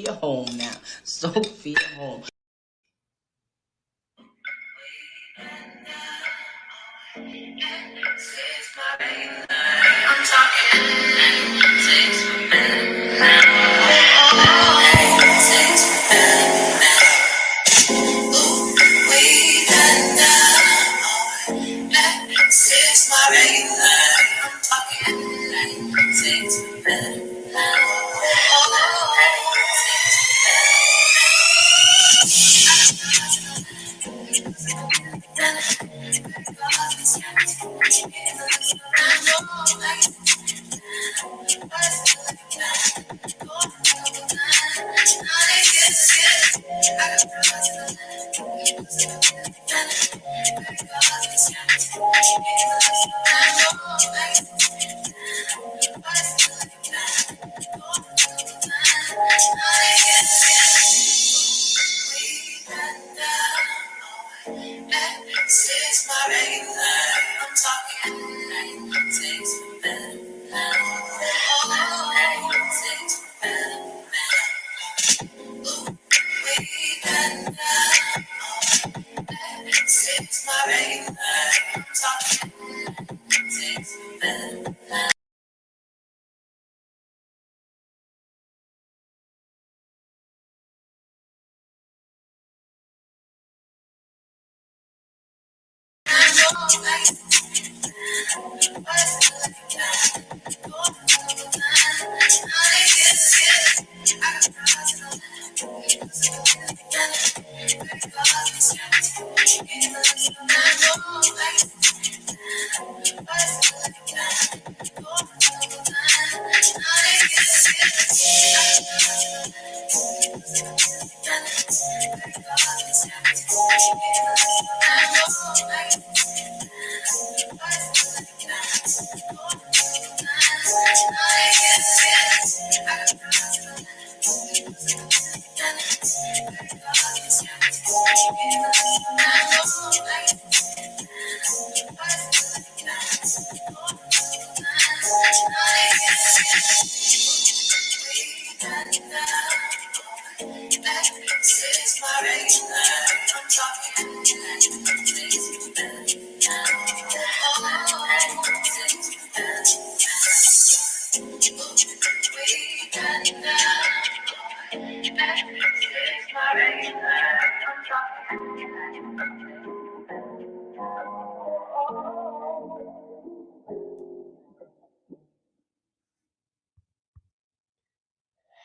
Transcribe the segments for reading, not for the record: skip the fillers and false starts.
Sophia home now. Sophia home. I'm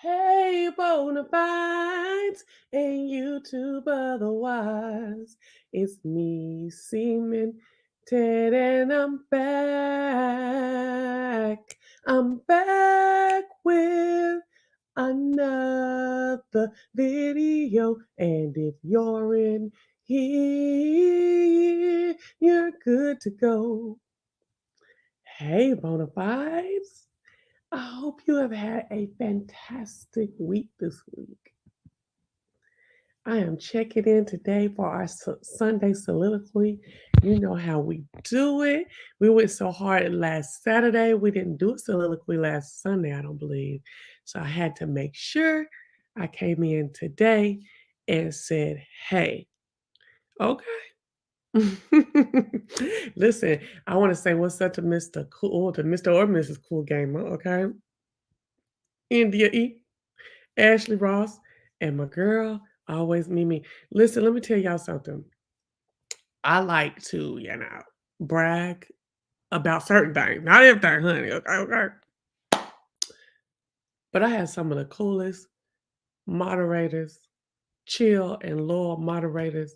Hey, Bonafides and YouTube otherwise. It's me, Seaman Ted, and I'm back. I'm back with another video. And if you're in here, you're good to go. Hey, Bonafides. I hope you have had a fantastic week this week. I am checking in today for our Sunday soliloquy. You know how we do it. We went so hard last Saturday. We didn't do a soliloquy last Sunday, I don't believe. So I had to make sure I came in today and said, hey, okay. Listen, I want to say what's up to Mr. Cool, to Mr. or Mrs. Cool Gamer, okay? India E, Ashley Ross, and my girl, always Mimi. Listen, let me tell y'all something. I like to, brag about certain things. Not everything, honey. Okay. But I have some of the coolest moderators, chill and loyal moderators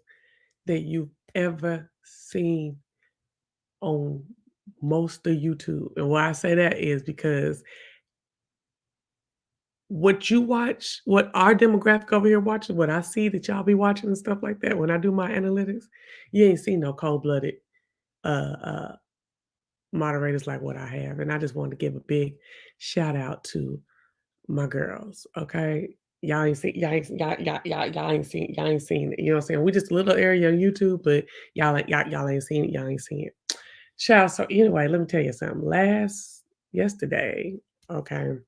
that you've ever seen on most of YouTube. And why I say that is because what you watch, what our demographic over here watches, what I see that y'all be watching and stuff like that, when I do my analytics, you ain't seen no cold-blooded moderators like what I have. And I just wanted to give a big shout out to my girls. Okay. Y'all ain't seen y'all ain't seen it. You know what I'm saying? We just a little area on YouTube, but y'all ain't seen it. Y'all ain't seen it. Child. So anyway, let me tell you something. Yesterday, okay,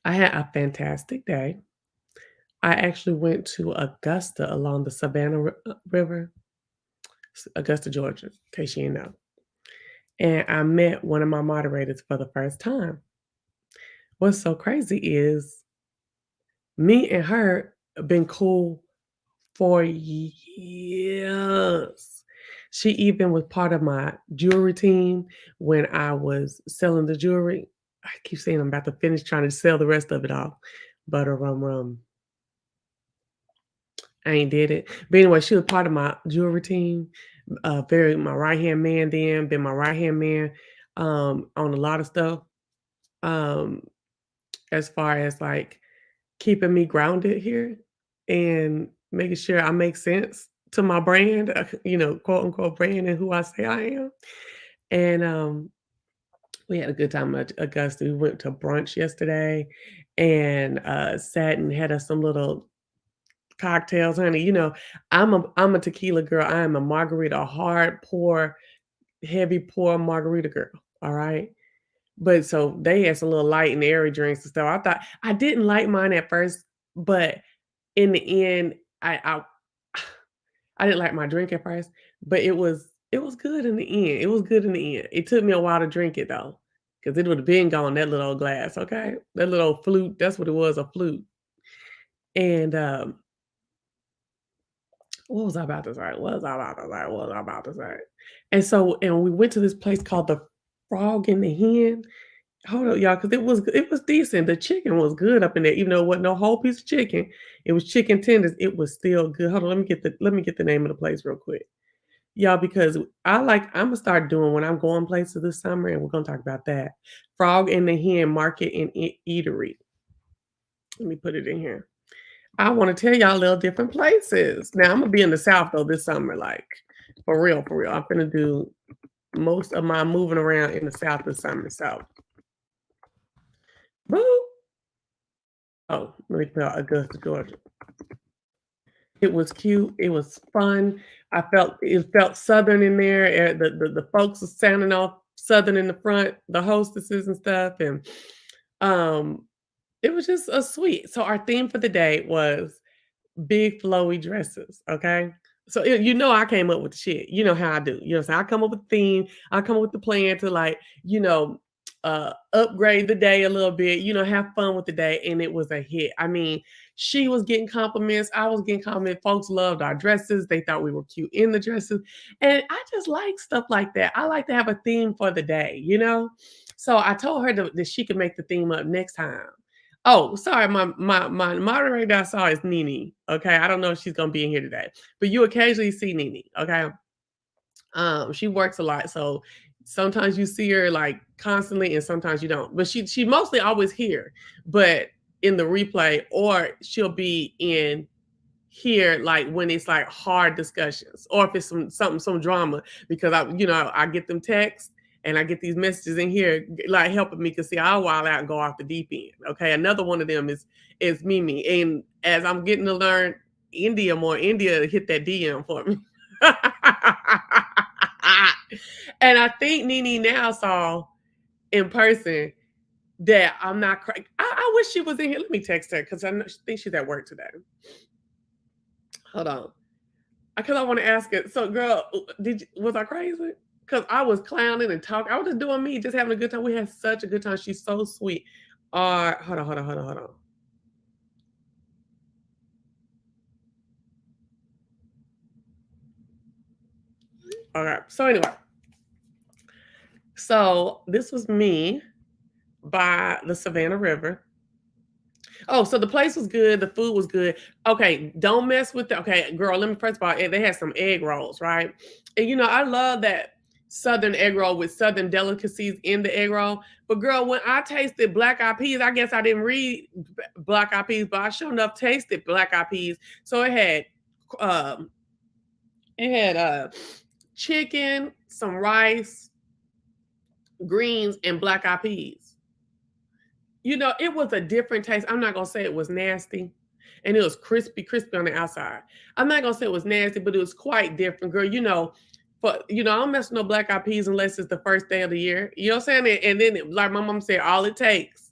I had a fantastic day. I actually went to Augusta along the Savannah River, Augusta, Georgia, in case you didn't know. And I met one of my moderators for the first time. What's so crazy is me and her have been cool for years. She even was part of my jewelry team when I was selling the jewelry. I keep saying I'm about to finish trying to sell the rest of it off. Butter rum. I ain't did it. But anyway, she was part of my jewelry team. Very my right hand man then, been my right hand man on a lot of stuff. Um, as far as like keeping me grounded here and making sure I make sense to my brand, quote unquote brand and who I say I am. And we had a good time at Augusta. We went to brunch yesterday and sat and had us some little cocktails, honey. I'm a tequila girl. I am a margarita, a hard pour, heavy pour margarita girl. All right. But so they had some little light and airy drinks and stuff. I thought I didn't like mine at first, but in the end, I didn't like my drink at first, but it was good in the end. It was good in the end. It took me a while to drink it though, because it would have been gone that little old glass. Okay, that little flute. That's what it was, a flute. And what was I about to say? What was I about to say? What was I about to say? And we went to this place called the Frog and the Hen. Hold up, y'all, because it was decent. The chicken was good up in there, even though it wasn't no whole piece of chicken. It was chicken tenders. It was still good. Hold on, let me get the name of the place real quick. Y'all, because Imma start doing when I'm going places this summer, and we're gonna talk about that. Frog and the Hen Market and Eatery. Let me put it in here. I wanna tell y'all little different places. Now, Imma be in the South, though, this summer, like, for real, for real. I'm finna do most of my moving around in the South this summer, so boo. Oh, let me tell Augusta, Georgia. It was cute, it was fun. It felt Southern in there, the folks were sounding all Southern in the front, the hostesses and stuff, and, um, it was just a sweet. So our theme for the day was big flowy dresses, okay? So, I came up with the shit. You know how I do. You know what I'm saying? I come up with the theme. I come up with the plan to like, upgrade the day a little bit, have fun with the day. And it was a hit. I mean, she was getting compliments. I was getting compliments. Folks loved our dresses. They thought we were cute in the dresses. And I just like stuff like that. I like to have a theme for the day? So I told her that she could make the theme up next time. Oh, sorry, my moderator I saw is Nene. Okay, I don't know if she's gonna be in here today, but you occasionally see Nene. Okay, she works a lot, so sometimes you see her like constantly, and sometimes you don't. But she mostly always here, but in the replay, or she'll be in here like when it's like hard discussions or if it's some drama because I get them texts and I get these messages in here like helping me because see I'll wild out and go off the deep end. Okay, another one of them is Mimi, and as I'm getting to learn India hit that DM for me. And I think Nene now saw in person that I'm not crazy. I wish she was in here. Let me text her because think she's at work today. Hold on. Because I want to ask it. So, girl, was I crazy? Because I was clowning and talking. I was just doing me, just having a good time. We had such a good time. She's so sweet. Hold on. All right. So anyway, so this was me by the Savannah River. Oh, so the place was good. The food was good. Okay, don't mess with okay, girl. Let me first of all, they had some egg rolls, right? And I love that Southern egg roll with Southern delicacies in the egg roll. But girl, when I tasted black eyed peas, I guess I didn't read black eyed peas, but I sure enough tasted black eyed peas. So um, it had chicken, some rice, greens, and black eyed peas. It was a different taste. I'm not gonna say it was nasty, and it was crispy on the outside. I'm not gonna say it was nasty, but it was quite different, girl. But I don't mess with no black eyed peas unless it's the first day of the year. You know what I'm saying? And then, like my mom said, all it takes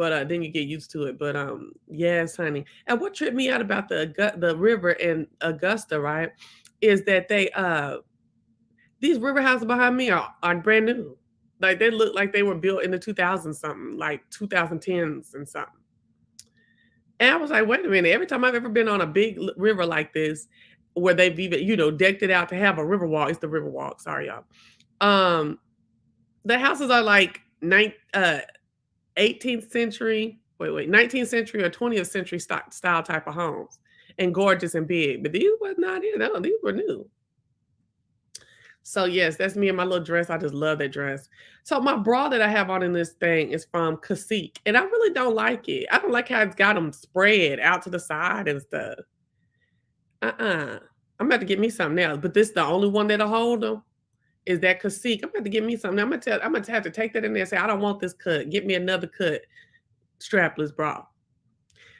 But then you get used to it. But yes, honey. And what tripped me out about the river in Augusta, right, is that these river houses behind me are brand new. Like they look like they were built in the 2000s something, like 2010s and something. And I was like, wait a minute. Every time I've ever been on a big river like this, where they've even, decked it out to have a river walk. It's the river walk. Sorry, y'all. The houses are like 18th century, 19th century or 20th century style type of homes, and gorgeous and big. But these were not in. No, these were new. So yes, that's me in my little dress. I just love that dress. So my bra that I have on in this thing is from Cacique, and I really don't like it. I don't like how it's got them spread out to the side and stuff. I'm about to get me something else, but this is the only one that'll hold them. Is that Cacique? I'm about to get me something. I'm gonna have to take that in there and say I don't want this cut. Get me another cut strapless bra.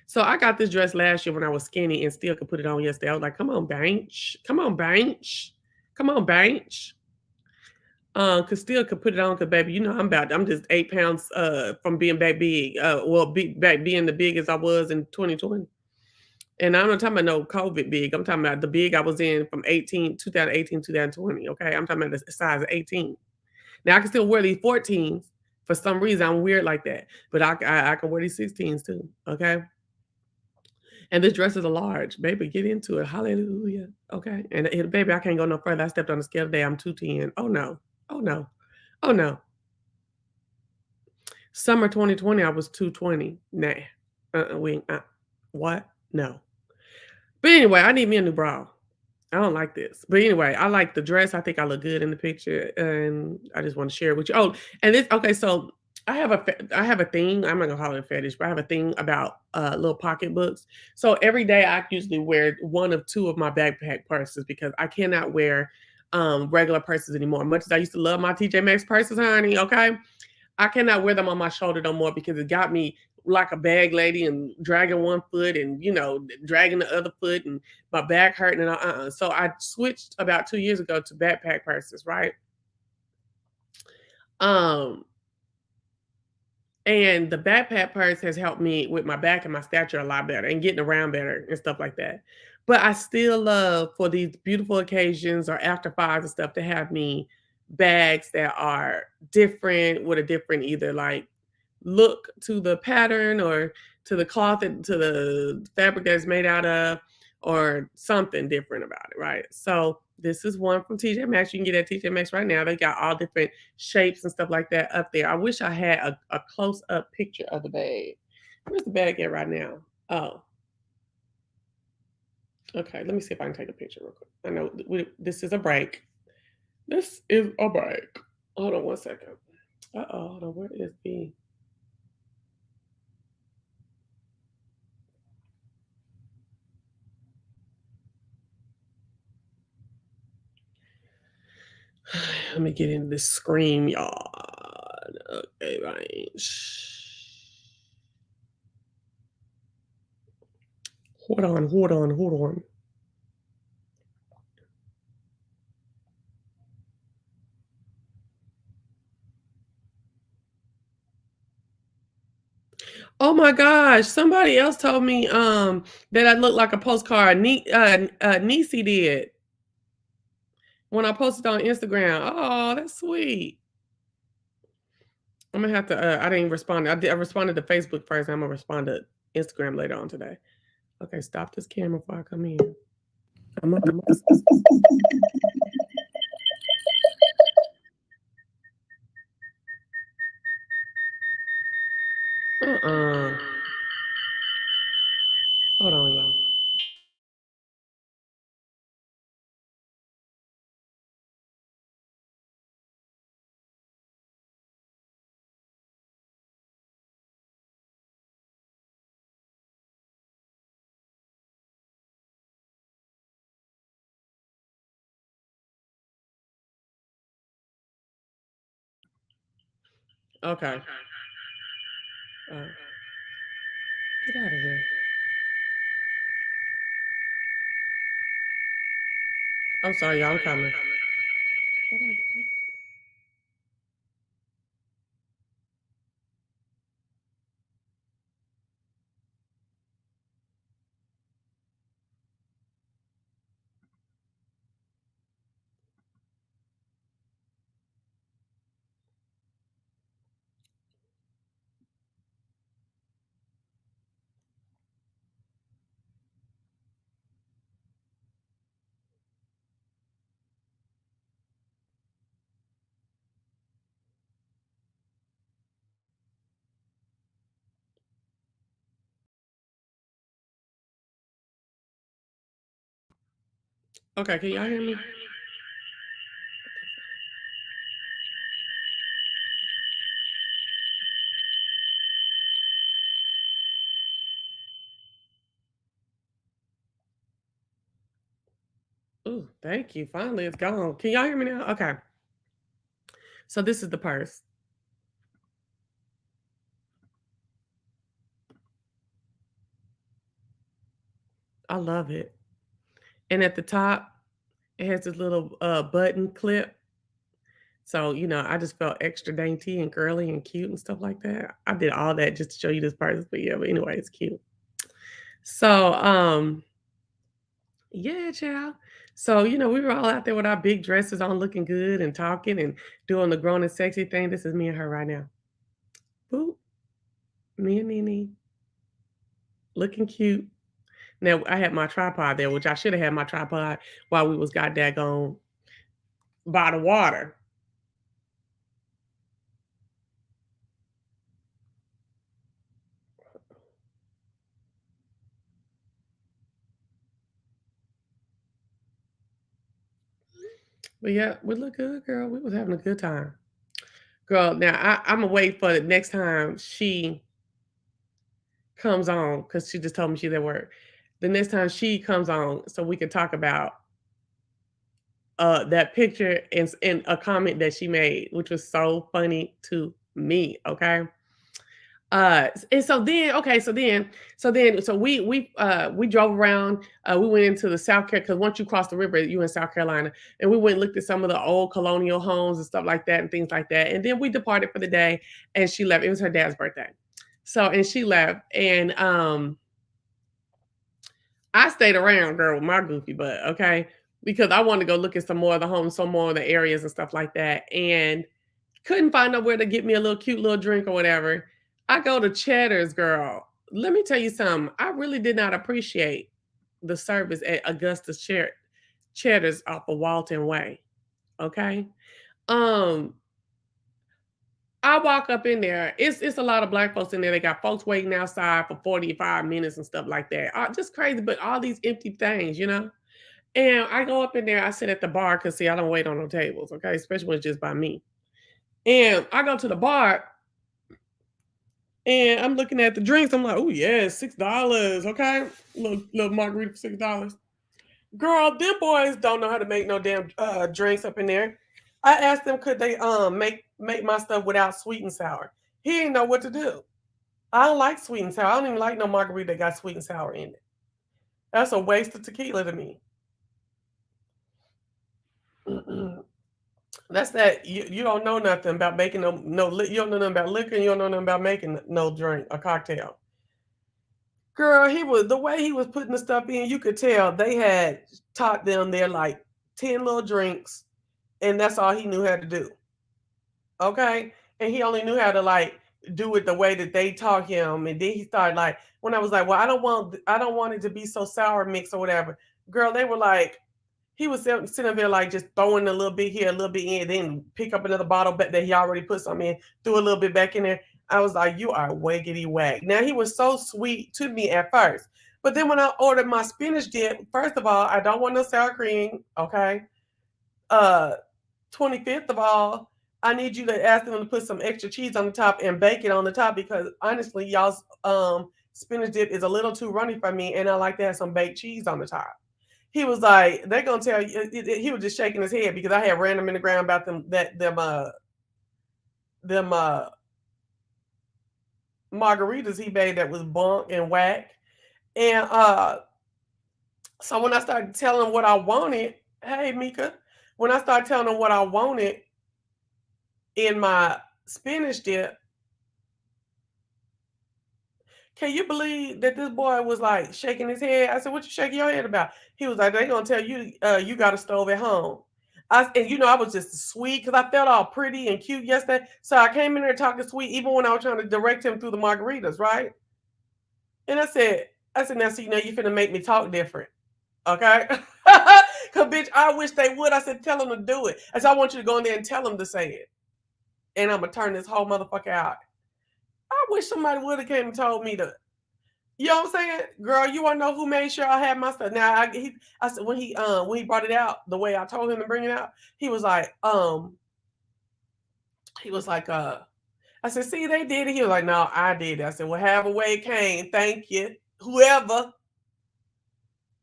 So I got this dress last year when I was skinny and still could put it on yesterday. I was like, come on, bench. Come on, bench. Come on, bench. Cause still could put it on, cause baby, I'm just 8 pounds from being back big. Back being the big as I was in 2020. And I'm not talking about no COVID big. I'm talking about the big I was in from 2018, 2020. Okay. I'm talking about the size of 18. Now I can still wear these 14s. For some reason, I'm weird like that. But I can wear these 16s too. Okay. And this dress is a large. Baby, get into it. Hallelujah. Okay. And baby, I can't go no further. I stepped on the scale today. I'm 210. Oh no. Oh no. Oh no. Summer 2020, I was 220. Nah. What? No. But anyway, I need me a new bra. I don't like this. But anyway, I like the dress. I think I look good in the picture, and I just want to share it with you. Oh, and this okay, so I have a thing. I'm not gonna call it a fetish, but I have a thing about little pocketbooks. So every day I usually wear one of two of my backpack purses because I cannot wear regular purses anymore. Much as I used to love my TJ Maxx purses, honey. Okay, I cannot wear them on my shoulder no more because it got me like a bag lady and dragging one foot and dragging the other foot and my back hurting and so I switched about 2 years ago to backpack purses, right? Um and the backpack purse has helped me with my back and my stature a lot better and getting around better and stuff like that. But I still love for these beautiful occasions or after fives and stuff to have me bags that are different with a different either like look to the pattern or to the cloth and to the fabric that it's made out of or something different about it, right? So this is one from TJ Maxx. You can get at TJ Maxx right now. They got all different shapes and stuff like that up there. I wish I had a close-up picture of the bag. Where's the bag at right now? Oh, okay. Let me see if I can take a picture real quick. I know this is a break. This is a break. Hold on one second. Hold on. Where is the... Let me get into this scream, y'all. Okay, right. Hold on. Oh my gosh, somebody else told me that I look like a postcard. Niecy did when I posted on Instagram. Oh, that's sweet. I'm gonna have to. I didn't respond. I responded to Facebook first. I'm gonna respond to Instagram later on today. Okay, stop this camera before I come in. Uh-uh. Hold on, y'all. Okay. Get out of here. I'm sorry, y'all. I'm coming. How do I get out? Okay, can y'all hear me? Ooh, thank you. Finally, it's gone. Can y'all hear me now? Okay. So this is the purse. I love it. And at the top, it has this little button clip. So, I just felt extra dainty and girly and cute and stuff like that. I did all that just to show you this purse. But yeah, but anyway, it's cute. So, yeah, child. So, we were all out there with our big dresses on, looking good and talking and doing the grown and sexy thing. This is me and her right now. Boop. Me and Nene. Looking cute. Now, I had my tripod there, which I should have had my tripod while we was got daggone by the water. But yeah, we look good, girl. We was having a good time. Girl, now I'ma wait for the next time she comes on because she just told me she's at work. The next time she comes on so we can talk about that picture and a comment that she made, which was so funny to me. Okay. And so then, okay, so we drove around. We went into the South Carolina because once you cross the river, you in South Carolina, and we went and looked at some of the old colonial homes and stuff like that and things like that. And then we departed for the day, and she left. It was her dad's birthday, so and she left, and I stayed around, girl, with my goofy butt, okay, because I wanted to go look at some more of the homes, some more of the areas and stuff like that, and couldn't find nowhere to get me a little cute little drink or whatever. I go to Cheddar's, girl. Let me tell you something. I really did not appreciate the service at Augusta's Cheddar's off of Walton Way. Okay. Um, I walk up in there. It's a lot of black folks in there. They got folks waiting outside for 45 minutes and stuff like that. Just crazy, but all these empty things. And I go up in there, I sit at the bar because see, I don't wait on no tables, okay, especially when it's just by me. And I go to the bar and I'm looking at the drinks. I'm like, oh yeah, $6. Okay. Little margarita for $6. Girl, them boys don't know how to make no damn drinks up in there. I asked them could they make my stuff without sweet and sour. He didn't know what to do. I don't like sweet and sour. I don't even like no margarita that got sweet and sour in it. That's a waste of tequila to me. That's that you don't know nothing about making you don't know nothing about liquor, you don't know nothing about making no drink, a cocktail. Girl, he was the way he was putting the stuff in, you could tell they had taught them their like 10 little drinks, and that's all he knew how to do. Okay. And he only knew how to like do it the way that they taught him. And then he started like when I was like, well, I don't want it to be so sour mix or whatever. Girl, they were like, he was sitting there like just throwing a little bit here, a little bit in, then pick up another bottle that he already put some in, threw a little bit back in there. I was like, you are waggity wag. Now he was so sweet to me at first. But then when I ordered my spinach dip, first of all, I don't want no sour cream. Okay. Uh 25th of all, I need you to ask them to put some extra cheese on the top and bacon on the top because honestly, y'all's spinach dip is a little too runny for me, and I like to have some baked cheese on the top. He was like, they're gonna tell you. He was just shaking his head because I had ran him in the ground about them margaritas he made that was bunk and whack. And so when I started telling him what I wanted, hey Mika, when I started telling him what I wanted in my spinach dip, can you believe that this boy was like shaking his head? I said, "What you shaking your head about?" He was like, "They gonna tell you you got a stove at home." I was just sweet because I felt all pretty and cute yesterday. So I came in there talking sweet, even when I was trying to direct him through the margaritas, right? And I said, now see, you finna make me talk different, okay? Cause bitch, I wish they would. I said, tell them to do it. I said, I want you to go in there and tell them to say it, and I'm gonna turn this whole motherfucker out. I wish somebody would have came and told me to. You know what I'm saying? Girl, you wanna know who made sure I had my stuff? Now I said when he brought it out the way I told him to bring it out, he was like, I said, see, they did it. He was like, no, I did it. I said, well, however way it came, thank you. Whoever.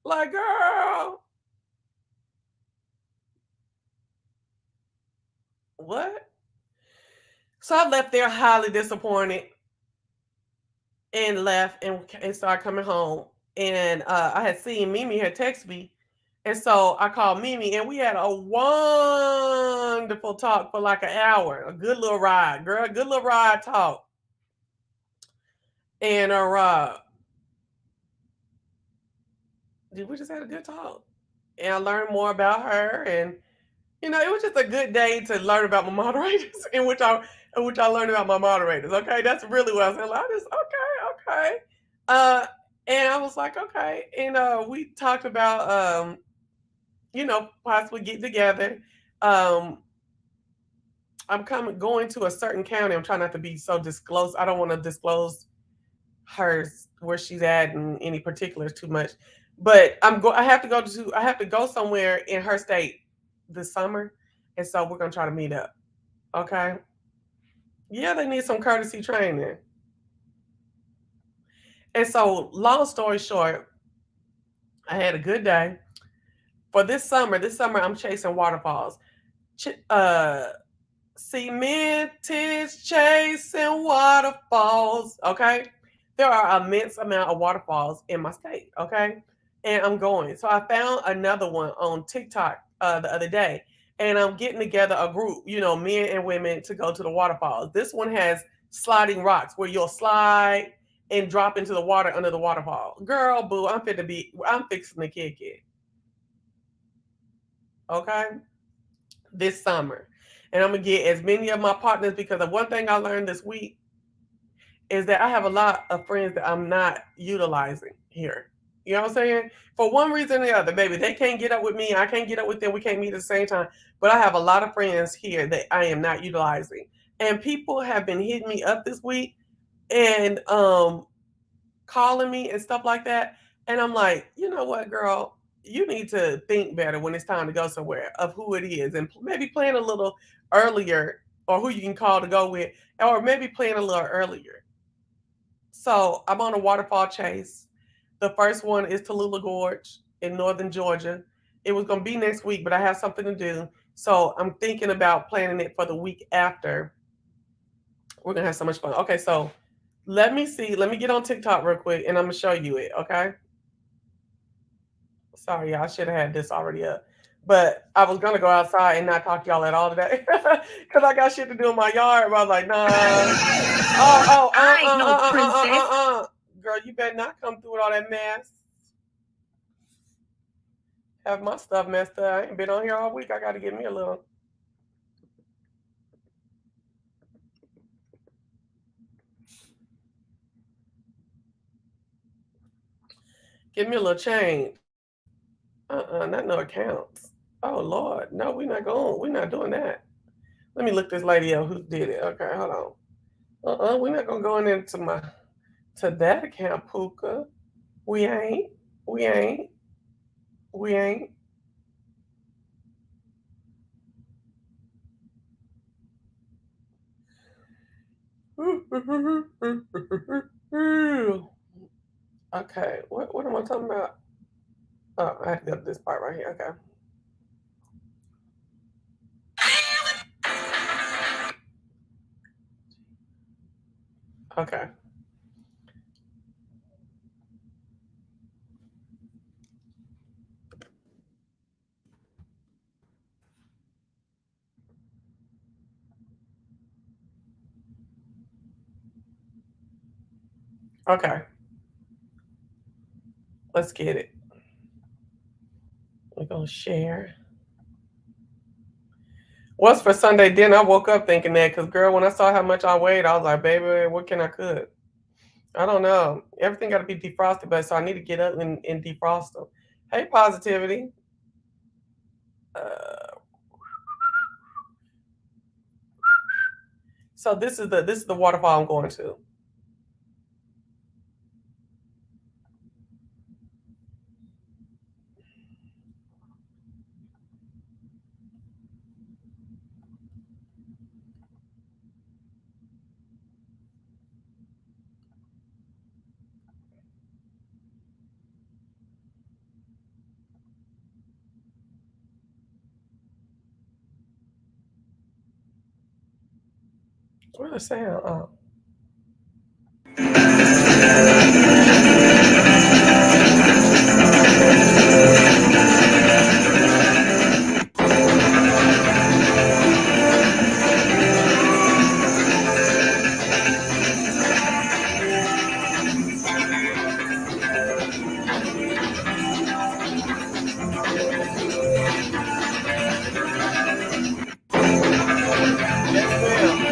Like, girl, what? So I left there highly disappointed and left and started coming home. And I had seen Mimi had texted me. And so I called Mimi and we had a wonderful talk for like an hour. A good little ride, girl. A good little ride talk. And we just had a good talk. And I learned more about her. And you know, it was just a good day to learn about my moderators, in which I learned about my moderators. Okay, that's really what I was saying. Like, okay. Uh, and I was like, okay, and we talked about possibly getting together. Um, I'm going to a certain county. I'm trying not to be so disclosed. I don't want to disclose hers where she's at and any particulars too much. But I have to go somewhere in her state this summer, and so we're gonna try to meet up. Okay. Yeah, they need some courtesy training. And so, long story short, I had a good day. For this summer, I'm chasing waterfalls. Uh, Cemented chasing waterfalls. Okay. There are immense amount of waterfalls in my state. Okay. And I'm going. So I found another one on TikTok the other day. And I'm getting together a group, men and women to go to the waterfalls. This one has sliding rocks where you'll slide and drop into the water under the waterfall. Girl, boo, I'm fixing to kick it. Okay. This summer. And I'm gonna get as many of my partners because of one thing I learned this week is that I have a lot of friends that I'm not utilizing here. You know what I'm saying? For one reason or the other, baby, they can't get up with me. I can't get up with them. We can't meet at the same time. But I have a lot of friends here that I am not utilizing. And people have been hitting me up this week and calling me and stuff like that. And I'm like, you know what, girl? You need to think better when it's time to go somewhere of who it is and maybe plan a little earlier or who you can call to go with, or maybe plan a little earlier. So I'm on a waterfall chase. The first one is Tallulah Gorge in northern Georgia. It was going to be next week, but I have something to do. So I'm thinking about planning it for the week after. We're going to have so much fun. Okay, so let me see. Let me get on TikTok real quick and I'm going to show you it, okay? Sorry, y'all. I should have had this already up. But I was gonna go outside and not talk to y'all at all today. Cause I got shit to do in my yard. But I was like, nah. I ain't no princess. Girl, you better not come through with all that mess. Have my stuff messed up. I ain't been on here all week. I gotta get me a little. Give me a little change. Not no accounts. Oh Lord, no, we're not going. We're not doing that. Let me look this lady up who did it. Okay, hold on. We're not gonna go into to that account, Puka. We ain't. We ain't. We ain't. Okay, what am I talking about? Oh, I have to go to this part right here. Okay. Okay. Let's get it. We're gonna share. What's for Sunday dinner? I woke up thinking that because girl, when I saw how much I weighed, I was like, baby, what can I cook? I don't know. Everything got to be defrosted, but so I need to get up and defrost them. Hey, positivity. Uh, so this is the waterfall I'm going to. What a sound. Oh. Yes, ma'am.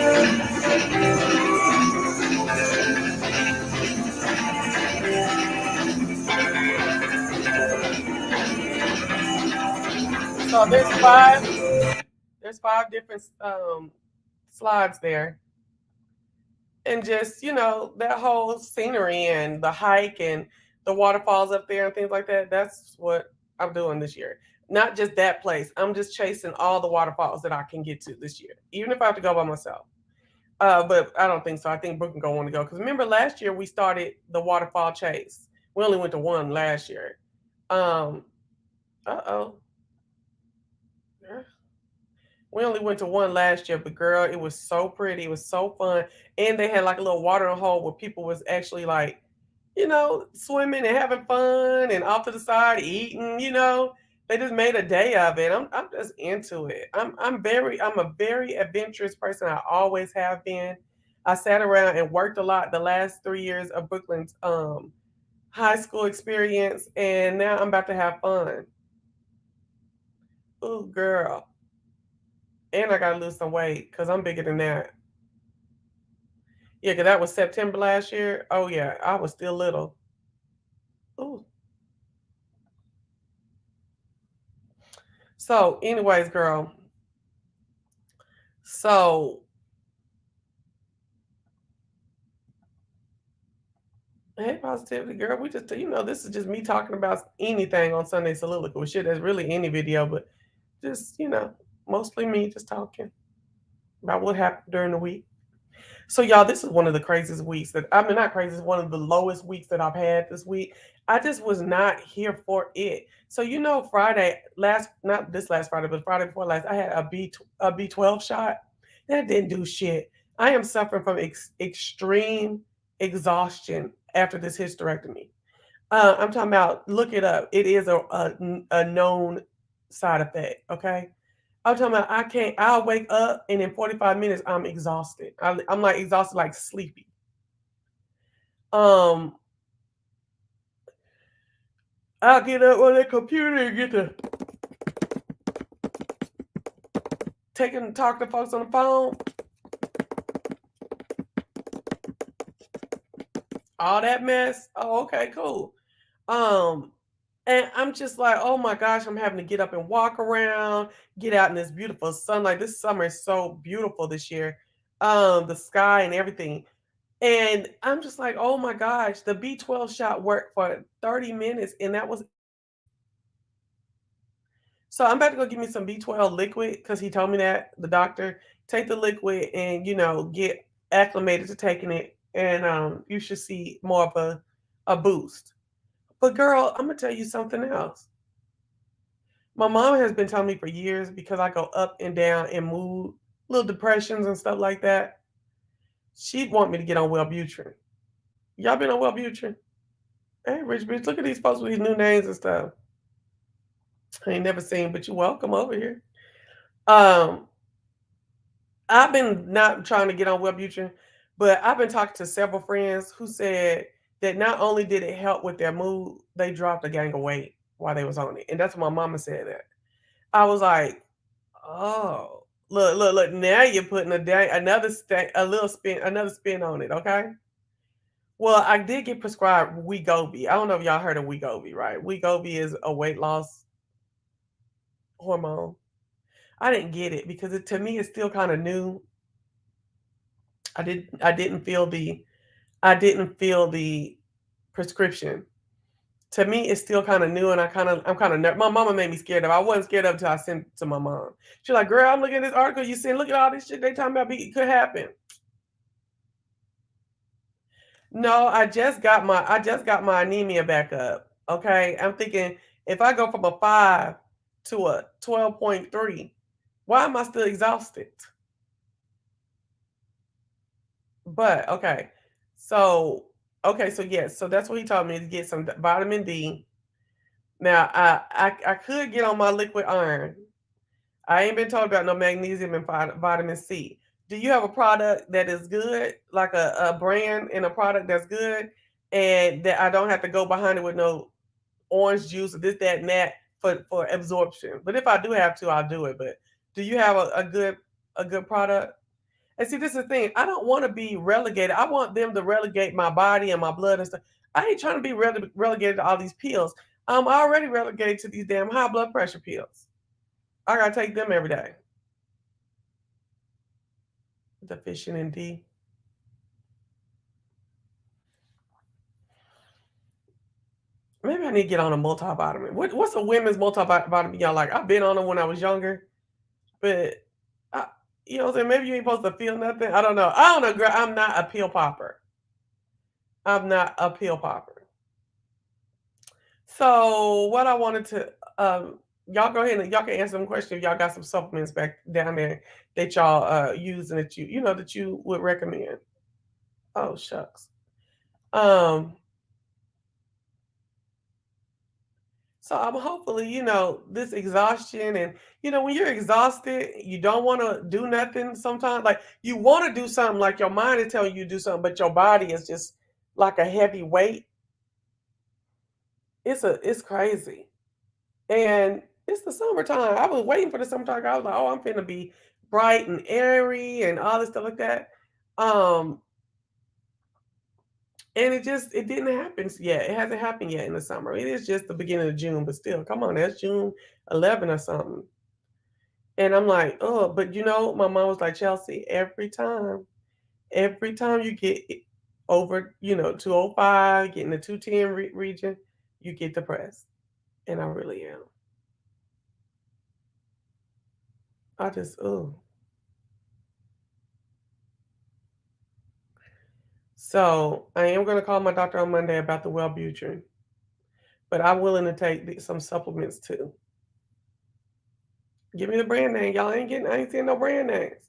So there's five different slides there. And just, that whole scenery and the hike and the waterfalls up there and things like that. That's what I'm doing this year. Not just that place. I'm just chasing all the waterfalls that I can get to this year, even if I have to go by myself. But I don't think so. I think Brooke and Go want to go because remember last year we started the waterfall chase. We only went to one last year. Um, oh, we only went to one last year, but girl, it was so pretty. It was so fun, and they had like a little watering hole where people was actually like, swimming and having fun, and off to the side eating. They just made a day of it. I'm just into it. I'm a very adventurous person. I always have been. I sat around and worked a lot the last 3 years of Brooklyn's high school experience, and now I'm about to have fun. Ooh, girl. And I gotta lose some weight because I'm bigger than that. Yeah, because that was September last year. Oh yeah, I was still little. Ooh. So, anyways, girl. So, hey, positivity, girl. We just, this is just me talking about anything on Sunday Soliloquy. Shit, that's really any video, but just, mostly me just talking about what happened during the week. So, y'all, this is one of the craziest weeks not craziest, one of the lowest weeks that I've had this week. I just was not here for it. So, Friday, not this last Friday, but Friday before last, I had a B12 shot. That didn't do shit. I am suffering from extreme exhaustion after this hysterectomy. I'm talking about, look it up. It is a known side effect, okay? I'm talking about I'll wake up and in 45 minutes I'm exhausted. I'm like exhausted, like sleepy. Um, I'll get up on that computer and get to talk to folks on the phone. All that mess. Oh, okay, cool. Um, and I'm just like, oh my gosh, I'm having to get up and walk around, get out in this beautiful sunlight. This summer is so beautiful this year. The sky and everything. And I'm just like, oh my gosh, the B12 shot worked for 30 minutes. And that was so I'm about to go get me some B12 liquid because he told me that, the doctor. Take the liquid and, get acclimated to taking it. And you should see more of a boost. But girl, I'm gonna tell you something else. My mom has been telling me for years because I go up and down in mood, little depressions and stuff like that. She'd want me to get on Wellbutrin. Y'all been on Wellbutrin? Hey, rich bitch, look at these folks with these new names and stuff. I ain't never seen, but you're welcome over here. Um, I've been not trying to get on Wellbutrin, but I've been talking to several friends who said that not only did it help with their mood, they dropped a gang of weight while they was on it, and that's what my mama said that. I was like, oh, look, look, look! Now you're putting another spin on it. Okay. Well, I did get prescribed Wegovy. I don't know if y'all heard of Wegovy, right? Wegovy is a weight loss hormone. I didn't get it because to me it's still kind of new. I didn't feel the prescription. To me, it's still kind of new, and I'm kind of my mama made me scared of it. I wasn't scared of it until I sent it to my mom. She's like, "Girl, I'm looking at this article you sent. Look at all this shit they talking about. It could happen." No, I just got my anemia back up. Okay, I'm thinking if I go from a 5 to a 12.3, why am I still exhausted? But so yes, so that's what he told me to get some vitamin D. Now I could get on my liquid iron. I ain't been told about no magnesium and vitamin C. Do you have a product that is good, like a brand and a product that's good, and that I don't have to go behind it with no orange juice or this, that, and that for absorption? But if I do have to, I'll do it. But do you have a good product? And see, this is the thing. I don't want to be relegated. I want them to relegate my body and my blood and stuff. I ain't trying to be relegated to all these pills. I'm already relegated to these damn high blood pressure pills. I gotta take them every day. Deficient in D. Maybe I need to get on a multivitamin. What's a women's multivitamin y'all like? I've been on them when I was younger, but I, you know what I'm saying? Maybe you ain't supposed to feel nothing. I don't know. I don't know, girl. I'm not a pill popper. I'm not a pill popper. So what I wanted to y'all go ahead and y'all can answer them questions if y'all got some supplements back down there that y'all use and that you know that you would recommend. Oh shucks. Um so I'm hopefully, this exhaustion and when you're exhausted, you don't want to do nothing sometimes. Like you want to do something, like your mind is telling you to do something, but your body is just like a heavy weight. It's crazy. And it's the summertime. I was waiting for the summertime. I was like, oh, I'm finna be bright and airy and all this stuff like that. Um, and it didn't happen yet. It hasn't happened yet in the summer. It is just the beginning of June, but still, come on, that's June 11 or something. And I'm like, oh, but my mom was like, Chelsea, every time you get over, 205, getting the 210 region, you get depressed. And I really am. I just, oh. So I am going to call my doctor on Monday about the Wellbutrin, but I'm willing to take some supplements too. Give me the brand name, y'all. I ain't seeing no brand names.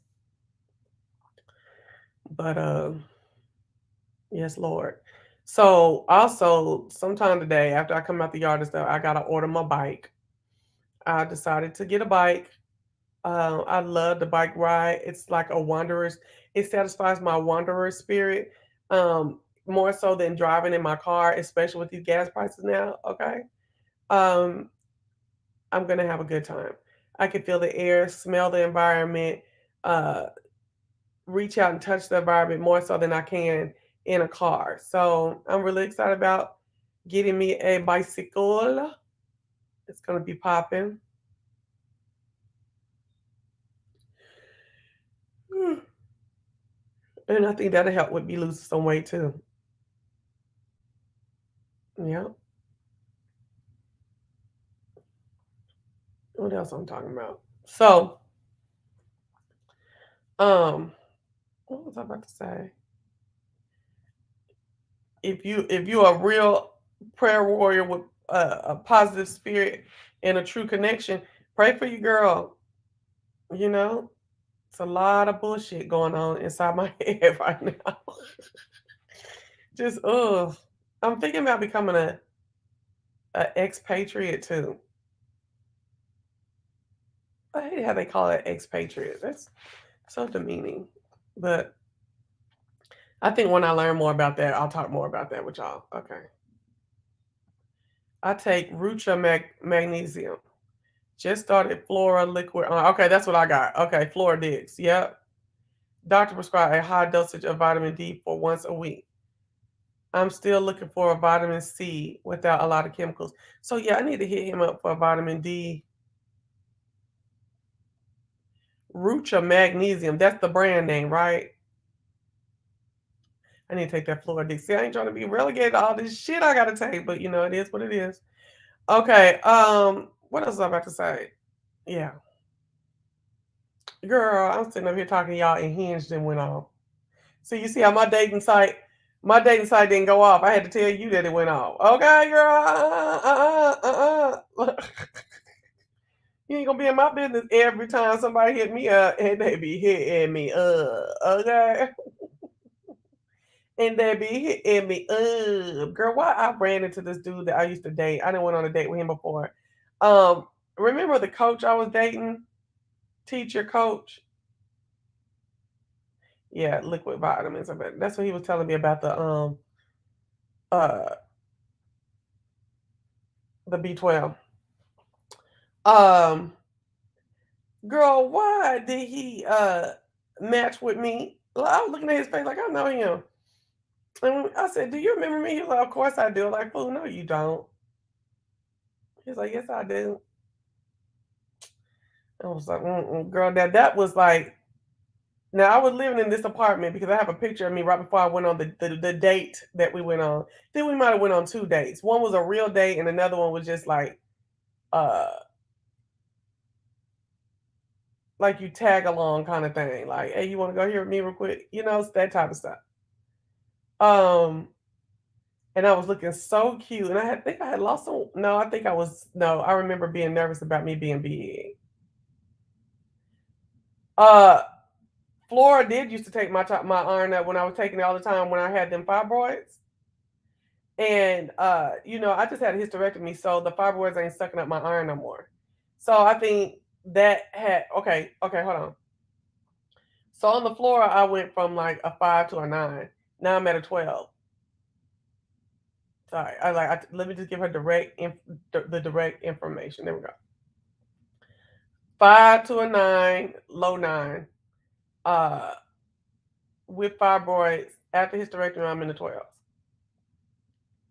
But yes, Lord. So also sometime today, after I come out the yard and stuff, I gotta order my bike. I decided to get a bike. I love the bike ride. It's like a wanderer's. It satisfies my wanderer spirit, more so than driving in my car, especially with these gas prices now. Okay, um, I'm gonna have a good time. I can feel the air, smell the environment, uh, reach out and touch the environment more so than I can in a car. So I'm really excited about getting me a bicycle. It's gonna be popping. And I think that'll help with me losing some weight too. Yeah. What else I'm talking about? So, um, what was I about to say? If you're a real prayer warrior with a positive spirit and a true connection, pray for your girl. You know, it's a lot of bullshit going on inside my head right now. Just I'm thinking about becoming a expatriate too. I hate how they call it expatriate. That's so demeaning. But I think when I learn more about that, I'll talk more about that with y'all. Okay. I take Rucha magnesium. Just started Flora liquid. Okay, that's what I got. Okay, Flora Dix. Yep. Doctor prescribed a high dosage of vitamin D for once a week. I'm still looking for a vitamin C without a lot of chemicals. So yeah, I need to hit him up for vitamin D. Rucha magnesium. That's the brand name, right? I need to take that Flora Dix. See, I ain't trying to be relegated to all this shit I gotta take, but it is what it is. Okay. What else was I about to say? Yeah. Girl, I'm sitting up here talking to y'all and Hinge then went off. So you see how my dating site didn't go off. I had to tell you that it went off. Okay, girl. You ain't gonna be in my business every time somebody hit me up and they be hitting me. Okay. And they be hitting me girl, why I ran into this dude that I used to date. I didn't went on a date with him before. Um, Remember the coach I was dating? Teacher coach? Yeah, liquid vitamins. That's what he was telling me about uh the B12. Um, Girl, why did he match with me? Like, I was looking at his face like I know him. And I said, "Do you remember me?" He was like, "Of course I do." Like, "Fool, no, you don't." He's like, "Yes, I do." I was like, mm-mm, "Girl, that was like." Now I was living in this apartment because I have a picture of me right before I went on the date that we went on. Then we might have went on two dates. One was a real date, and another one was just uh like you tag along kind of thing. Like, hey, you want to go here with me real quick? You know, it's that type of stuff. Um, and I was looking so cute, and think I had lost some. No, I think I was. No, I remember being nervous about me being big. Uh, Flora did used to take my iron up when I was taking it all the time when I had them fibroids. And I just had a hysterectomy, so the fibroids ain't sucking up my iron no more. So I think that had okay, hold on. So on the floor, I went from like a 5 to a 9. Now I'm at a 12. Sorry, let me just give her the direct information. There we go. 5 to a 9, low 9. Uh, with fibroids after hysterectomy, I'm in the 12s.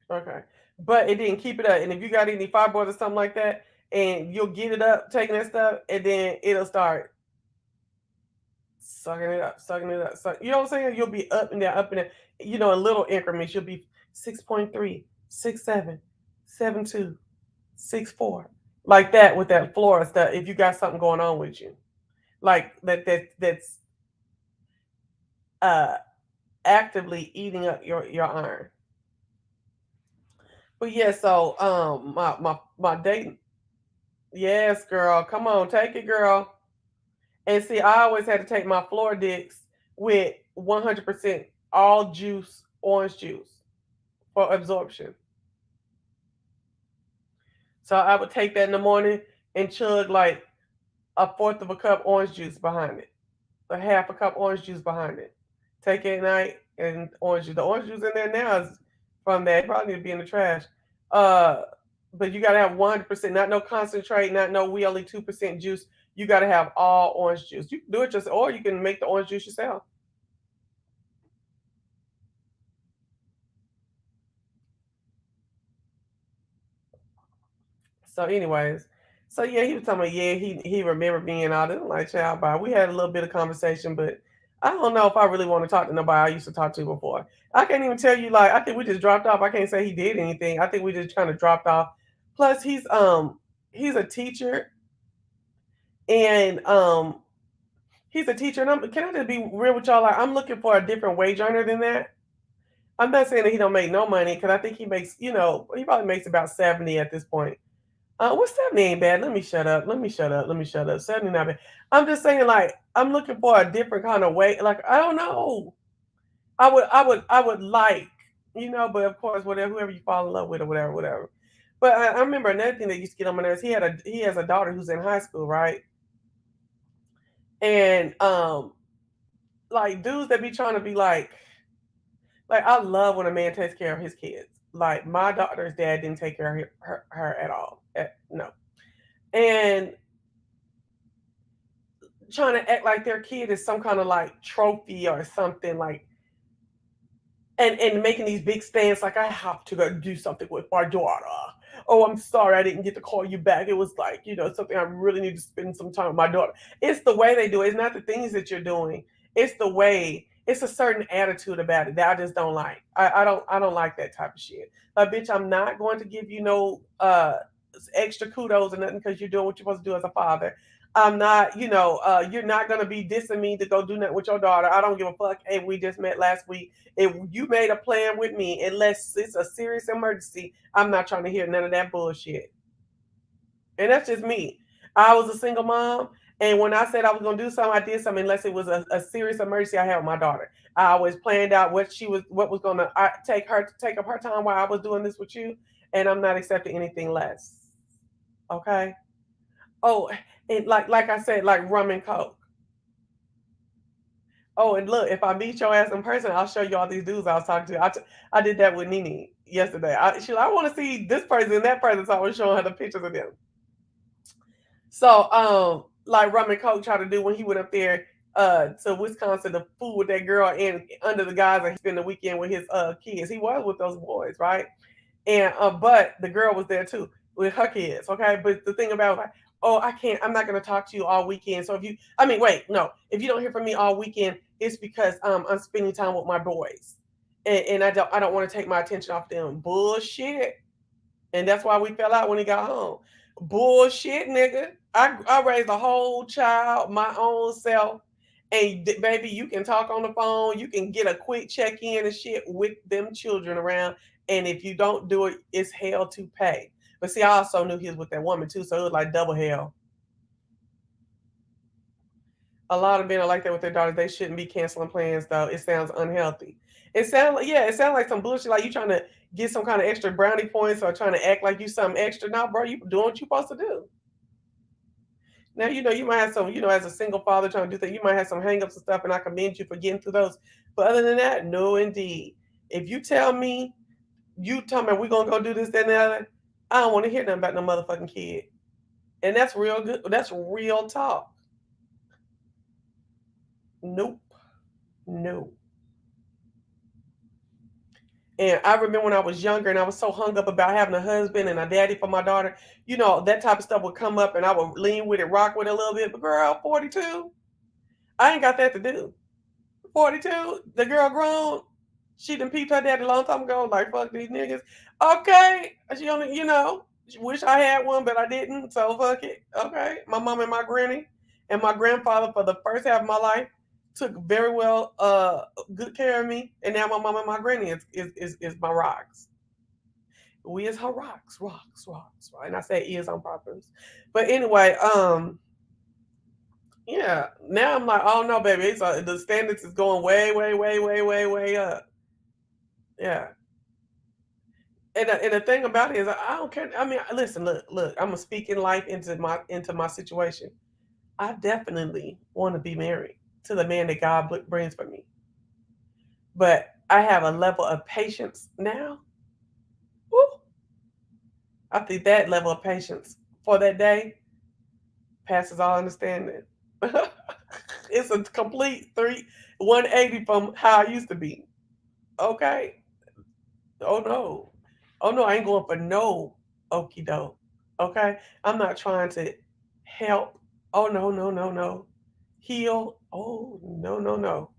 Okay. But it didn't keep it up. And if you got any fibroids or something like that, and you'll get it up, taking that stuff, and then it'll start sucking it up, sucking it up. You know what I'm saying? You'll be up and down, up and down. In little increments. You'll be 6.3, 6.7, 7.2, 6.4. Like that with that flora stuff, if you got something going on with you. Like that's uh actively eating up your iron. But yeah, so my dating. Yes, girl. Come on, take it, girl. And see, I always had to take my Floridix with 100% all juice, orange juice for absorption. So I would take that in the morning and chug like a fourth of a cup orange juice behind it, a half a cup orange juice behind it. Take it at night and orange juice. The orange juice in there now is from that. It probably need to be in the trash. Uh, but you gotta have 100%, not no concentrate, not no we only 2% juice. You gotta have all orange juice. You can do it yourself, or you can make the orange juice yourself. So, anyways, so yeah, he was talking about he remembered me and all this. I'm like, child, bye. We had a little bit of conversation, but I don't know if I really want to talk to nobody I used to talk to before. I can't even tell you. Like, I think we just dropped off. I can't say he did anything. I think we just kind of dropped off. Plus, he's a teacher, and he's a teacher. And can I just be real with y'all? Like, I'm looking for a different wage earner than that. I'm not saying that he don't make no money because I think he makes, he probably makes about 70 at this point. What's 70 ain't bad. Let me shut up. Let me shut up. Let me shut up. 70 not bad. I'm just saying, like, I'm looking for a different kind of way. Like, I don't know. I would like, but of course, whatever, whoever you fall in love with or whatever, whatever. But I remember another thing that used to get on my nerves. He has a daughter who's in high school, right? And like dudes that be trying to be like I love when a man takes care of his kids. Like my daughter's dad didn't take care of her at all. No. And trying to act like their kid is some kind of like trophy or something like and making these big stands like I have to go do something with my daughter. Oh, I'm sorry I didn't get to call you back. It was like, something I really need to spend some time with my daughter. It's the way they do it. It's not the things that you're doing. It's the way. It's a certain attitude about it that I just don't like. I don't like that type of shit. Like, bitch, I'm not going to give you no extra kudos or nothing because you're doing what you're supposed to do as a father. I'm not, you're not gonna be dissing me to go do nothing with your daughter. I don't give a fuck. Hey, we just met last week. If you made a plan with me, unless it's a serious emergency, I'm not trying to hear none of that bullshit. And that's just me. I was a single mom, And when I said I was gonna do something, I did something unless it was a serious emergency I had with my daughter. I always planned out what was gonna take up her time while I was doing this with you, and I'm not accepting anything less. Okay. Oh, and like I said, like rum and coke. Oh, and look, if I meet your ass in person, I'll show you all these dudes I was talking to. I did that with Nene yesterday. I want to see this person and that person, so I was showing her the pictures of them. So, like Roman Coke tried to do when he went up there to Wisconsin to fool with that girl and under the guise that he spent the weekend with his kids. He was with those boys, right? And but the girl was there too with her kids, okay? But the thing about like, oh, I'm not gonna talk to you all weekend. So wait, no, if you don't hear from me all weekend, it's because I'm spending time with my boys, and I don't want to take my attention off them. Bullshit. And that's why we fell out when he got home. Bullshit, nigga. I raised a whole child, my own self. And baby, you can talk on the phone. You can get a quick check in and shit with them children around. And if you don't do it, it's hell to pay. But see, I also knew he was with that woman too, so it was like double hell. A lot of men are like that with their daughters. They shouldn't be canceling plans though. It sounds unhealthy. It sounds like some bullshit. Like you trying to get some kind of extra brownie points or trying to act like you something extra. Now, bro, you doing what you supposed to do. Now you might have some, as a single father trying to do things, you might have some hangups and stuff, and I commend you for getting through those. But other than that, no, indeed. If you tell me, you tell me we're gonna go do this, that, and the other, I don't want to hear nothing about no motherfucking kid. And that's real good. That's real talk. Nope. No. And I remember when I was younger and I was so hung up about having a husband and a daddy for my daughter, that type of stuff would come up and I would lean with it, rock with it a little bit. But girl, 42, I ain't got that to do. 42, the girl grown. She done peeped her daddy a long time ago, like, fuck these niggas. Okay. She only, she wish I had one, but I didn't. So fuck it. Okay. My mom and my granny and my grandfather for the first half of my life took very well good care of me. And now my mom and my granny is my rocks. We is her rocks, right? And I say is on purpose. But anyway, yeah. Now I'm like, oh no, baby, the standards is going way, way, way, way, way, way up. Yeah. And the thing about it is, I don't care. I mean, listen, look. I'm gonna speak in life into my situation. I definitely want to be married to the man that God brings for me, but I have a level of patience now. Woo, I think that level of patience for that day passes all understanding. It's a complete 180 from how I used to be. Okay. Oh no. Oh no, I ain't going for no okie doke. Okay? I'm not trying to help. Oh no, no, no, no. Heal. Oh no, no, no.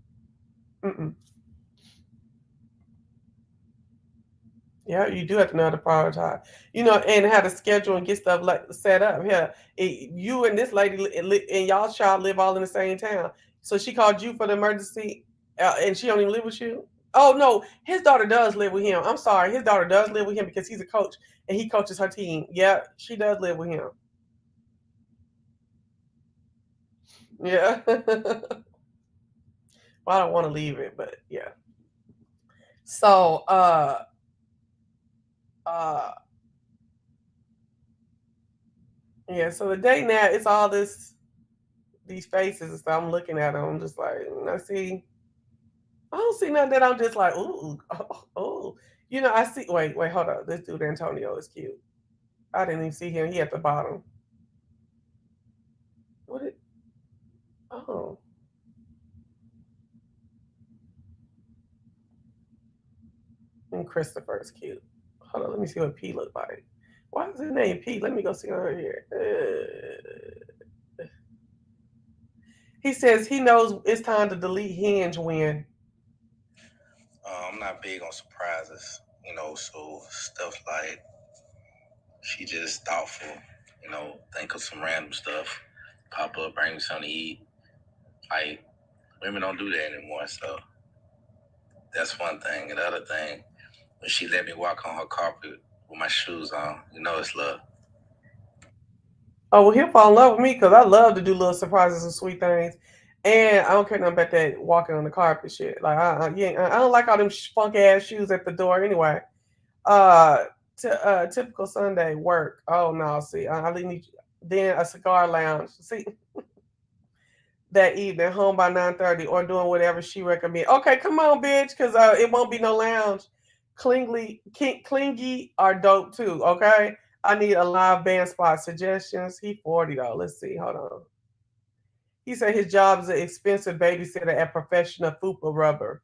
Mm-mm. Yeah, you do have to know how to prioritize. And how to schedule and get stuff like set up. Yeah, you and this lady and y'all child live all in the same town. So she called you for the emergency, and she don't even live with you. Oh no, his daughter does live with him. I'm sorry, his daughter does live with him because he's a coach and he coaches her team. Yeah, she does live with him. Yeah. Well, I don't want to leave it, but yeah. So, uh, yeah. So the day now, it's all these faces and stuff. I'm looking at them. I'm just like, I see. I don't see nothing that I'm just like, ooh, oh. I see. Wait, hold up. This dude Antonio is cute. I didn't even see him. He at the bottom. What? Oh, and Christopher is cute. Hold on. Let me see what P look like. Why is his name P? Let me go see her here. He says he knows it's time to delete Hinge when. I'm not big on surprises, so stuff like she just thoughtful, think of some random stuff, pop up, bring me something to eat. Like, women don't do that anymore, so that's one thing. And the other thing, when she let me walk on her carpet with my shoes on, it's love. Oh, well, he'll fall in love with me because I love to do little surprises and sweet things. And I don't care nothing about that walking on the carpet shit. Like, I don't like all them funky ass shoes at the door anyway. Uh, Typical Sunday work. Oh, no, see, I need then a cigar lounge. See, that evening, home by 9:30 or doing whatever she recommends. Okay, come on, bitch, because it won't be no lounge. Clingy are dope too, okay? I need a live band spot suggestions. He 40 though. Let's see. Hold on. He said his job is an expensive babysitter at professional Fupa Rubber.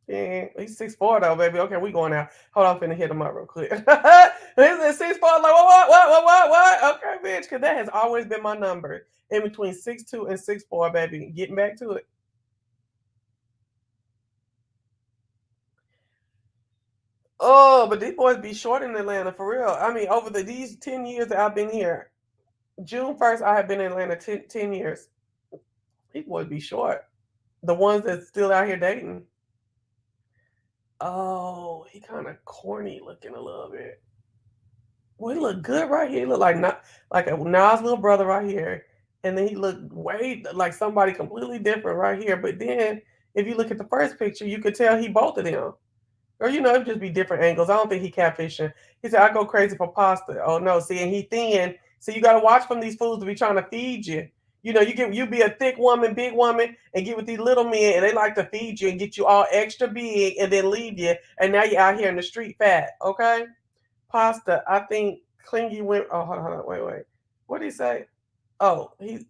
Yeah, he's 6'4" though, baby. Okay, we going out. Hold on, I'm finna hit him up real quick. He's at 6'4", like what? Okay, bitch, because that has always been my number. In between 6'2" and 6'4", baby. Getting back to it. Oh, but these boys be short in Atlanta for real. I mean, over these 10 years that I've been here, June 1st, I have been in Atlanta 10 years. These boys be short. The ones that's still out here dating. Oh, he kind of corny looking a little bit. Well, he look good right here. He look like not like a Nas little brother right here, and then he looked way like somebody completely different right here. But then, if you look at the first picture, you could tell he both of them. Or it'd just be different angles. I don't think he catfishing. He said, "I go crazy for pasta." Oh no, see, and he thin. So you got to watch from these fools to be trying to feed you. You be a thick woman, big woman, and get with these little men, and they like to feed you and get you all extra big, and then leave you, and now you're out here in the street fat. Okay, pasta. I think clingy women. Oh, hold on, wait. What did he say? Oh, he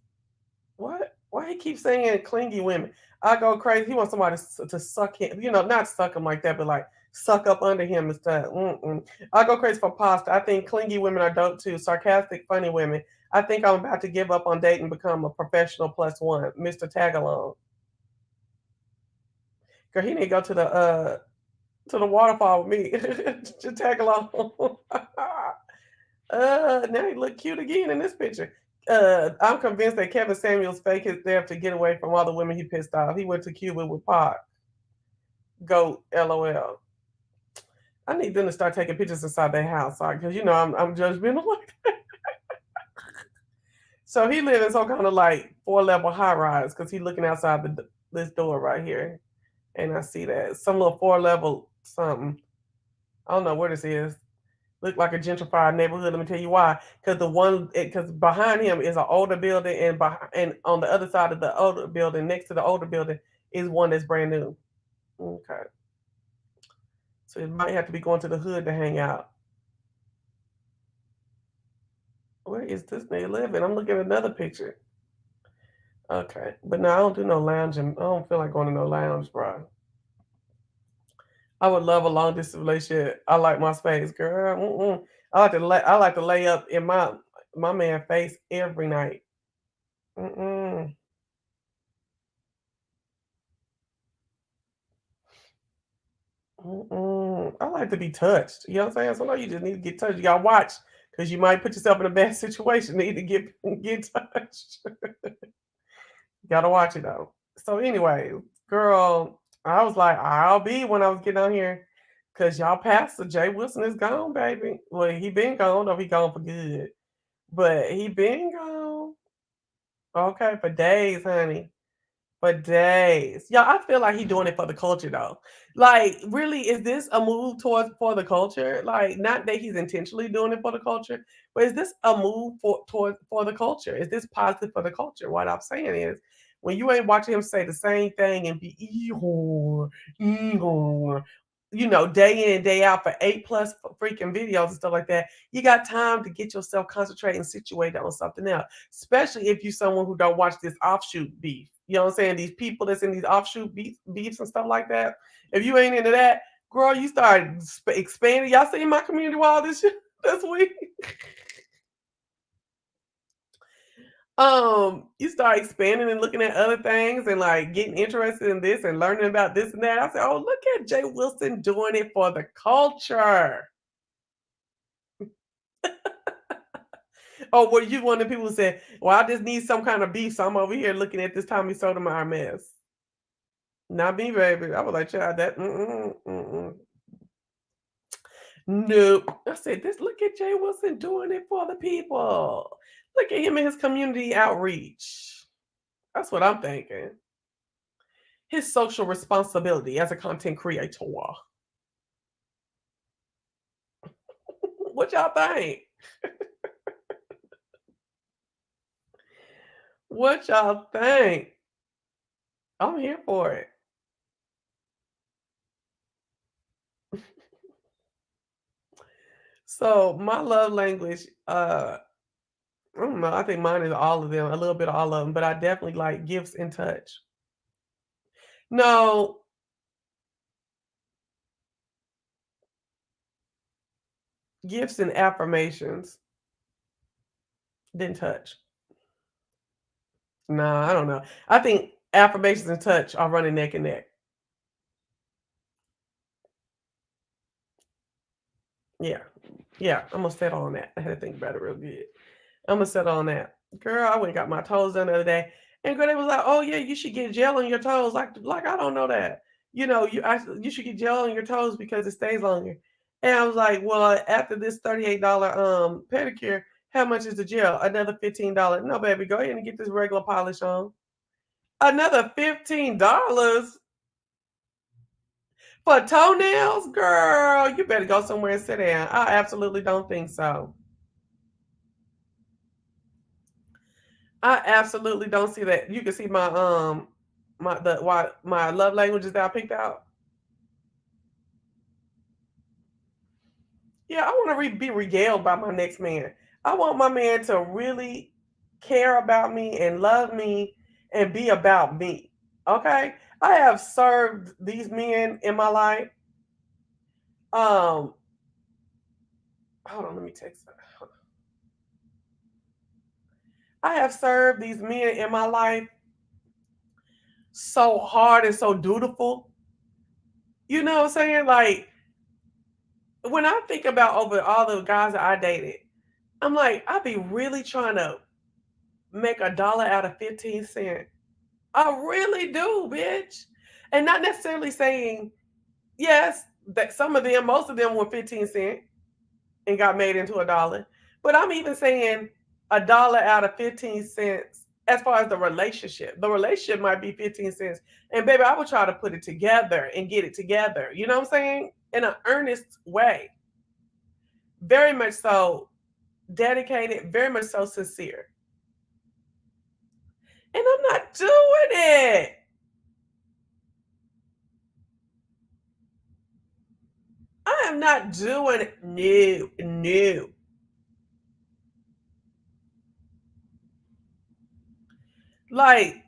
what? Why he keep saying clingy women? I go crazy. He wants somebody to suck him. Not suck him like that, but like suck up under him and stuff. I go crazy for pasta. I think clingy women are dope too. Sarcastic, funny women. I think I'm about to give up on dating and become a professional plus one, Mr. Tagalong. Girl, he need to go to the waterfall with me. Just tag along. Now he look cute again in this picture. I'm convinced that Kevin Samuels faked his death to get away from all the women he pissed off. He went to Cuba with Pac. Go, LOL. I need them to start taking pictures inside their house, because I'm judgmental like that. So he lives in some kind of like 4-level high rise because he's looking outside this door right here, and I see that some little 4-level something. I don't know where this is. Look like a gentrified neighborhood. Let me tell you why. Because behind him is an older building, and on the other side of the older building, next to the older building, is one that's brand new. Okay, so it might have to be going to the hood to hang out. Where is this nigga living? I'm looking at another picture. Okay, but no, I don't do no lounging. I don't feel like going to no lounge, bro. I would love a long distance relationship. I like my space, girl. I like to lay up in my man face every night. Mm-mm. Mm-mm. I like to be touched. You know what I'm saying? Sometimes you just need to get touched. You gotta watch because you might put yourself in a bad situation. Need to get touched. Gotta watch it though. So anyway, girl, I was like, I'll be when I was getting on here. Cause y'all pastor Jay Wilson is gone, baby. Well, he been gone, or he gone for good. But he been gone. Okay, for days, honey. For days. Yeah, I feel like he doing it for the culture though. Like, really, is this a move towards for the culture? Like, not that he's intentionally doing it for the culture, but is this a move for the culture? Is this positive for the culture? What I'm saying is, when you ain't watching him say the same thing and be day in and day out for 8+ freaking videos and stuff like that, you got time to get yourself concentrated and situated on something else. Especially if you're someone who don't watch this offshoot beef. You know what I'm saying? These people that's in these offshoot beefs and stuff like that. If you ain't into that, girl, you start expanding. Y'all see my community wall this week? You start expanding and looking at other things and like getting interested in this and learning about this and that. I said, oh, look at Jay Wilson doing it for the culture. Oh, well, you one of the people who said, well, I just need some kind of beef, so I'm over here looking at this Tommy Sotomayor mess. Not me, baby. I was like, child, that. Nope. I said, this. Look at Jay Wilson doing it for the people. Look at him and his community outreach. That's what I'm thinking. His social responsibility as a content creator. What y'all think? What y'all think? I'm here for it. So my love language, I don't know. I think mine is all of them, a little bit of all of them, but I definitely like gifts and touch. No, gifts and affirmations, then touch. Nah, I don't know. I think affirmations and touch are running neck and neck. Yeah. Yeah, I'm gonna settle on that. I had to think about it real good. I'm gonna settle on that. Girl, I went and got my toes done the other day. And girl, they was like, oh yeah, you should get gel on your toes. Like I don't know that. You should get gel on your toes because it stays longer. And I was like, well, after this $38 pedicure, how much is the gel? Another $15. No, baby, go ahead and get this regular polish on. Another $15 for toenails? Girl, you better go somewhere and sit down. I absolutely don't think so. I absolutely don't see that. You can see my love languages that I picked out. Yeah, I want to be regaled by my next man. I want my man to really care about me and love me and be about me. Okay, I have served these men in my life. Um, hold on, let me text. I have served these men in my life so hard and so dutiful. You know what I'm saying? Like when I think about over all the guys that I dated, I'm like, I be really trying to make a dollar out of 15 cents. I really do, bitch. And not necessarily saying, yes, that some of them, most of them were 15 cents and got made into a dollar. But I'm even saying a dollar out of 15 cents as far as the relationship. The relationship might be 15 cents. And baby, I would try to put it together and get it together. You know what I'm saying? In an earnest way. Very much so dedicated, very much so sincere. And I'm not doing it. I am not doing it. No, no. Like,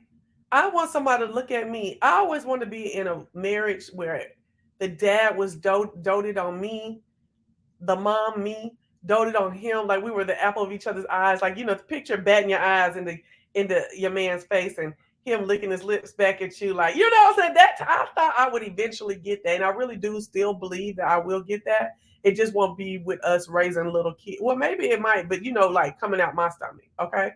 I want somebody to look at me. I always want to be in a marriage where the dad was doted on me, the mom me doted on him, like we were the apple of each other's eyes. Like picture batting your eyes into your man's face and him licking his lips back at you, like what I'm saying. That I thought I would eventually get that, and I really do still believe that I will get that. It just won't be with us raising little kids. Well, maybe it might, but like coming out my stomach. Okay,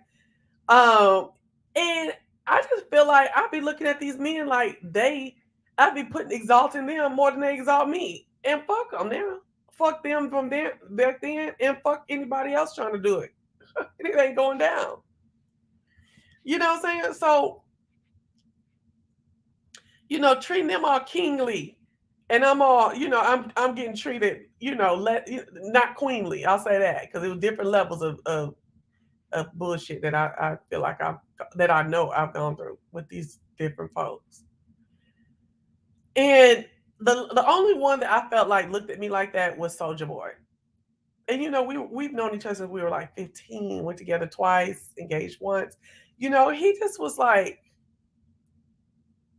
and I just feel like I'd be looking at these men like I'd be exalting them more than they exalt me, and fuck them now. Fuck them from there back then, and fuck anybody else trying to do it. It ain't going down. You know what I'm saying? So, treating them all kingly, and I'm all, I'm getting treated, not queenly. I'll say that because it was different levels of bullshit that I feel like I know I've gone through with these different folks. And the only one that I felt like looked at me like that was Soldier Boy. And we've known each other since we were like 15, went together twice, engaged once. He just was like,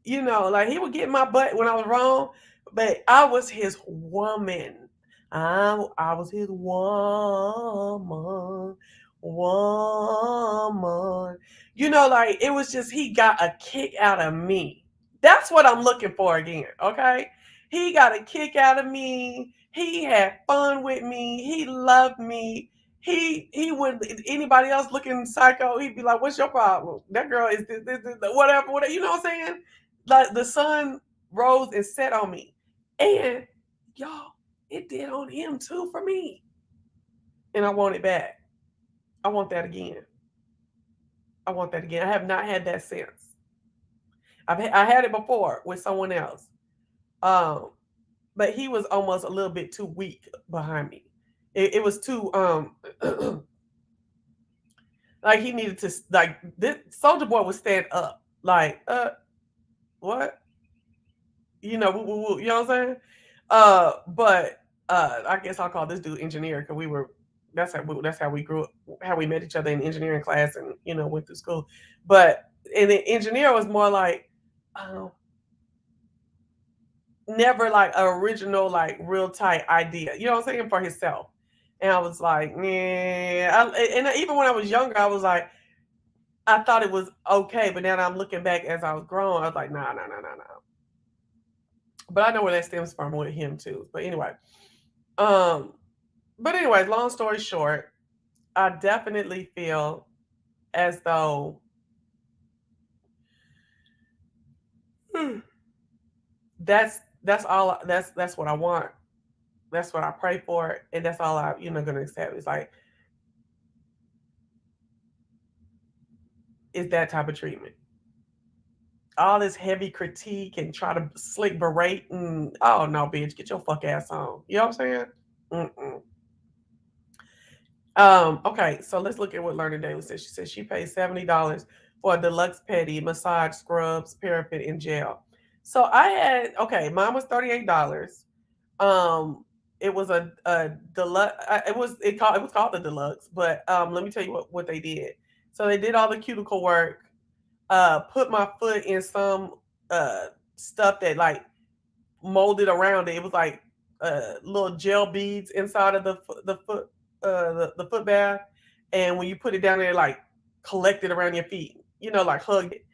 like he would get my butt when I was wrong, but I was his woman. I was his woman. Woman. Like it was just he got a kick out of me. That's what I'm looking for again. Okay. He got a kick out of me. He had fun with me. He loved me. He would anybody else looking psycho, he'd be like, what's your problem? That girl is this, whatever. You know what I'm saying? Like the sun rose and set on me. And y'all, it did on him too for me. And I want it back. I want that again. I want that again. I have not had that since. I had it before with someone else. Um, but he was almost a little bit too weak behind me. It was too like he needed to like this Soldier Boy would stand up like what you know you know what I'm saying but I guess I'll call this dude engineer because we were that's how we grew up, how we met each other in engineering class and you know went to school, but and the engineer was more like um, never like an original like real tight idea, you know what I'm saying, for himself. And I was like, yeah. And even when I was younger, I was like, I thought it was okay, but now that I'm looking back as I was growing, I was like, nah, nah, nah, nah, nah. But I know where that stems from with him too. But anyway, um, but anyways, long story short, I definitely feel as though that's all that's what I want. That's what I pray for, and that's all I gonna accept. It's like it's that type of treatment. All this heavy critique and try to slick berate and oh no, bitch, get your fuck ass on. You know what I'm saying? Mm-mm. Okay, so let's look at what Learning Daily says. She says she paid $70 for a deluxe pedi, massage, scrubs, paraffin, and gel. So I had mine was $38. Um, it was a deluxe. It was called the deluxe, but let me tell you what they did. So they did all the cuticle work. Put my foot in some stuff that like molded around it. It was like little gel beads inside of the foot the foot bath, and when you put it down there, like collect it around your feet. You know, like hug it.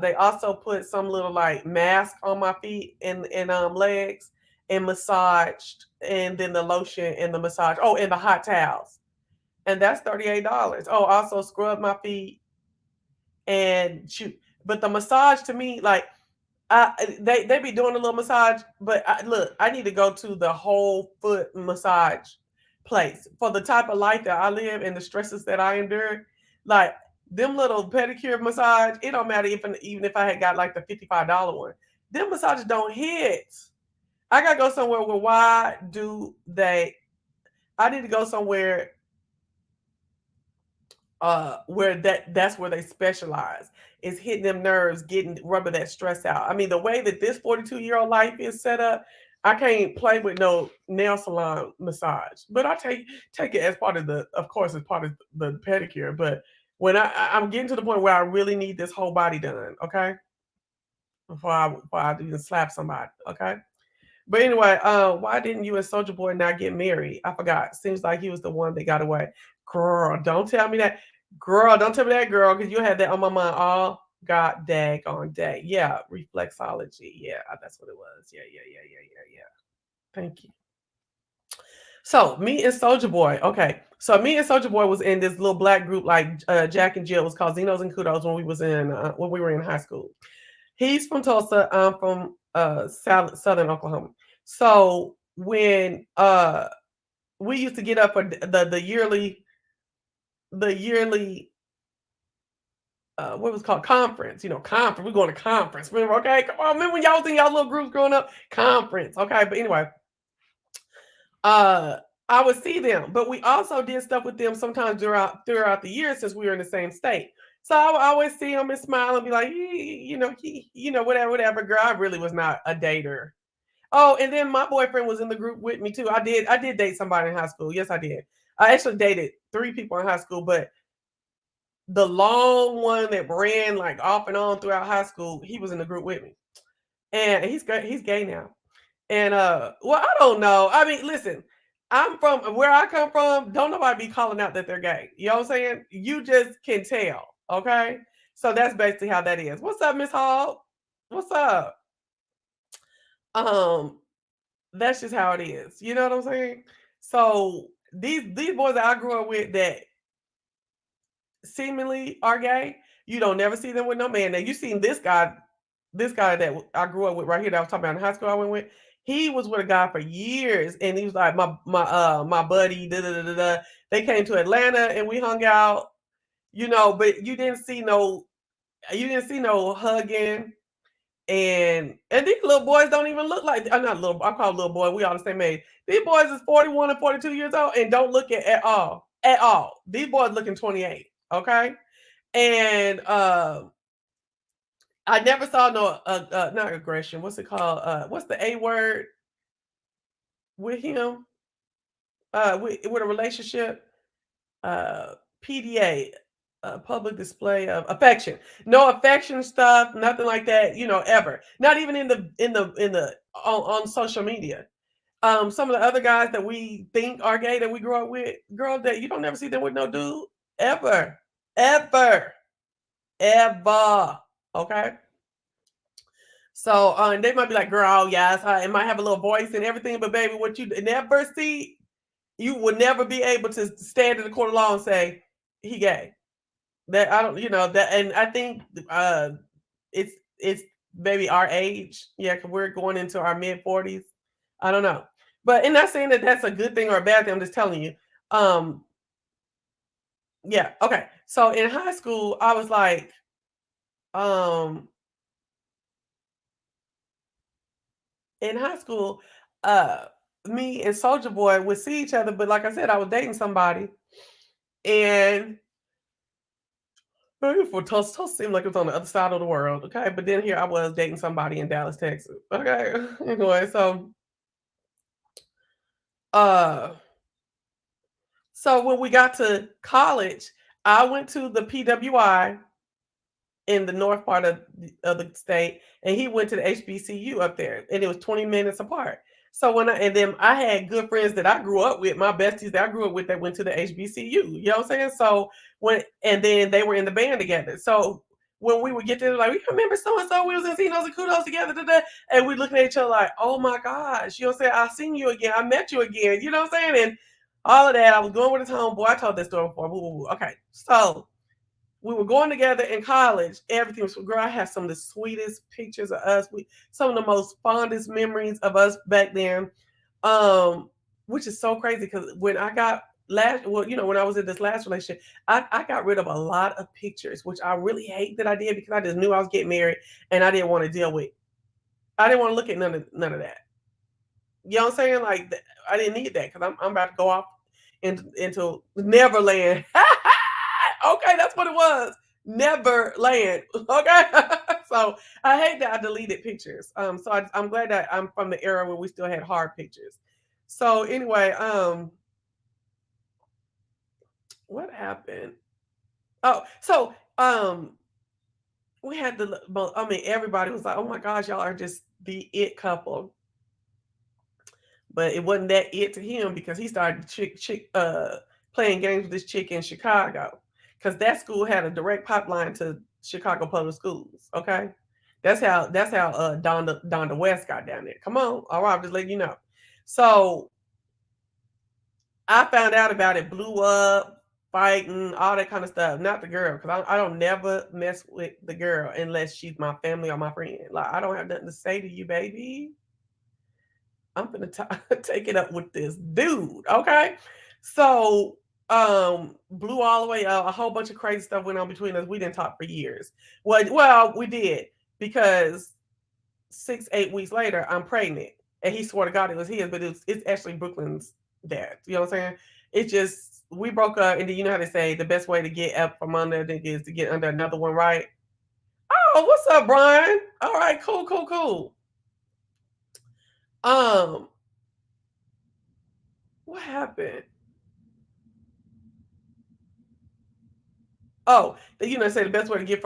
They also put some little like mask on my feet and legs and massaged, and then the lotion and the massage. Oh, and the hot towels, and that's $38. Oh, also scrub my feet and shoot. But the massage to me, like they be doing a little massage, but look, I need to go to the whole foot massage place for the type of life that I live and the stresses that I endure. Like them little pedicure massage, it don't matter even if I had got like the $55 one. Them massages don't hit. I gotta go somewhere where why do they? I need to go somewhere where that's where they specialize is hitting them nerves, rubbing that stress out. I mean, the way that this 42-year-old life is set up, I can't play with no nail salon massage. But I take it as part of of course, as part of the pedicure. But when I'm getting to the point where I really need this whole body done, okay, before I even slap somebody, okay. But anyway, why didn't you and Soldier Boy not get married? I forgot. Seems like he was the one that got away. Girl, don't tell me that. Girl, don't tell me that, girl, because you had that on my mind all god daggone day. Yeah, reflexology. Yeah, that's what it was. Yeah, yeah, yeah, yeah, yeah, yeah. Thank you. So me and Soldier Boy. Okay, so me and Soldier Boy was in this little black group like Jack and Jill. It was called Zenos and Kudos when we were in high school. He's from Tulsa. I'm from Southern Oklahoma. So when we used to get up for the yearly what was called conference, conference. We're going to conference. Remember, okay, come on, remember when y'all was in y'all little groups growing up? Conference, okay. But anyway, uh I would see them, but we also did stuff with them sometimes throughout the year since we were in the same state. So I would always see them and smile and be like, whatever. Girl, I really was not a dater. Oh, and then my boyfriend was in the group with me too. I did date somebody in high school. Yes, I did. I actually dated 3 people in high school, but the long one that ran like off and on throughout high school, he was in the group with me. And he's gay now. And well, I don't know. I mean, listen, I'm from where I come from, don't nobody be calling out that they're gay. You know what I'm saying? You just can tell. Okay. So that's basically how that is. What's up, Miss Hall? What's up? Um, that's just how it is. You know what I'm saying? So these boys that I grew up with that seemingly are gay, you don't never see them with no man. Now you seen this guy that I grew up with right here that I was talking about in high school I went with. He was with a guy for years, and he was like my buddy. Da, da, da, da, da. They came to Atlanta, and we hung out. But you didn't see no hugging, and these little boys don't even look like. I'm not little. I call little boy. We all the same age. These boys is 41 and 42 years old, and don't look at all. At all. These boys looking 28. Okay, and I never saw no not aggression. What's it called? What's the A word with him? With a relationship. PDA, public display of affection. No affection stuff, nothing like that. Ever. Not even in the on social media. Some of the other guys that we think are gay that we grew up with, girl, that you don't never see them with no dude ever, ever, ever. Okay. So and they might be like, girl, yes, it might have a little voice and everything, but baby, what you never see, you would never be able to stand in the court of law and say he gay. That I don't, that, and I think it's maybe our age, yeah, because we're going into our mid-40s. I don't know, but and not saying that that's a good thing or a bad thing. I'm just telling you. Yeah, okay. So in high school, I was like, in high school, me and Soldier Boy would see each other, but like I said, I was dating somebody, and for Tulsa seemed like it was on the other side of the world, okay? But then here I was dating somebody in Dallas, Texas. Okay. Anyway, uh so when we got to college, I went to the PWI in the north part of the state, and he went to the HBCU up there, and it was 20 minutes apart. So and then I had good friends that I grew up with, my besties that I grew up with that went to the HBCU. You know what I'm saying? So and then they were in the band together. So when we would get there, like, we remember so and so, we was in Cinos and Kudos together today, and we looking at each other like, oh my gosh, you know what I'm saying? I seen you again, I met you again, you know what I'm saying? And all of that. I was going with his homeboy. I told that story before. Okay, so we were going together in college. Everything was, girl, I have some of the sweetest pictures of us. Some of the most fondest memories of us back then. Which is so crazy because when I got when I was in this last relationship, I got rid of a lot of pictures, which I really hate that I did because I just knew I was getting married and I didn't want to deal with. I didn't want to look at none of that. You know what I'm saying? Like, I didn't need that because I'm about to go off into Neverland. Okay, that's what it was. Neverland. Okay. So I hate that I deleted pictures. So I'm glad that I'm from the era where we still had hard pictures. So anyway, what happened? Oh, so we had everybody was like, oh my gosh, y'all are just the it couple. But it wasn't that it to him because he started playing games with this chick in Chicago. Because that school had a direct pipeline to Chicago Public Schools. Okay. That's how Donda West got down there. Come on. All right, I'm just letting you know. So I found out about it, blew up, fighting, all that kind of stuff. Not the girl, because I don't never mess with the girl unless she's my family or my friend. Like, I don't have nothing to say to you, baby. I'm gonna take it up with this dude. Okay. So blew all the way out. A whole bunch of crazy stuff went on between us. We didn't talk for years. Well, we did, because 6-8 weeks later, I'm pregnant. And he swore to God it was his, but it's actually Brooklyn's dad. You know what I'm saying? It just, we broke up, and then you know how they say the best way to get up from under a nigga is to get under another one, right? Oh, what's up, Brian? All right, cool. What happened? Oh, say the best way to get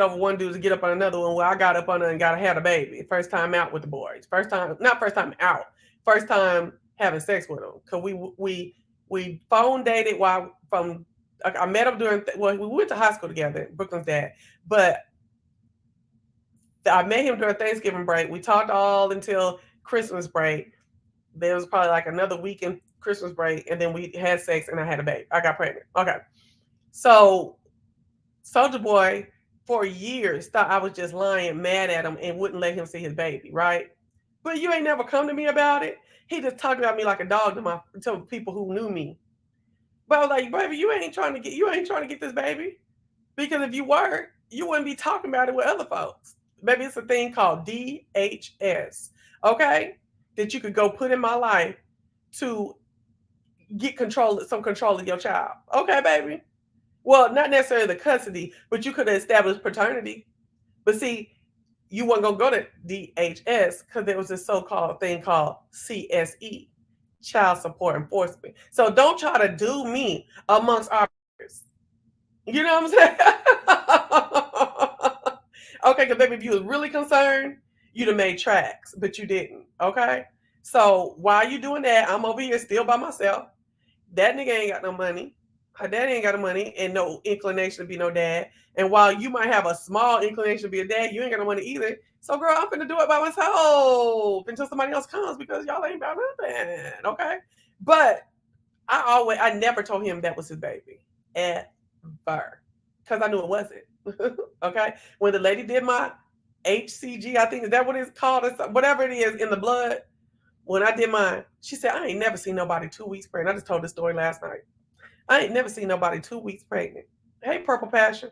over one dude is to get up on another one. Well, I got up on her and had a baby. First time out with the boys. Not first time out. First time having sex with them. Cause we phone dated I met him we went to high school together, Brooklyn's dad. But I met him during Thanksgiving break. We talked all until Christmas break. There was probably like another week in Christmas break, and then we had sex and I had a baby. I got pregnant. Okay. So Soldier Boy for years thought I was just lying, mad at him, and wouldn't let him see his baby, right? But you ain't never come to me about it. He just talked about me like a dog to people who knew me. But I was like, baby, you ain't trying to get this baby. Because if you were, you wouldn't be talking about it with other folks. Baby, it's a thing called DHS. Okay? That you could go put in my life to get some control of your child. Okay, baby. Well, not necessarily the custody, but you could have established paternity. But see, you weren't gonna go to DHS because there was this so-called thing called CSE, Child Support Enforcement. So don't try to do me amongst our peers. You know what I'm saying? Okay, because baby, if you was really concerned, you'd have made tracks, but you didn't. Okay. So while you doing that, I'm over here still by myself. That nigga ain't got no money. Her daddy ain't got no money and no inclination to be no dad. And while you might have a small inclination to be a dad, you ain't got no money either. So, girl, I'm finna do it by myself until somebody else comes because y'all ain't about nothing. Okay. But I never told him that was his baby. Ever. Because I knew it wasn't. Okay. When the lady did my HCG, I think, is that what it's called? Or whatever it is in the blood. When I did mine, she said, I ain't never seen nobody 2 weeks pregnant. I just told this story last night. I ain't never seen nobody 2 weeks pregnant. Hey, Purple Passion.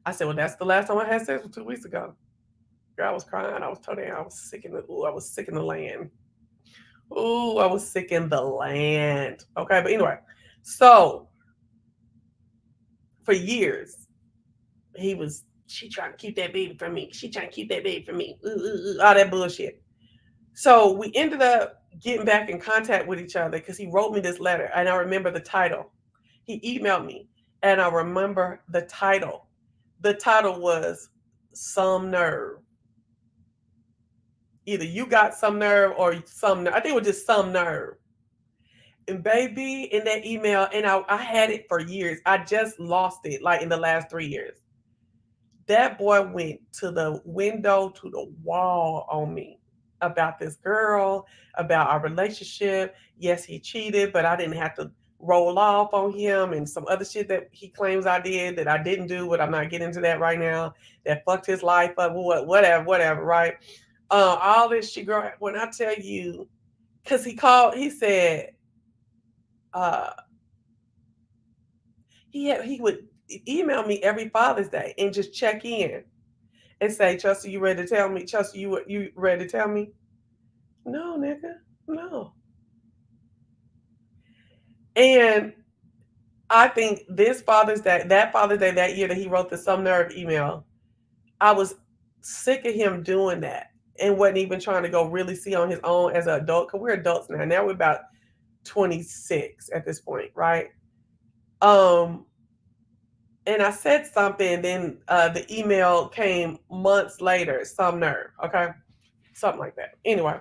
I said, well, that's the last time I had sex was 2 weeks ago. Girl, I was crying. I was telling you, I was sick in the land. Ooh, I was sick in the land. Okay, but anyway, so for years, she trying to keep that baby from me. She trying to keep that baby from me. All that bullshit. So we ended up getting back in contact with each other because he wrote me this letter, and I remember the title. He emailed me, and I remember the title. The title was Some Nerve. Either you got some nerve or some nerve. I think it was just some nerve. And baby, in that email, and I had it for years. I just lost it like in the last 3 years. That boy went to the window, to the wall on me about this girl, about our relationship. Yes, he cheated, but I didn't have to roll off on him and some other shit that he claims I did that I didn't do, but I'm not getting into that right now. That fucked his life up, whatever, right? All this shit, girl. When I tell you, because he said, uh, he would email me every Father's Day and just check in and say, Chelsea, you ready to tell me? Chelsea, you ready to tell me? No, nigga, no. And I think this Father's Day, that Father's Day that year that he wrote the Some Nerve email, I was sick of him doing that and wasn't even trying to go really see on his own as an adult, because we're adults now. Now we're about 26 at this point, right? And I said something, then the email came months later, Some Nerve, okay? Something like that. Anyway,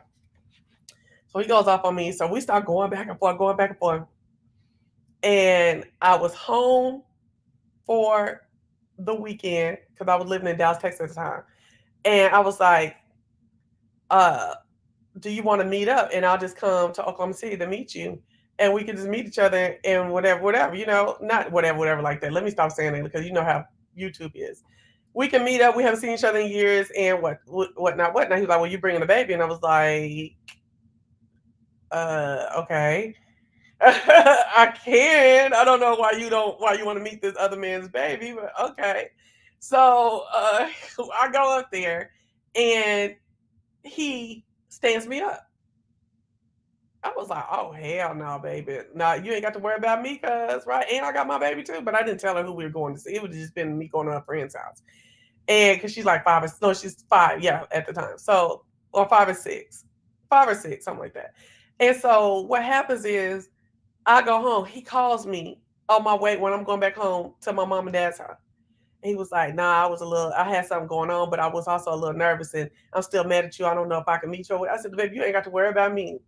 so he goes off on me. So we start going back and forth. And I was home for the weekend because I was living in Dallas, Texas at the time. And I was like, do you want to meet up? And I'll just come to Oklahoma City to meet you. And we can just meet each other and whatever, not whatever like that. Let me stop saying that because you know how YouTube is. We can meet up. We haven't seen each other in years and whatnot. He's like, well, you bringing the baby? And I was like, okay. I can. I don't know why you want to meet this other man's baby, but okay. So I go up there and he stands me up. I was like, oh hell no, baby. No, you ain't got to worry about me, cuz, right? And I got my baby too, but I didn't tell her who we were going to see. It would just been me going to a friend's house. And because she's like she's 5, yeah, at the time. So, or 5 or 6. 5 or 6, something like that. And so what happens is I go home. He calls me on my way when I'm going back home to my mom and dad's house. He was like, nah, I had something going on, but I was also a little nervous and I'm still mad at you. I don't know if I can meet you. I said, baby, you ain't got to worry about me.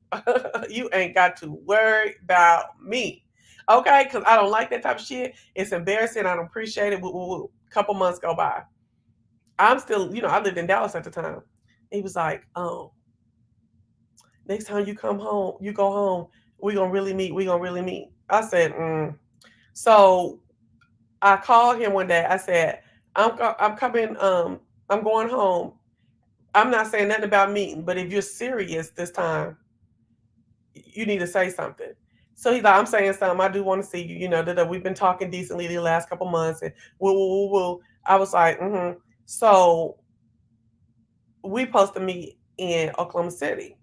You ain't got to worry about me. Okay? Because I don't like that type of shit. It's embarrassing. I don't appreciate it. A couple months go by. I'm still, I lived in Dallas at the time. He was like, next time you come home, you go home, we're going to really meet. I said, So I called him one day. I said, I'm coming, I'm going home. I'm not saying nothing about meeting, but if you're serious this time, you need to say something. So he's like, I'm saying something. I do want to see you. You know, we've been talking decently the last couple months, and woo. I was like, mm-hmm. So we supposed to meet in Oklahoma City.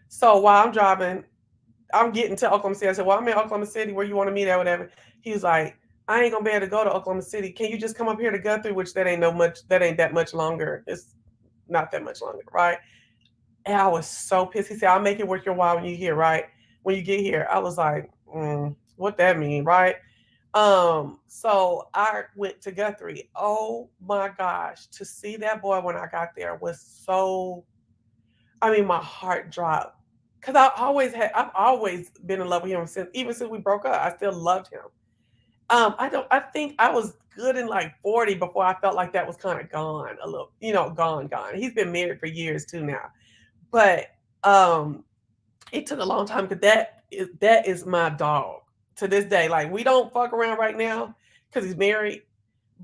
So while I'm driving, I'm getting to Oklahoma City. I said, well, I'm in Oklahoma City. Where you want to meet at, whatever. He was like, I ain't gonna be able to go to Oklahoma City. Can you just come up here to Guthrie? Which that ain't that much longer. It's not that much longer, right? And I was so pissed. He said, I'll make it worth your while when you here, right? When you get here. I was like, what that mean, right? So I went to Guthrie. Oh my gosh, to see that boy when I got there was so, I mean, my heart dropped. Cause I've always been in love with him even since we broke up. I still loved him. I think I was good in like 40 before I felt like that was kind of gone a little, gone. He's been married for years too now. But it took a long time because that is my dog to this day. Like we don't fuck around right now because he's married,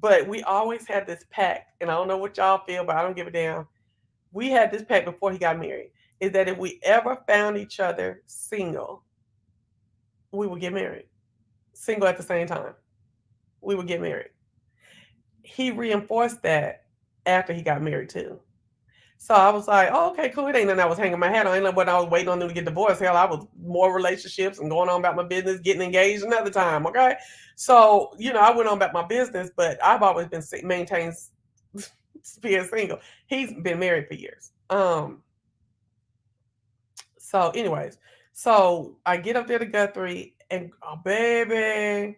but we always had this pact, and I don't know what y'all feel, but I don't give a damn. We had this pact before he got married, is that if we ever found each other single, we would get married. Single at the same time. We would get married. He reinforced that after he got married too. So I was like, oh, okay, cool. It ain't nothing I was hanging my hat on. Ain't nothing what I was waiting on them to get divorced. Hell, I was more relationships and going on about my business, getting engaged another time. Okay. So, I went on about my business, but I've always been maintained being single. He's been married for years. So anyways, so I get up there to Guthrie and baby,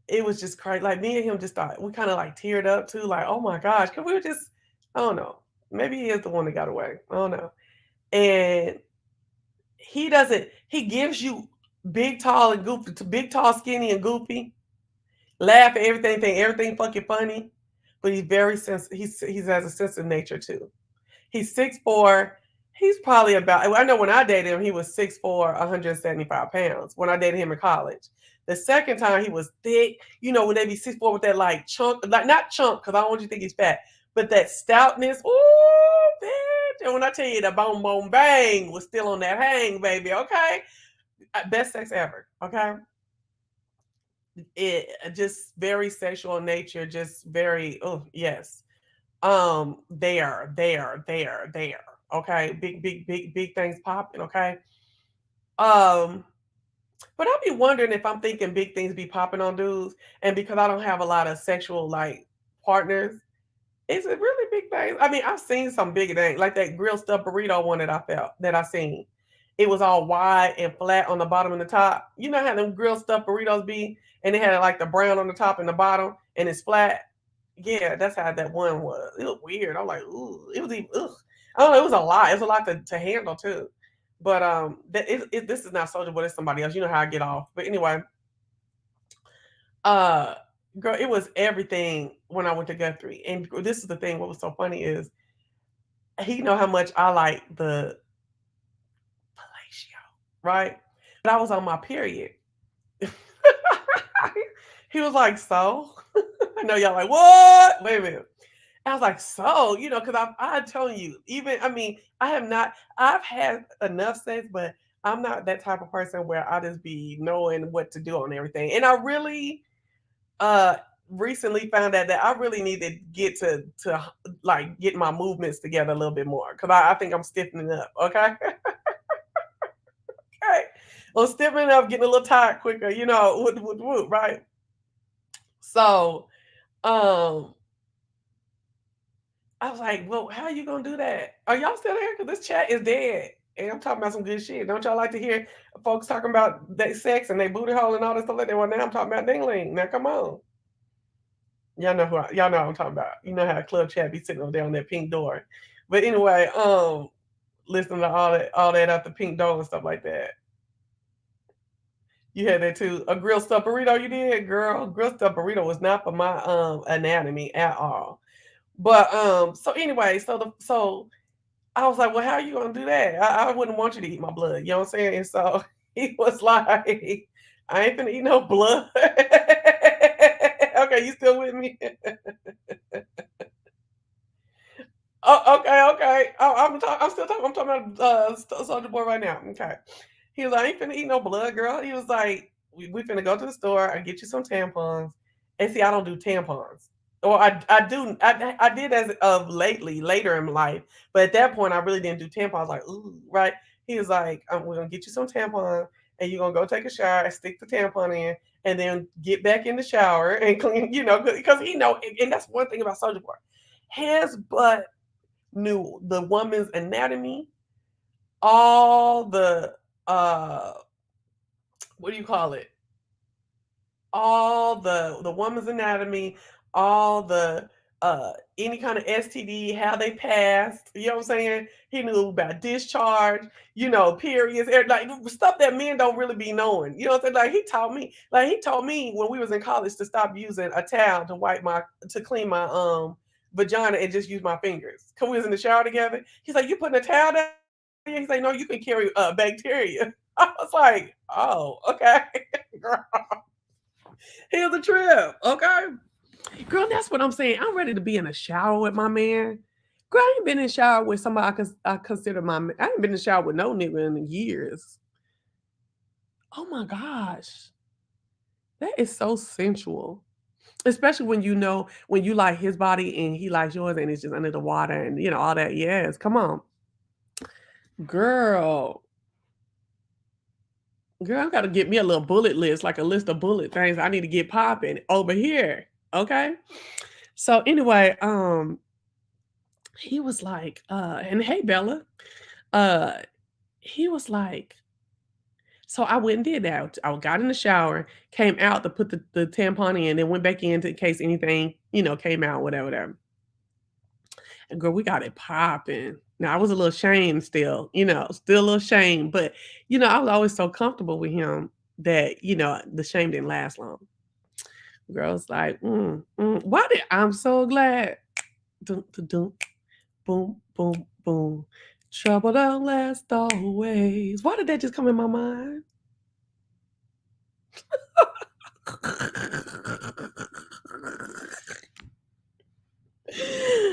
it was just crazy. Like me and him just thought we kind of like teared up too, like, oh my gosh, cause we were just, I don't know. Maybe he is the one that got away. I don't know. And he gives you big, tall, and goofy, to big, tall, skinny, and goofy, laugh at everything, think everything fucking funny. But he's very he has a sense of nature too. He's 6'4". He's probably about, I know when I dated him, he was 6'4", 175 pounds when I dated him in college. The second time he was thick, when they be 6'4" with that like chunk, like not chunk, because I don't want you to think he's fat, but that stoutness. Ooh, bitch. And when I tell you the boom, boom, bang was still on that hang, baby, okay? Best sex ever, okay? It just very sexual in nature, just very, oh, yes. There. Okay, big things popping. Okay, but I'll be wondering if I'm thinking big things be popping on dudes, and because I don't have a lot of sexual like partners, is it really big things? I mean, I've seen some big things like that grilled stuffed burrito one that I seen. It was all wide and flat on the bottom and the top. You know how them grilled stuffed burritos be, and they had like the brown on the top and the bottom, and it's flat. Yeah, that's how that one was. It was weird. I'm like, ooh, it was even, ugh. I don't know. It was a lot. It was a lot to handle too. But this is not Soldier, but it's somebody else. You know how I get off. But anyway, uh, girl, it was everything when I went to Guthrie. And this is the thing. What was so funny is he know how much I like the fellatio, right? But I was on my period. He was like, so I know y'all like, what? Wait a minute. I was like, so, because I'm telling you, even, I mean, I've had enough sex, but I'm not that type of person where I just be knowing what to do on everything. And I really recently found out that I really need to get to like get my movements together a little bit more because I think I'm stiffening up. Okay. Okay. I'm stiffening up, getting a little tired quicker, right? So, um, I was like, well, how are you gonna do that? Are y'all still there? Because this chat is dead. And I'm talking about some good shit. Don't y'all like to hear folks talking about their sex and their booty hole and all this stuff like that? Well, now I'm talking about dingling. Now come on. Y'all know y'all know what I'm talking about. You know how club chat be sitting over there on that pink door. But anyway, listening to all that out the pink door and stuff like that. You had that too. A grilled stuffed burrito you did, girl. Grilled stuffed burrito was not for my anatomy at all. But so anyway, so I was like, well, how are you gonna do that? I wouldn't want you to eat my blood. You know what I'm saying? And so he was like, I ain't gonna eat no blood. Okay, you still with me? Oh, okay. Oh, I'm still talking. I'm talking about Soldier Boy right now. Okay. He was like, I ain't finna eat no blood, girl. He was like, we finna go to the store and get you some tampons. And see, I don't do tampons. Or I do I did as of later in life, but at that point I really didn't do tampons. I was like, ooh, right. He was like, we're gonna get you some tampons and you're gonna go take a shower and stick the tampon in and then get back in the shower and clean, because he know, and that's one thing about Soldier Boy. His butt knew the woman's anatomy, all the what do you call it? All the woman's anatomy, all the any kind of STD, how they passed, you know what I'm saying? He knew about discharge, periods, like stuff that men don't really be knowing. You know what I'm saying? He told me when we was in college to stop using a towel to clean my vagina and just use my fingers. Cause we was in the shower together. He's like, you putting a towel down? He's like, no, you can carry bacteria. I was like, oh, okay. Here's a trip, okay? Girl, that's what I'm saying. I'm ready to be in a shower with my man. Girl, I ain't been in the shower with somebody I consider my man. I ain't been in the shower with no nigga in years. Oh my gosh. That is so sensual. Especially when when you like his body and he likes yours and it's just under the water and all that. Yes, come on. Girl. Girl, I gotta get me a little bullet list, like a list of bullet things I need to get popping over here. Okay. So anyway, he was like, and hey Bella, uh, he was like, so I went and did that. I got in the shower, came out to put the tampon in, then went back in case anything, came out, whatever. And girl, we got it popping. Now I was a little shamed still, still a little shame, but I was always so comfortable with him that, the shame didn't last long. Girl's like, why did I'm so glad. Dun, dun, dun. Boom, boom, boom. Trouble don't last always. Why did that just come in my mind?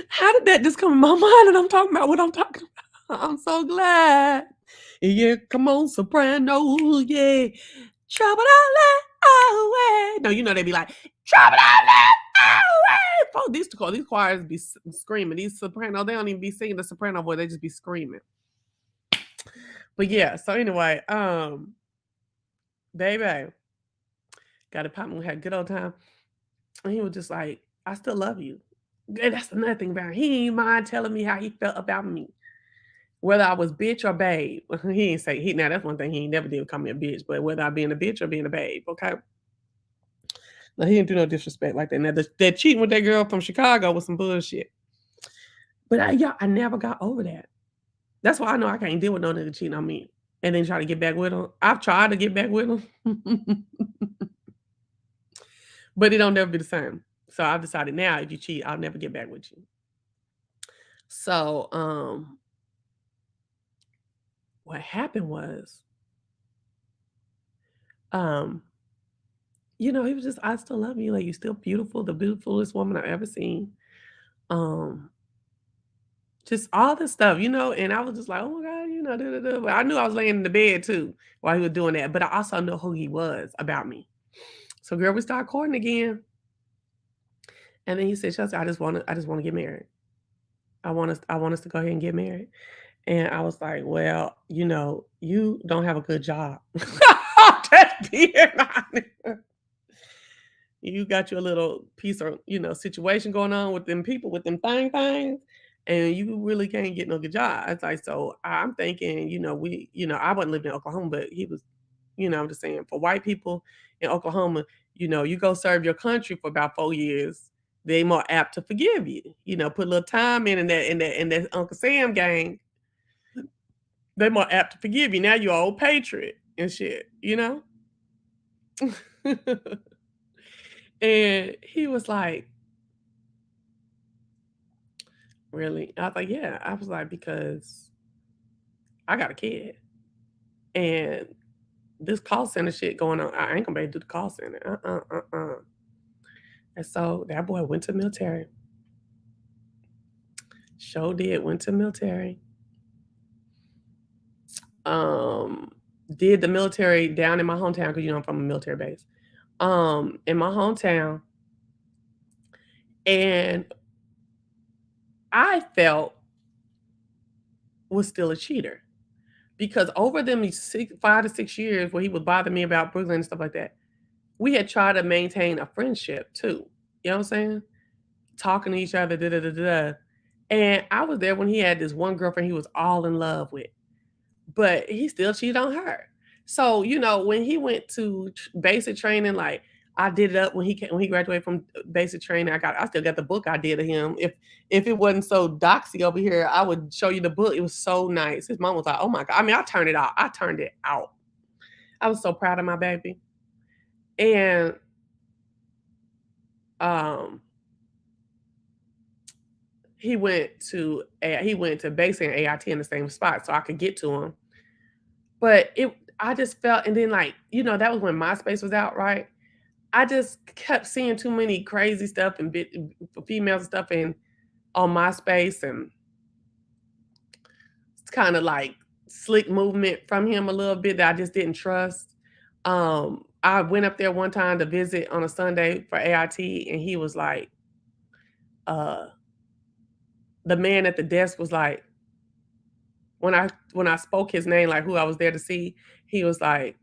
How did that just come in my mind? And I'm talking about what I'm talking about. I'm so glad. Yeah, come on, soprano. Yeah. Trouble don't last always. No, they be like, trouble don't last always. Oh, these choirs be screaming. These soprano, they don't even be singing the soprano voice. They just be screaming. But yeah, so anyway, baby, got a pop and we had a good old time. And he was just like, I still love you. And that's another thing about him. He ain't mind telling me how he felt about me. Whether I was bitch or babe. He ain't say now that's one thing he ain't never did call me a bitch, but whether I being a bitch or being a babe, okay? Now he didn't do no disrespect like that. Now that cheating with that girl from Chicago was some bullshit. But I never got over that. That's why I know I can't deal with no nigga cheating on me and then try to get back with him. I've tried to get back with him. But it don't never be the same. So I've decided now if you cheat, I'll never get back with you. So what happened was he was just, I still love you. Like you're still beautiful, the beautifulest woman I've ever seen. Just all this stuff, and I was just like, oh my God, da, da, da. But I knew I was laying in the bed too while he was doing that. But I also know who he was about me. So girl, we started courting again. And then he said, Chelsea, I just want to get married. I want us to go ahead and get married. And I was like, well, you don't have a good job. That's being honest. You got your little piece of, situation going on with them people, with them things, and you really can't get no good job. It's like, so I'm thinking, I wasn't living in Oklahoma, but he was, I'm just saying, for white people in Oklahoma, you go serve your country for about 4 years, they more apt to forgive you. Put a little time in that Uncle Sam gang, they more apt to forgive you. Now you're an old patriot and shit, And he was like, really? I was like, yeah. I was like, because I got a kid. And this call center shit going on, I ain't gonna be able to do the call center. And so that boy went to the military. Sure did. Went to military. Did the military down in my hometown because I'm from a military base. In my hometown, and I felt was still a cheater because over them 5 to 6 years where he would bother me about Brooklyn and stuff like that, we had tried to maintain a friendship too. You know what I'm saying? Talking to each other, da da da da. And I was there when he had this one girlfriend he was all in love with, but he still cheated on her. So when he went to basic training, like I did it up when he graduated from basic training. I still got the book I did of him. If it wasn't so doxy over here, I would show you the book. It was so nice. His mom was like, "Oh my god!" I mean, I turned it out. I was so proud of my baby. And he went to basic and AIT in the same spot, so I could get to him. But I just felt, and then that was when MySpace was out, right? I just kept seeing too many crazy stuff and female stuff on MySpace, and it's kind of like slick movement from him a little bit that I just didn't trust. I went up there one time to visit on a Sunday for AIT, and he was like, the man at the desk was like, when I spoke his name, like who I was there to see, he was like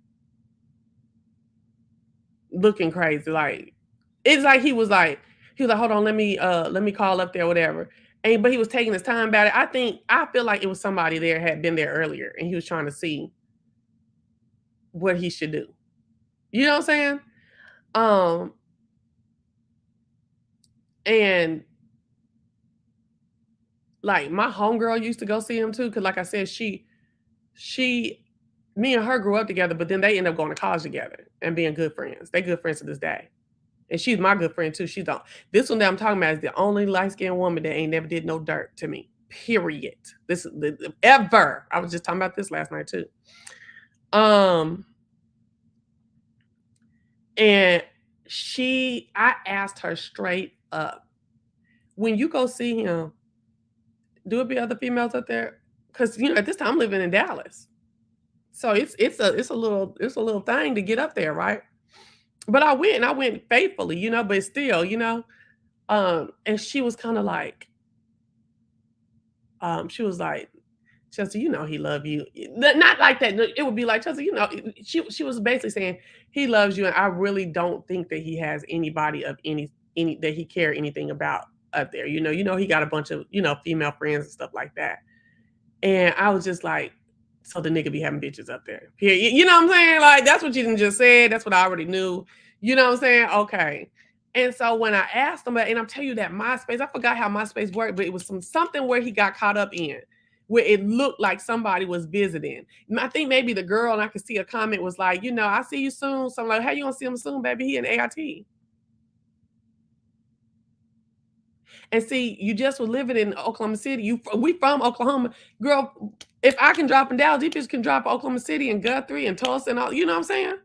looking crazy. Like it's like he was like, hold on, let me call up there, whatever. But he was taking his time about it. I feel like it was somebody there had been there earlier, and he was trying to see what he should do. You know what I'm saying? And like my homegirl used to go see him too, because like I said, me and her grew up together, but then they ended up going to college together and being good friends. They good friends to this day. And she's my good friend too. This one that I'm talking about is the only light-skinned woman that ain't never did no dirt to me. Period. This ever. I was just talking about this last night too. And I asked her straight up, when you go see him, do it be other females up there? Because at this time I'm living in Dallas. So it's a little thing to get up there, right? But I went faithfully, but still, and she was kind of like, she was like, Chelsea, he love you. Not like that. It would be like, Chelsea, she was basically saying he loves you, and I really don't think that he has anybody of any that he care anything about up there. He got a bunch of female friends and stuff like that. And I was just like, so the nigga be having bitches up there. Period. You know what I'm saying? Like, that's what you didn't just say. That's what I already knew. You know what I'm saying? Okay. And so when I asked him, and I'm telling you that MySpace, I forgot how MySpace worked, but it was something where he got caught up in, where it looked like somebody was visiting. I think maybe the girl, and I could see a comment, was like, I see you soon. So I'm like, how you gonna see him soon, baby? He in AIT. And see, you just were living in Oklahoma City. We from Oklahoma. Girl, if I can drop in Dallas, these bitches can drop Oklahoma City and Guthrie and Tulsa and all, you know what I'm saying?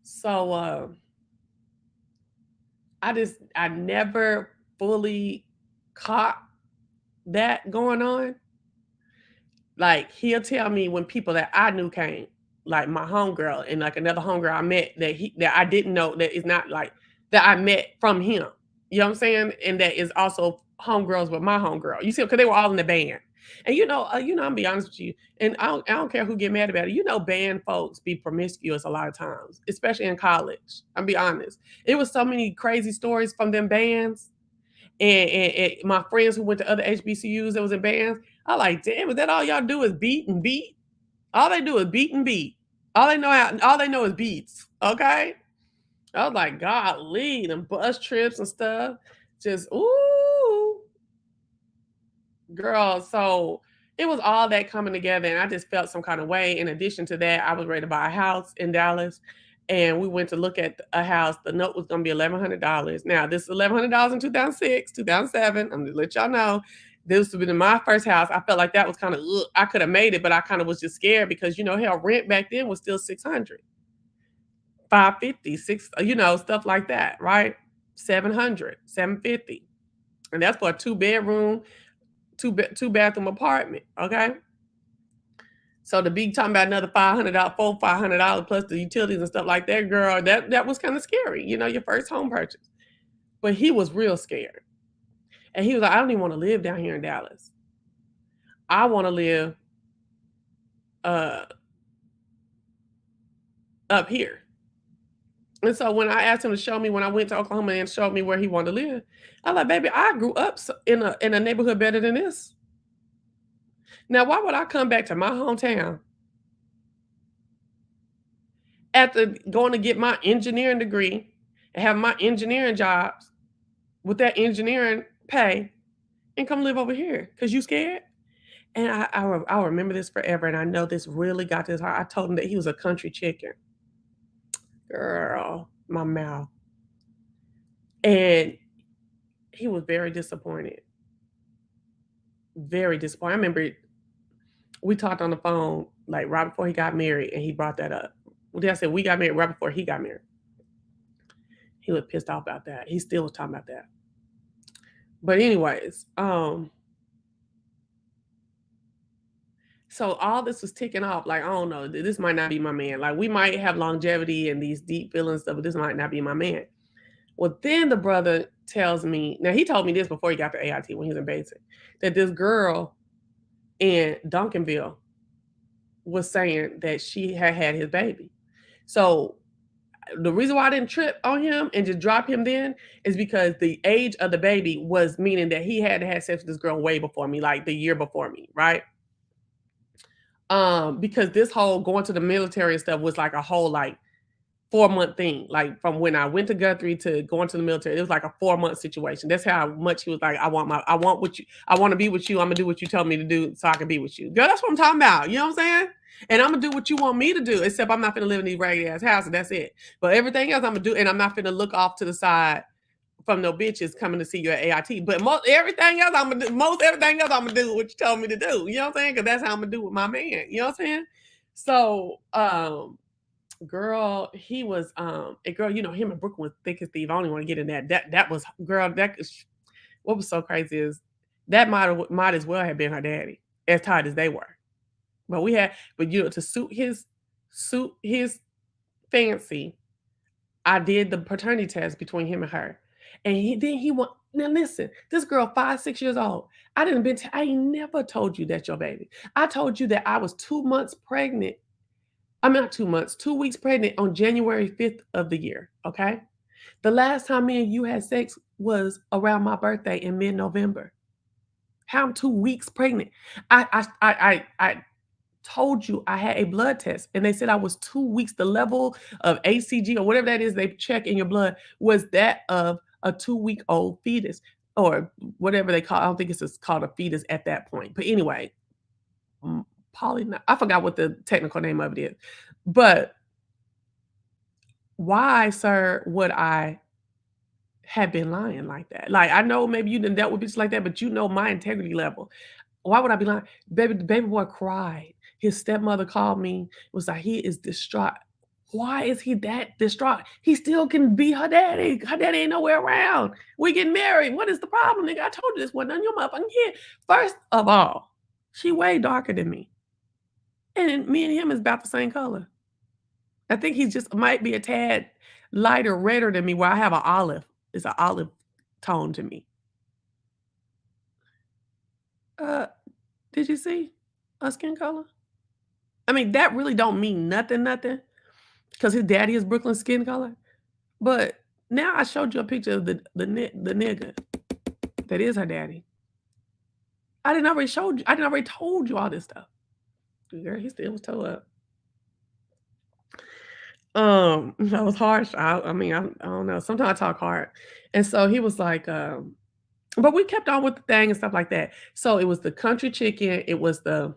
So I never fully caught that going on. Like, he'll tell me when people that I knew came, like my homegirl and like another homegirl I met that I didn't know, that is not like that I met from him. You know what I'm saying? And that is also homegirls with my homegirl. You see, because they were all in the band. And I'm gonna be honest with you, and I don't care who get mad about it. Band folks be promiscuous a lot of times, especially in college. I'll be honest. It was so many crazy stories from them bands. And my friends who went to other HBCUs that was in bands, I like, damn, is that all y'all do is beat and beat? All they do is beat and beat. All they know is beats. Okay. I was like, golly, them bus trips and stuff. Just ooh. Girl. So it was all that coming together, and I just felt some kind of way. In addition to that, I was ready to buy a house in Dallas. And we went to look at a house. The note was going to be $1,100. Now, this is $1,100 in 2006, 2007. I'm going to let y'all know. This would have been my first house. I felt like that was kind of, I could have made it, but I kind of was just scared because, hell, rent back then was still $600, $550, $600, stuff like that, right? $700, $750. And that's for a 2-bedroom, two-bathroom apartment. Okay. So to be talking about another $500, $500 plus the utilities and stuff like that, girl, that was kind of scary, your first home purchase. But he was real scared. And he was like, I don't even want to live down here in Dallas. I want to live up here. And so when I asked him to show me, when I went to Oklahoma and showed me where he wanted to live, I'm like, baby, I grew up in a neighborhood better than this. Now, why would I come back to my hometown after going to get my engineering degree and have my engineering jobs with that engineering pay and come live over here? Because you scared? And I'll remember this forever. And I know this really got to his heart. I told him that he was a country chicken. Girl, my mouth. And he was very disappointed. Very disappointed. I remember we talked on the phone like right before he got married, and he brought that up. Well, I said we got married right before he got married. He was pissed off about that. He still was talking about that. But anyways, so all this was ticking off. Like, I don't know, this might not be my man. Like, we might have longevity and these deep feelings stuff, but this might not be my man. Well, then the brother tells me, now he told me this before he got to AIT when he was in basic, that this girl in Duncanville was saying that she had his baby. So the reason why I didn't trip on him and just drop him then is because the age of the baby was meaning that he had to have sex with this girl way before me, like the year before me, right? Because this whole going to the military and stuff was like a whole like 4-month thing. Like from when I went to Guthrie to going to the military, it was like a 4-month situation. That's how much he was like, I want to be with you. I'm gonna do what you tell me to do so I can be with you. Girl, that's what I'm talking about. You know what I'm saying? And I'm gonna do what you want me to do, except I'm not gonna live in these raggedy ass houses. That's it. But everything else I'm gonna do, and I'm not gonna look off to the side from no bitches coming to see you at AIT. But most everything else I'm gonna do what you told me to do. You know what I'm saying? Because that's how I'm gonna do with my man. You know what I'm saying? So girl, he was and girl, him and Brooklyn was thick as Steve. I don't even want to get in that. That was girl, what was so crazy is that might as well have been her daddy, as tight as they were. But to suit his fancy, I did the paternity test between him and her. And now listen, this girl 5-6 years old. I ain't never told you that's your baby. I told you that I was 2 months pregnant. I'm not 2 months, 2 weeks pregnant on January 5th of the year. Okay. The last time me and you had sex was around my birthday in mid-November. How I'm 2 weeks pregnant. I told you I had a blood test and they said I was 2 weeks. The level of ACG or whatever that is they check in your blood was that of a 2-week-old fetus or whatever they call. I don't think it's called a fetus at that point. But anyway, I forgot what the technical name of it is. But why, sir, would I have been lying like that? Like, I know maybe you done dealt with bitches like that, but you know my integrity level. Why would I be lying? Baby, the baby boy cried. His stepmother called me, was like, he is distraught. Why is he that distraught? He still can be her daddy. Her daddy ain't nowhere around. We getting married. What is the problem, nigga? I told you this wasn't on your motherfucking kid. First of all, she way darker than me. And me and him is about the same color. I think he just might be a tad lighter, redder than me, where I have an olive. It's an olive tone to me. Did you see a skin color? I mean, that really don't mean nothing, because his daddy is Brooklyn skin color. But now I showed you a picture of the nigga that is her daddy. I didn't already told you all this stuff. Girl, he still was toe up. That was harsh. I don't know. Sometimes I talk hard. And so he was like, but we kept on with the thing and stuff like that. So it was the country chicken, it was that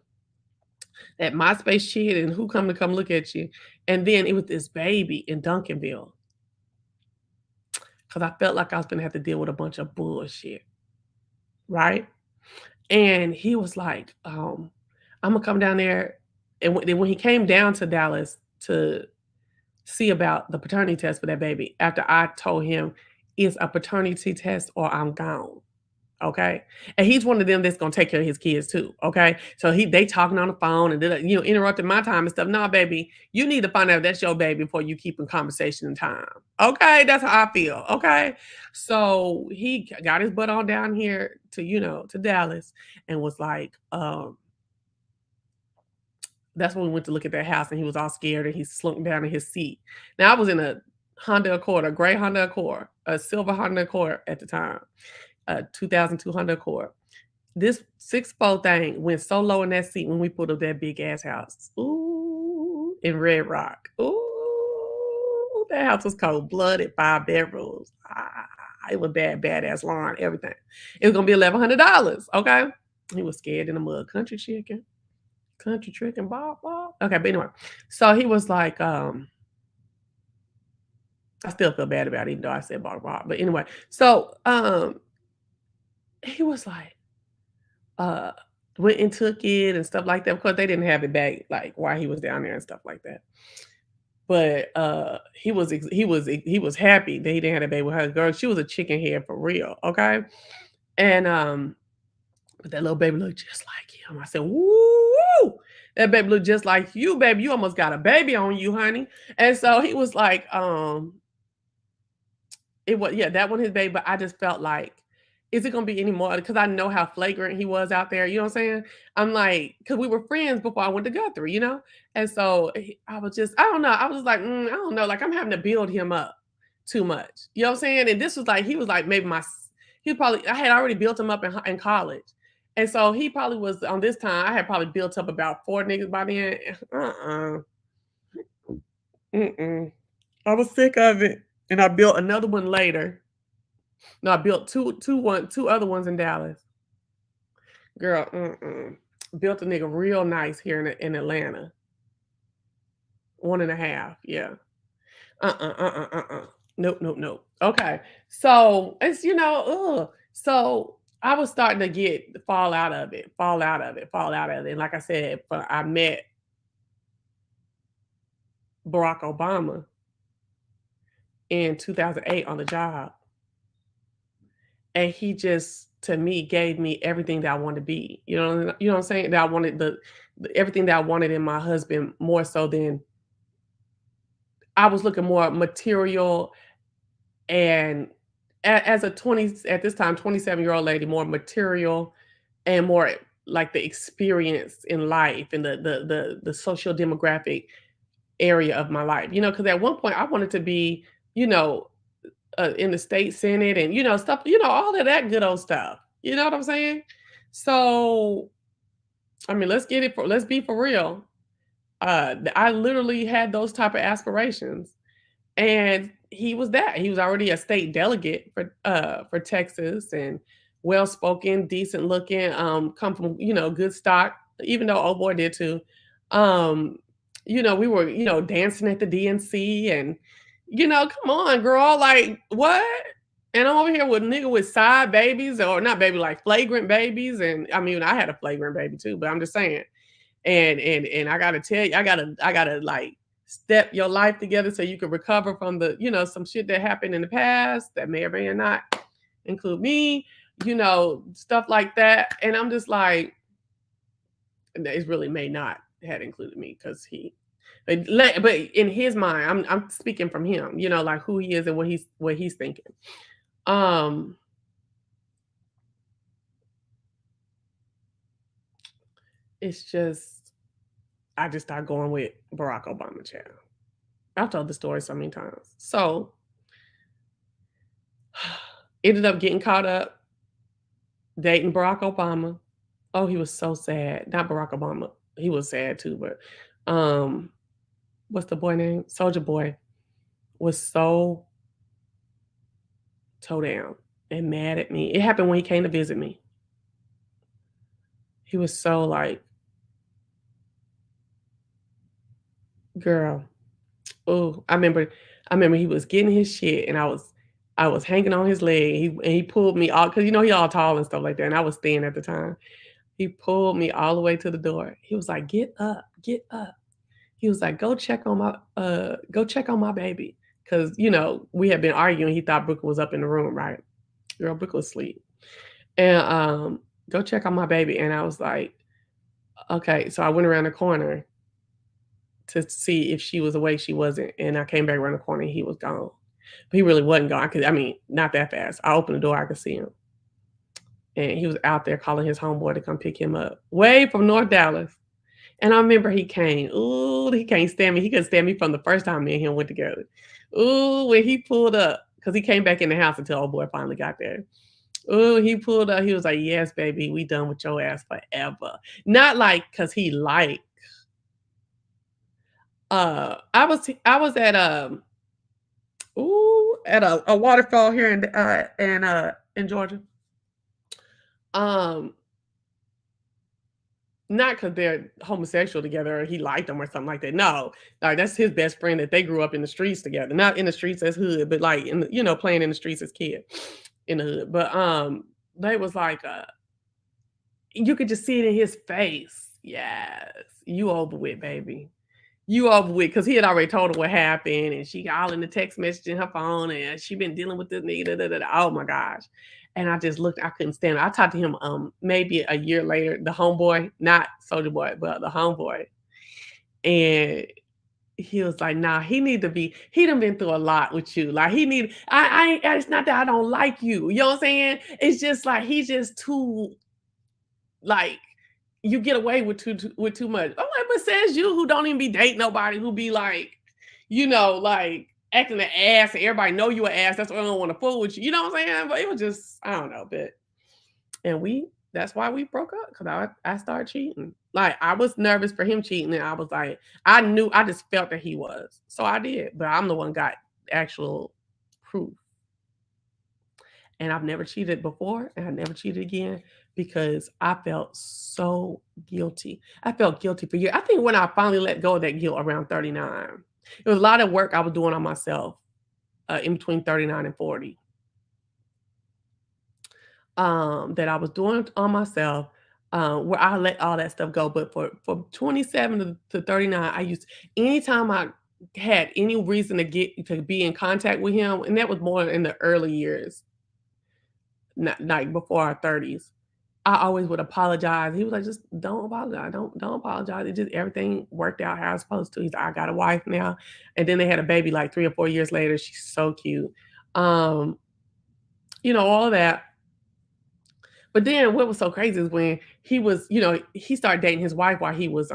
MySpace shit and who come look at you. And then it was this baby in Duncanville. Because I felt like I was gonna have to deal with a bunch of bullshit. Right? And he was like, I'm gonna come down there. And when he came down to Dallas to see about the paternity test for that baby, after I told him is a paternity test or I'm gone. Okay. And he's one of them that's gonna take care of his kids too. Okay. So they talking on the phone and interrupting my time and stuff. Nah, baby, you need to find out if that's your baby before you keep in conversation and time. Okay. That's how I feel. Okay. So he got his butt on down here to Dallas and was like, that's when we went to look at that house and he was all scared and he slunk down in his seat. Now I was in a Honda Accord, a gray Honda Accord, a silver Honda Accord at the time, a 2002 Honda Accord. This 6'4" thing went so low in that seat when we pulled up that big ass house. Ooh, in Red Rock. Ooh, that house was cold blooded, 5 bedrooms. It was badass lawn, everything. It was gonna be $1,100. Okay, he was scared in the mud. Country chicken, blah blah. Okay, but anyway, so he was like, I still feel bad about it, even though I said blah blah. But anyway, so he was like, went and took it and stuff like that. Of course, they didn't have it back like while he was down there and stuff like that. But he was happy that he didn't have a baby with her. Girl, she was a chicken head for real, okay? And but that little baby looked just like him. I said, woo! That baby looked just like you, baby. You almost got a baby on you, honey. And so he was like, it was, yeah, that one his baby, but I just felt like, is it gonna be any more? Because I know how flagrant he was out there. You know what I'm saying? I'm like, because we were friends before I went to Guthrie. And so I was just, I don't know. I was just like, I don't know. Like I'm having to build him up too much. You know what I'm saying? And this was like, he was like maybe I had already built him up in college. And so he probably was on this time, I had probably built up about 4 niggas by then. I was sick of it. And I built another one later. No, I built two other ones in Dallas. Girl, built a nigga real nice here in Atlanta. 1.5, yeah. Nope. Okay, so it's So I was starting to fall out of it. And like I said, I met Barack Obama in 2008 on the job. And he just, to me, gave me everything that I wanted to be. You know what I'm saying? That I wanted everything that I wanted in my husband more so than I was looking more material and at this time, 27-year-old lady, more material and more like the experience in life and the social demographic area of my life. Because at one point I wanted to be, in the state senate and stuff, all of that good old stuff. You know what I'm saying? So, I mean, let's be for real. I literally had those type of aspirations, and he was that. He was already a state delegate for Texas and well spoken, decent looking, come from good stock. Even though old boy did too. We were dancing at the DNC and. Come on, girl. Like, what? And I'm over here with nigga with side babies or not baby, like flagrant babies. And I mean, I had a flagrant baby too, but I'm just saying. And I gotta tell you, I gotta like step your life together so you can recover from the, some shit that happened in the past that may or may not include me, stuff like that. And I'm just like, it really may not have included me because but in his mind, I'm speaking from him, like who he is and what he's thinking. It's just I just started going with Barack Obama, child. I've told the story so many times. So ended up getting caught up dating Barack Obama. Oh, he was so sad. Not Barack Obama. He was sad too, but what's the boy name? Soldier Boy was so toe down and mad at me. It happened when he came to visit me. He was so like, girl. Oh, I remember he was getting his shit and I was hanging on his leg. He pulled me out because he all tall and stuff like that. And I was thin at the time. He pulled me all the way to the door. He was like, get up. He was like, go check on my baby. because, you know, we had been arguing. He thought Brooklyn was up in the room, right? Girl, Brooklyn was asleep. And go check on my baby. And I was like, okay. So I went around the corner to see if she was awake. She wasn't. And I came back around the corner and he was gone. But he really wasn't gone. I mean, not that fast. I opened the door, I could see him. And he was out there calling his homeboy to come pick him up, way from North Dallas. And I remember he came. Ooh, he can't stand me. He couldn't stand me from the first time me and him went together. Ooh, when he pulled up, because he came back in the house until old boy finally got there. Ooh, he pulled up. He was like, "Yes, baby, we done with your ass forever." Not like because he liked. I was at at a waterfall here in Georgia. Not because they're homosexual together or he liked them or something like that. No, like that's his best friend that they grew up in the streets together. Not in the streets as hood, but like in the, you know, playing in the streets as kid in the hood. But they was like you could just see it in his face. Yes, you over with, baby. You over with, because he had already told her what happened, and she got all in the text message in her phone, and she been dealing with this nigga. Oh my gosh. And I just looked, I couldn't stand it. I talked to him maybe a year later, the homeboy, not Soldier Boy, but the homeboy. And he was like, nah, he done been through a lot with you. Like it's not that I don't like you. You know what I'm saying? It's just like he's just too like you get away with too much. I'm like, but says you who don't even be dating nobody, who be like, you know, like acting an ass and everybody know you an ass. That's why I don't want to fool with you. You know what I'm saying? But it was just, I don't know, but that's why we broke up, because I started cheating. Like I was nervous for him cheating, and I was like, I just felt that he was. So I did, but I'm the one got actual proof. And I've never cheated before, and I never cheated again because I felt so guilty. I felt guilty for years. I think when I finally let go of that guilt around 39, it was a lot of work I was doing on myself in between 39 and 40. That I was doing on myself, where I let all that stuff go. But for 27 to 39, anytime I had any reason to be in contact with him, and that was more in the early years, not like before our 30s. I always would apologize. He was like, just don't apologize. Don't apologize. It just everything worked out how it's supposed to. He's like, I got a wife now. And then they had a baby like 3 or 4 years later. She's so cute. You know, all that. But then what was so crazy is when he was, you know, he started dating his wife while he was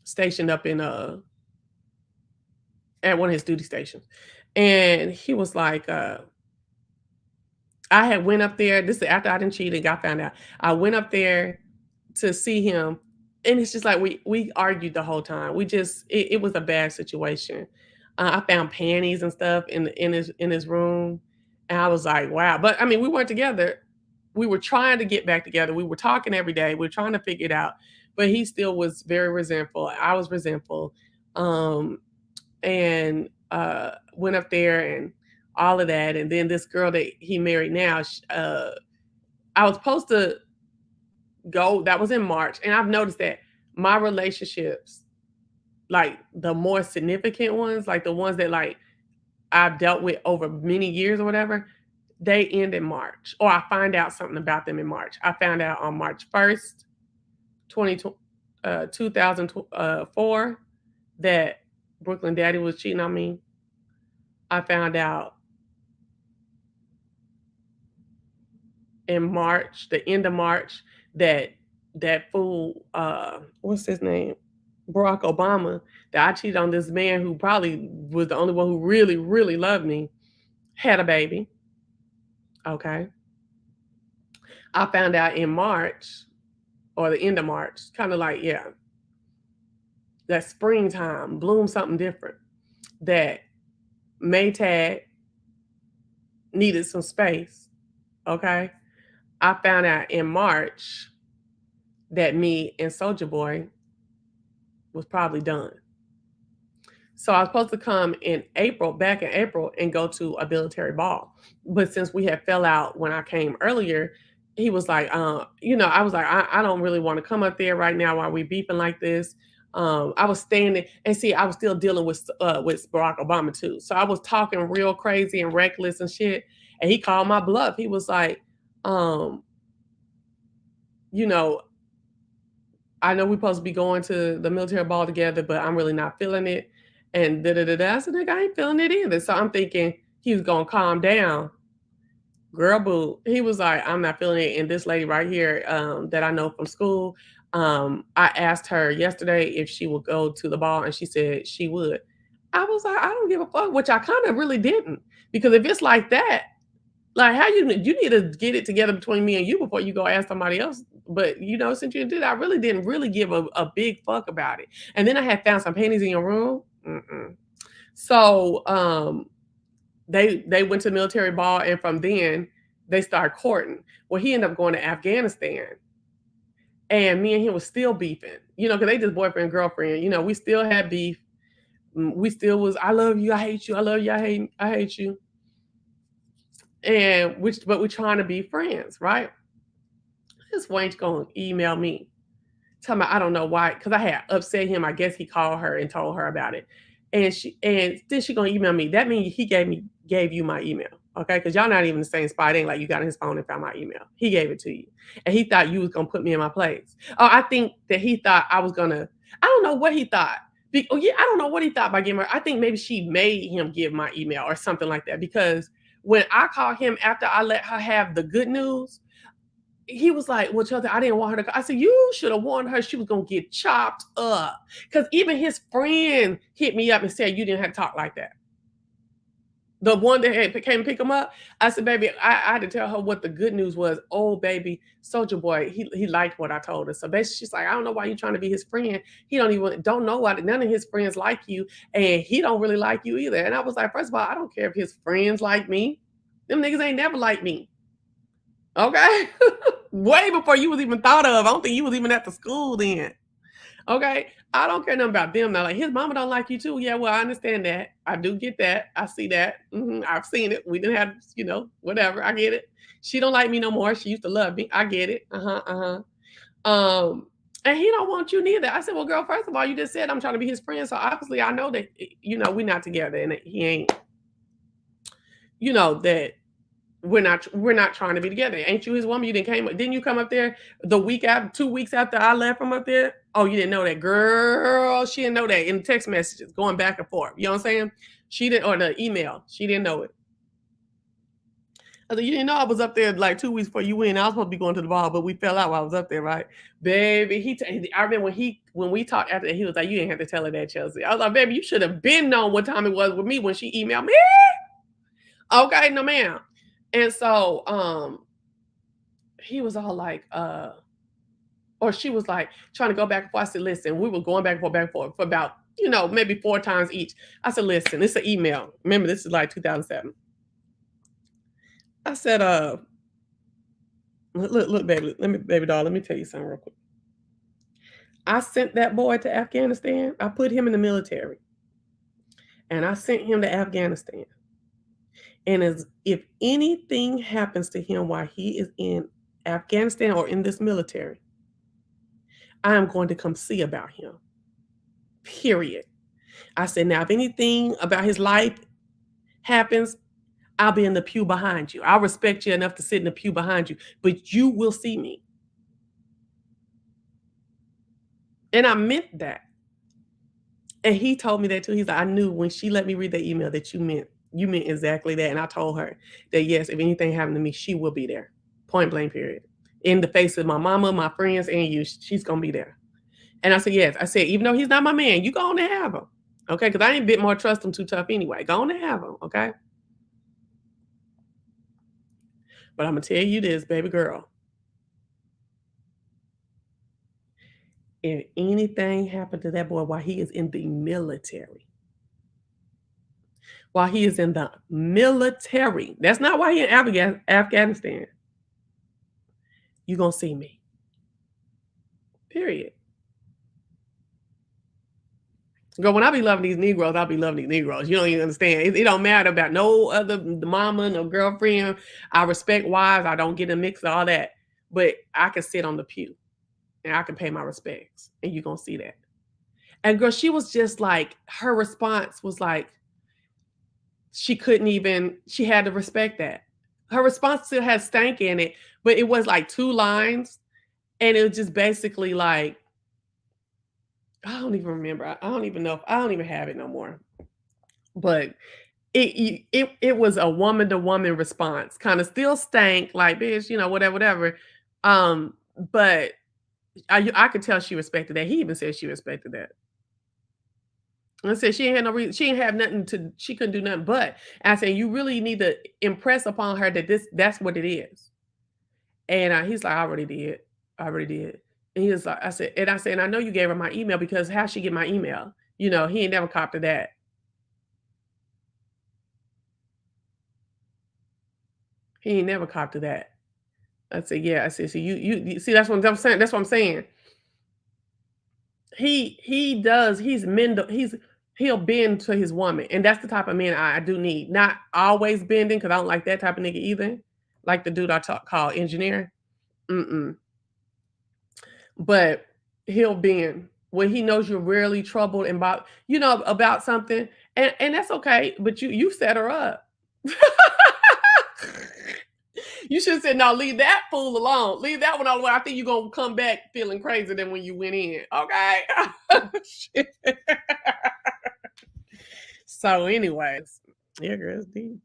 stationed up in at one of his duty stations. And he was like, I had went up there. This is after I didn't cheat and got found out. I went up there to see him, and it's just like we argued the whole time. It was a bad situation. I found panties and stuff in his room, and I was like, wow. But I mean, we weren't together. We were trying to get back together. We were talking every day. We were trying to figure it out, but he still was very resentful. I was resentful, and went up there and all of that. And then this girl that he married now, I was supposed to go. That was in March. And I've noticed that my relationships, like the more significant ones, like the ones that like I've dealt with over many years or whatever, they end in March. Or I find out something about them in March. I found out on March 1st, 2004, that Brooklyn Daddy was cheating on me. I found out in March, the end of March, that fool, what's his name? Barack Obama, that I cheated on this man who probably was the only one who really, really loved me, had a baby. Okay. I found out in March, or the end of March, kind of like, yeah, that springtime, bloom something different, that Maytag needed some space. Okay. I found out in March that me and Soulja Boy was probably done. So I was supposed to come back in April, and go to a military ball. But since we had fell out when I came earlier, he was like, you know, I was like, I don't really want to come up there right now while we beefing like this. I was standing and see, I was still dealing with Barack Obama too. So I was talking real crazy and reckless and shit. And he called my bluff. He was like, you know, I know we're supposed to be going to the military ball together, but I'm really not feeling it. And I said, nigga, I ain't feeling it either. So I'm thinking he was gonna calm down. Girl, boo. He was like, I'm not feeling it. And this lady right here, that I know from school, I asked her yesterday if she would go to the ball, and she said she would. I was like, I don't give a fuck, which I kind of really didn't, because if it's like that, like, how you need to get it together between me and you before you go ask somebody else. But since you did, I really didn't really give a big fuck about it. And then I had found some panties in your room. So they went to the military ball, and from then they started courting. Well, he ended up going to Afghanistan, and me and him was still beefing. Because they just boyfriend and girlfriend. We still had beef. We still was, I love you, I hate you, I love you, I hate you. But we're trying to be friends, right? This Wayne's gonna email me, tell me I don't know why, because I had upset him. I guess he called her and told her about it, and then she gonna email me. That means he gave you my email, okay? Because y'all not even in the same spot. It ain't like you got on his phone and found my email. He gave it to you, and he thought you was gonna put me in my place. Oh, I think that he thought I was gonna. I don't know what he thought. I don't know what he thought by giving her. I think maybe she made him give my email or something like that, because when I called him after I let her have the good news, he was like, well, Chelsea, I didn't want her to. I said, you should have warned her she was going to get chopped up. Because even his friend hit me up and said, you didn't have to talk like that. The one that came to pick him up, I said, baby, I had to tell her what the good news was. Oh, baby, Soldier Boy, he liked what I told her. So basically, she's like, I don't know why you're trying to be his friend. He don't know why none of his friends like you, and he don't really like you either. And I was like, first of all, I don't care if his friends like me. Them niggas ain't never like me. Okay? Way before you was even thought of. I don't think you was even at the school then. Okay? I don't care nothing about them now. Like, his mama don't like you too. Yeah, well, I understand that. I do get that. I see that. I've seen it. We didn't have, whatever. I get it. She don't like me no more. She used to love me. I get it. And he don't want you neither. I said, well, girl, first of all, you just said I'm trying to be his friend. So obviously I know that, we're not together, and he ain't, that we're not trying to be together. Ain't you his woman? Didn't you come up there the week after, 2 weeks after I left from up there? Oh, you didn't know that, girl. She didn't know that in the text messages going back and forth. You know what I'm saying? She didn't, or the email. She didn't know it. I said, you didn't know I was up there like 2 weeks before you went. I was supposed to be going to the ball, but we fell out while I was up there, right? Baby, I remember when we talked after that, he was like, you didn't have to tell her that, Chelsea. I was like, baby, you should have been known what time it was with me when she emailed me. Okay, no ma'am. And so he was all like, or she was like trying to go back and forth. I said, listen, we were going back and forth for about, maybe 4 times each. I said, listen, it's an email. Remember, this is like 2007. I said, look, baby, baby doll, let me tell you something real quick. I sent that boy to Afghanistan. I put him in the military, and I sent him to Afghanistan. And if anything happens to him while he is in Afghanistan or in this military, I am going to come see about him. Period. I said, now, if anything about his life happens, I'll be in the pew behind you. I'll respect you enough to sit in the pew behind you, but you will see me. And I meant that. And he told me that too. He's like, I knew when she let me read that email that you meant exactly that. And I told her that, yes, if anything happened to me, she will be there. Point blank, period. In the face of my mama, my friends, and you, she's going to be there. And I said, yes. I said, even though he's not my man, you go on and have him. Okay? Because I ain't bit more trust him too tough anyway. Go on and have him. Okay? But I'm going to tell you this, baby girl. If anything happened to that boy while he is in the military, that's not why he's in Afghanistan, you're going to see me. Period. Girl, when I be loving these Negroes, I'll be loving these Negroes. You don't even understand. It don't matter about no other mama, no girlfriend. I respect wives. I don't get a mix of all that. But I can sit on the pew and I can pay my respects. And you're going to see that. And girl, she was just like, her response was like, she had to respect that. Her response still had stank in it, but it was like 2 lines. And it was just basically like, I don't even remember. I don't even know. I don't even have it no more. But it was a woman to woman response, kind of still stank, like, bitch, whatever. But I could tell she respected that. He even said she respected that. I said she ain't had no reason. She ain't have nothing to. She couldn't do nothing. But I said you really need to impress upon her that that's what it is. And he's like, I already did. And he was like, I said, and I know you gave her my email because how she get my email? He ain't never copied that. He ain't never copied that. I said, yeah. I said, so you see, that's what I'm saying. That's what I'm saying. He does. He'll bend to his woman, and that's the type of man I do need. Not always bending, because I don't like that type of nigga either. Like the dude I called engineer. But he'll bend when he knows you're really troubled and about something, and that's okay. But you set her up. You should have said, no, leave that fool alone. Leave that one alone. I think you're going to come back feeling crazier than when you went in. Okay? So anyways, yeah, girls deep.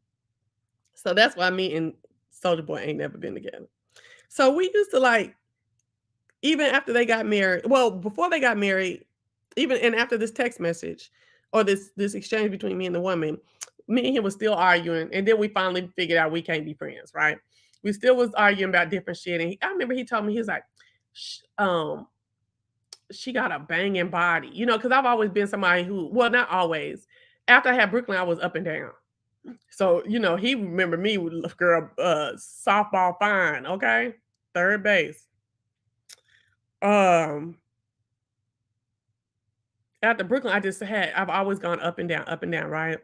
So that's why me and Soulja Boy ain't never been together. So we used to even after they got married, well, before they got married, even and after this text message or this exchange between me and the woman, me and him was still arguing. And then we finally figured out we can't be friends, right? We still was arguing about different shit. And I remember he told me, he was like, she got a banging body, because I've always been somebody who, well, not always. After I had Brooklyn, I was up and down. So, he remembered me with girl, softball fine, okay? Third base. After Brooklyn, I've always gone up and down, right?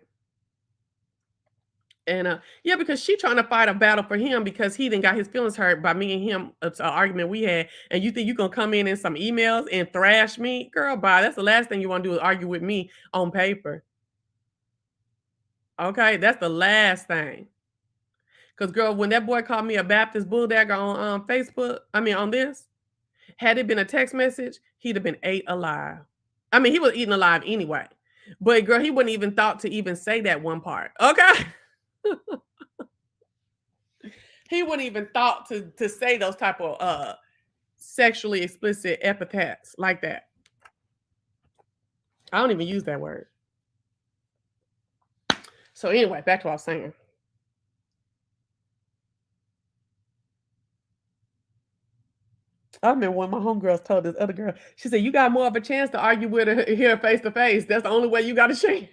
And yeah, because she trying to fight a battle for him because he didn't got his feelings hurt by me and him. It's an argument we had, and you think you gonna come in some emails and thrash me, girl? Bye. That's the last thing you want to do is argue with me on paper. Okay, that's the last thing. Because girl, when that boy called me a Baptist bulldagger on Facebook, on this, had it been a text message, he'd have been ate alive. He was eaten alive anyway. But girl, he wouldn't even thought to even say that one part. Okay. He wouldn't even thought to say those type of sexually explicit epithets like that. I don't even use that word. So anyway, back to what I was saying. I remember when my homegirls told this other girl, she said, you got more of a chance to argue with her here face to face. That's the only way you got a chance.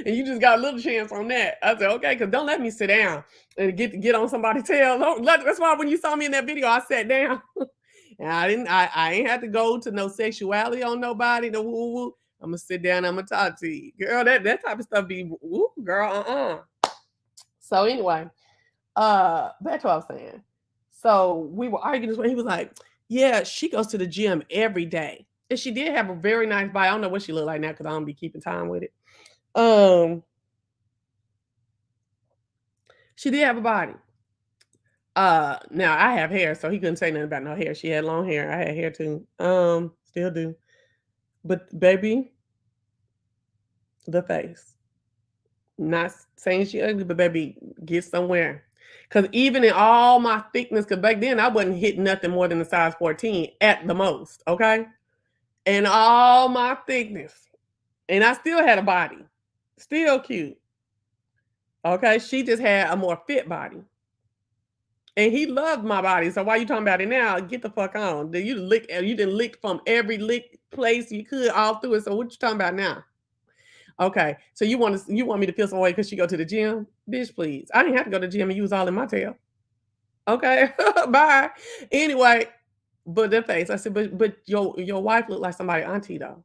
And you just got a little chance on that. I said, okay, because don't let me sit down and get on somebody's tail. That's why when you saw me in that video, I sat down. And I ain't had to go to no sexuality on nobody. No woo-woo. I'm gonna sit down, I'm gonna talk to you. Girl, that type of stuff be woo, girl, So anyway, back to what I was saying. So we were arguing this way. He was like, yeah, she goes to the gym every day. And she did have a very nice body. I don't know what she looked like now because I don't be keeping time with it. She did have a body. Now I have hair, so he couldn't say nothing about no hair. She had long hair. I had hair too. Still do. But baby, the face. Not saying she ugly, but baby, get somewhere. Because even in all my thickness, because back then I wasn't hitting nothing more than a size 14 at the most, okay? And all my thickness. And I still had a body. Still cute. Okay? She just had a more fit body. And he loved my body. So why you talking about it now? Get the fuck on. You didn't lick from every lick place you could all through it. So what you talking about now? Okay. So you want me to feel some way because she go to the gym? Bitch, please. I didn't have to go to the gym and use all in my tail. Okay. Bye. Anyway, but the face. I said, but your wife looked like somebody auntie though.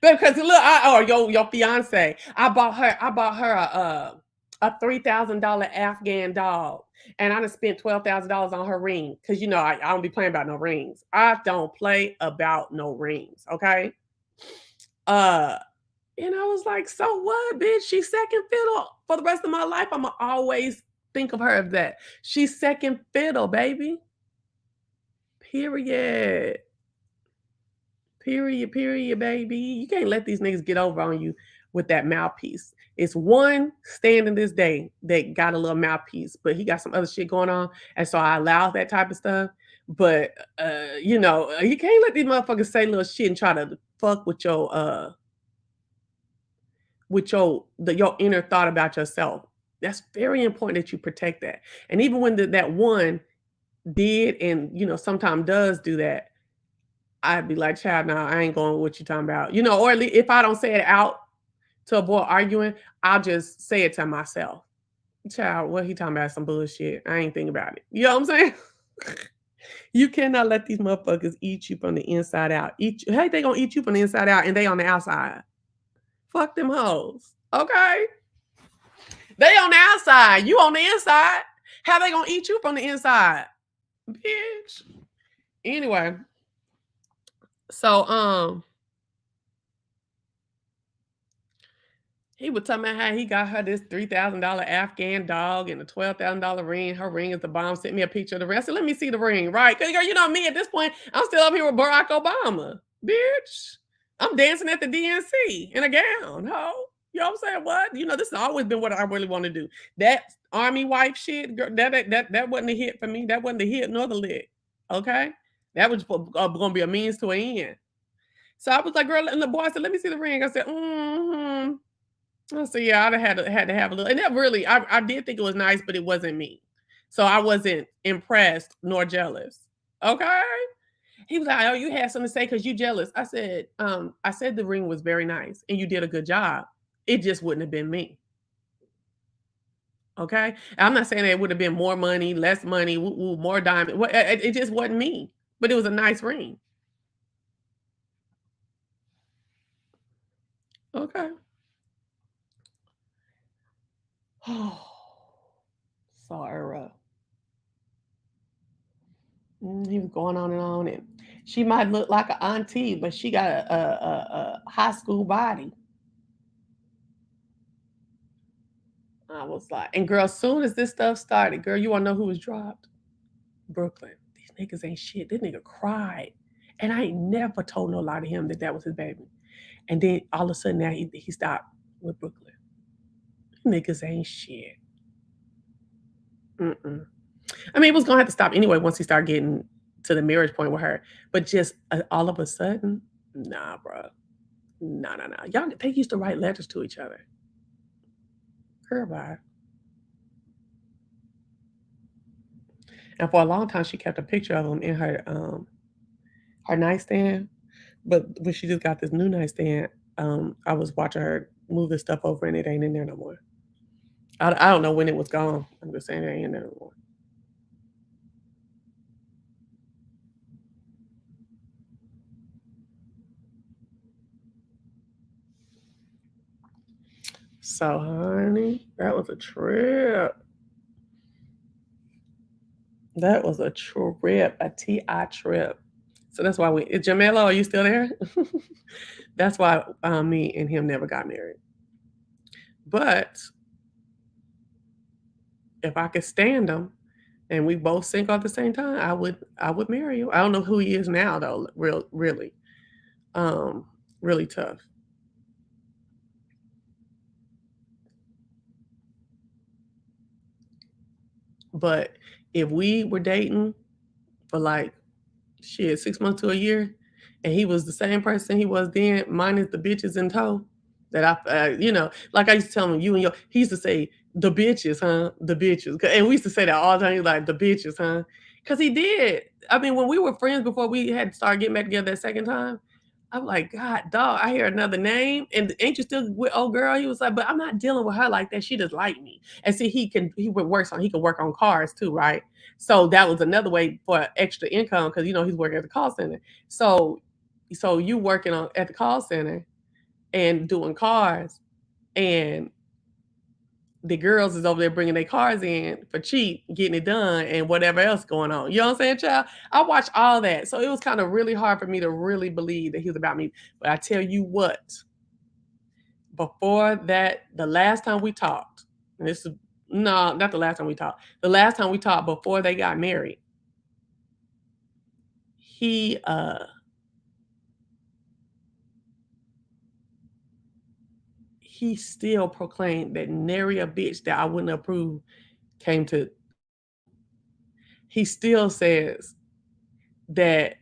Because look, or your fiance. I bought her a $3,000 Afghan dog. And I done spent $12,000 on her ring. Cause I don't be playing about no rings. I don't play about no rings. Okay. And I was like, so what, bitch? She's second fiddle for the rest of my life. I'ma always think of her as that. She's second fiddle, baby. Period. Period, baby. You can't let these niggas get over on you with that mouthpiece. It's one standing this day that got a little mouthpiece, but he got some other shit going on. And so I allow that type of stuff. But you can't let these motherfuckers say little shit and try to fuck with your your inner thought about yourself. That's very important that you protect that. And even when that one did and sometimes does do that, I'd be like, child, nah, I ain't going with what you talking about. Or at least if I don't say it out to avoid arguing, I'll just say it to myself. Child, what he talking about? Some bullshit. I ain't thinking about it. You know what I'm saying? You cannot let these motherfuckers eat you from the inside out. Hey, they gonna eat you from the inside out and they on the outside. Fuck them hoes. Okay? They on the outside. You on the inside. How they gonna eat you from the inside? Bitch. Anyway. So, he was talking about how he got her this $3,000 Afghan dog and a $12,000 ring. Her ring is the bomb. Sent me a picture of the ring. I said, let me see the ring, right? Because, me at this point, I'm still up here with Barack Obama. Bitch. I'm dancing at the DNC in a gown, ho. You know what I'm saying? What? This has always been what I really want to do. That army wife shit, girl, that wasn't a hit for me. That wasn't the hit nor the lick. Okay? That was going to be a means to an end. So I was like, girl, and the boy said, let me see the ring. I said, I said, yeah, I'd have had to have a little. And that really, I did think it was nice, but it wasn't me. So I wasn't impressed nor jealous. Okay? He was like, oh, you had something to say because you jealous. I said the ring was very nice and you did a good job. It just wouldn't have been me. Okay? I'm not saying it would have been more money, less money, more diamond. It just wasn't me. But it was a nice ring. Okay. Oh, Sarah. He was going on and on, and she might look like an auntie, but she got a high school body. I was like, and girl, as soon as this stuff started, girl, you want to know who was dropped? Brooklyn. These niggas ain't shit. This nigga cried, and I ain't never told no lie to him that was his baby. And then all of a sudden now he stopped with Brooklyn. Niggas ain't shit. I mean, it was gonna have to stop anyway once he started getting to the marriage point with her. But just all of a sudden, nah, bro. Nah. Y'all, they used to write letters to each other. Girl, bye. And for a long time, she kept a picture of him in her nightstand. But when she just got this new nightstand, I was watching her move this stuff over, and it ain't in there no more. I don't know when it was gone. I'm just saying it ain't in there no more. So, honey, that was a trip. That was a trip, a TI trip. So that's why Jamela, are you still there? That's why me and him never got married. But if I could stand him and we both sink at the same time, I would marry him. I don't know who he is now though, really. Really tough. But if we were dating for like 6 months to a year, and he was the same person he was then, minus the bitches in tow, that like I used to tell him, he used to say, the bitches, huh? The bitches. And we used to say that all the time. He was like, the bitches, huh? Because he did. I mean, when we were friends before we had started getting back together that second time, I'm like, God, dog, I hear another name. And ain't you still with old girl? He was like, but I'm not dealing with her like that. She just like me. And see, he can work on cars too, right? So that was another way for extra income because he's working at the call center. So you working at the call center and doing cars, and the girls is over there bringing their cars in for cheap, getting it done, and whatever else going on. You know what I'm saying, child? I watched all that. So it was kind of really hard for me to really believe that he was about me. But I tell you what, before that, the last time we talked, and this is, no, not the last time we talked. The last time we talked before they got married, he still proclaimed that nary a bitch that I wouldn't approve came to. He still says that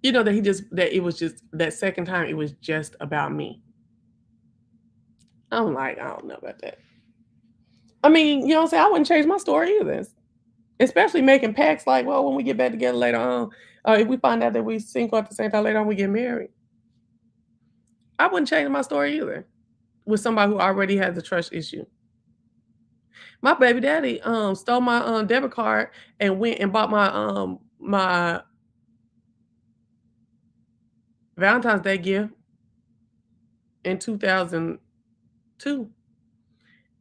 you know, that it was just that second time it was just about me. I'm like, I don't know about that. I mean, you know what I'm saying? I wouldn't change my story either. Especially making pacts like, well, when we get back together later on, if we find out that we single at the same time later on we get married. I wouldn't change my story either with somebody who already has a trust issue. My baby daddy stole my debit card and went and bought my my Valentine's Day gift in 2002.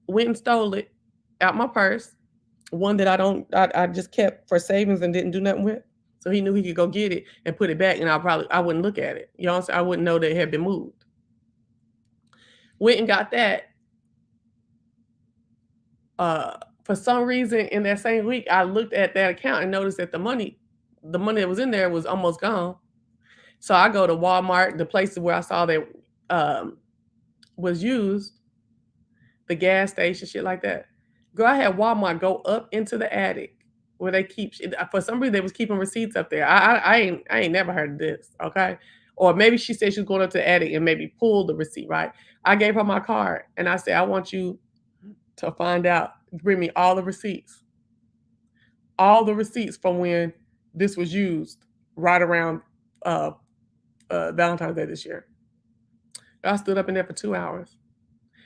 Went and stole it out my purse. One that I just kept for savings and didn't do nothing with. So he knew he could go get it and put it back, and I wouldn't look at it. You know what I'm saying? I wouldn't know that it had been moved. Went and got that. For some reason, in that same week, I looked at that account and noticed that the money that was in there was almost gone. So I go to Walmart, the places where I saw that was used, the gas station, shit like that. Girl, I had Walmart go up into the attic where they keep, for some reason they was keeping receipts up there. I ain't never heard of this, okay? Or maybe she said she was going up to the attic and maybe pulled the receipt, right? I gave her my card and I said, I want you to find out, bring me all the receipts from when this was used right around Valentine's Day this year. I stood up in there for 2 hours.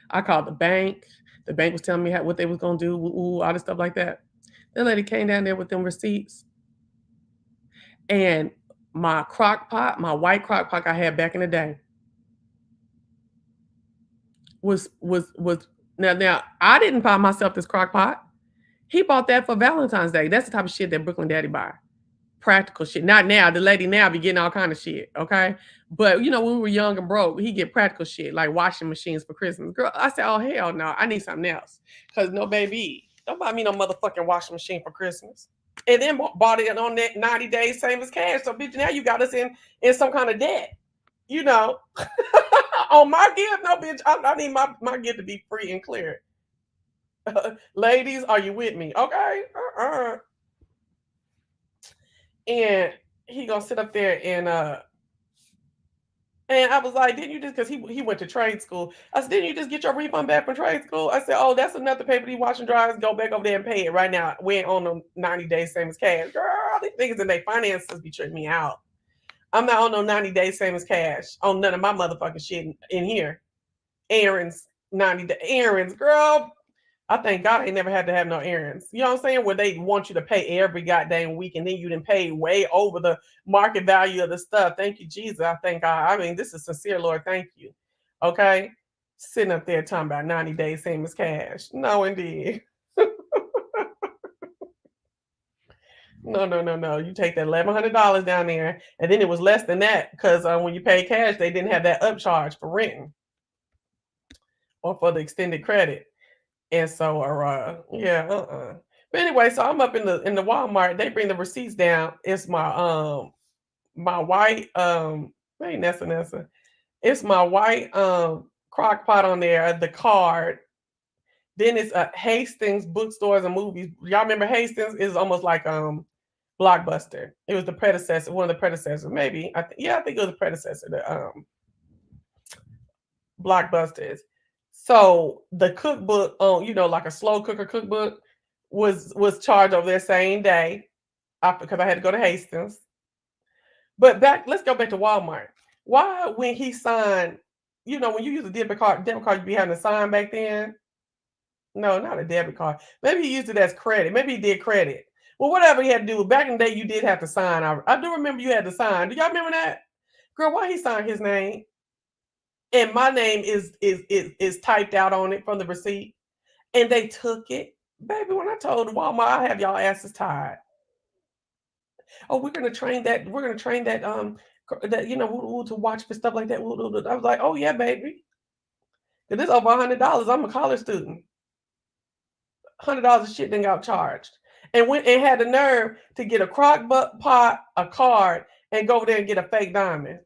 I called the bank. The bank was telling me what they was going to do, all this stuff like that. That lady came down there with them receipts. And my crock pot, my white crock pot I had back in the day, was now I didn't buy myself this crock pot. He bought that for Valentine's Day. That's the type of shit that Brooklyn Daddy buy. Practical shit. Not now. The lady now be getting all kind of shit, okay? But, you know, when we were young and broke, he get practical shit, like washing machines for Christmas. Girl, I said, oh, hell no. I need something else. Because no, baby, don't buy me no motherfucking washing machine for Christmas. And then bought it on that 90 days, same as cash. So, bitch, now you got us in some kind of debt. You know? On my gift, no, bitch, I need my gift to be free and clear. Ladies, are you with me? Okay? And he gonna sit up there and I was like, didn't you just, because he went to trade school. I said, didn't you just get your refund back from trade school? I said, oh, that's enough to pay for these washing dryers. Go back over there and pay it right now. We ain't on them 90 days, same as cash. Girl, these niggas and their finances be tripping me out. I'm not on no 90 days, same as cash. On none of my motherfucking shit in here. Errands, 90 day errands, girl. I thank God I ain't never had to have no errands. You know what I'm saying? Where they want you to pay every goddamn week and then you didn't pay way over the market value of the stuff. Thank you, Jesus. I thank God. I mean, this is sincere, Lord. Thank you. Okay? Sitting up there talking about 90 days, same as cash. No, indeed. No. You take that $1,100 down there, and then it was less than that because when you pay cash, they didn't have that upcharge for renting or for the extended credit. And so, But anyway, so I'm up in the Walmart. They bring the receipts down. It's my my white hey Nessa. It's my white crock pot on there, the card. Then it's Hastings Bookstores and Movies. Y'all remember Hastings? Is almost like Blockbuster. It was the predecessor, one of the predecessors, maybe. I think it was the predecessor to Blockbusters. So the cookbook like a slow cooker cookbook was charged over there same day because I had to go to Hastings. But let's go back to Walmart. Why, when he signed, when you use a debit card, you be having to sign back then? No, not a debit card. Maybe he used it as credit. Maybe he did credit. Well, whatever he had to do. Back in the day, you did have to sign. I do remember you had to sign. Do y'all remember that? Girl, why he signed his name? And my name is typed out on it from the receipt. And they took it. Baby, when I told Walmart, I have y'all asses tied. Oh, we're gonna train that that to watch for stuff like that. I was like, oh yeah, baby. This is over $100. I'm a college student. $100 of shit then got charged. And went and had the nerve to get a crock pot, a card, and go over there and get a fake diamond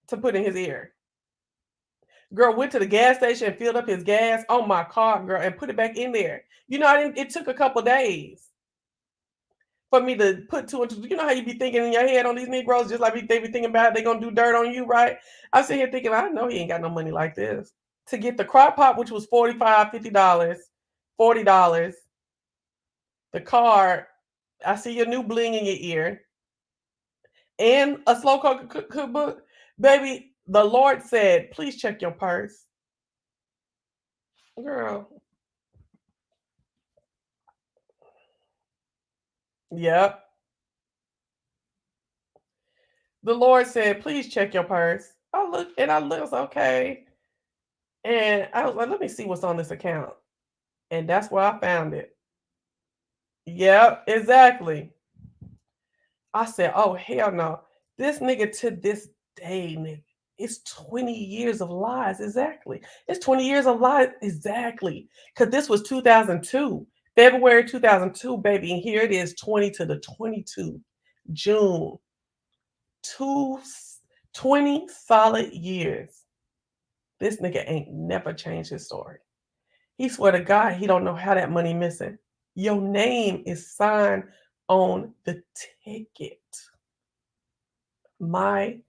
to put in his ear. Girl went to the gas station and filled up his gas on my car, girl, and put it back in there. It took a couple days for me to put two and two. You know how you be thinking in your head on these Negroes, just like they be thinking about they gonna do dirt on you, right? I sit here thinking, I know he ain't got no money like this. To get the crock pot, which was $45, $50, $40, the card, I see your new bling in your ear, and a slow cookbook. Baby, the Lord said, please check your purse. Girl. Yep. The Lord said, please check your purse. I looked, okay. And I was like, let me see what's on this account. And that's where I found it. Yep, exactly. I said, oh, hell no. This nigga to this day, nigga, it's 20 years of lies. Exactly. It's 20 years of lies. Exactly. Because this was 2002. February 2002, baby. And here it is, 20 to the 22, June. 20 solid years. This nigga ain't never changed his story. He swear to God, he don't know how that money missing. Your name is signed on the ticket. My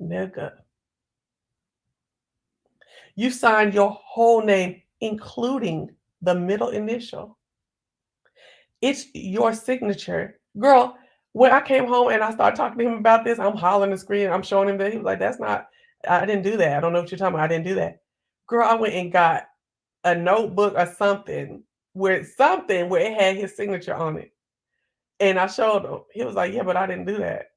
nigga. You signed your whole name, including the middle initial. It's your signature. Girl, when I came home and I started talking to him about this, I'm hollering and screaming. I'm showing him that. He was like, I didn't do that. I don't know what you're talking about. I didn't do that. Girl, I went and got a notebook or something where it had his signature on it. And I showed him. He was like, yeah, but I didn't do that.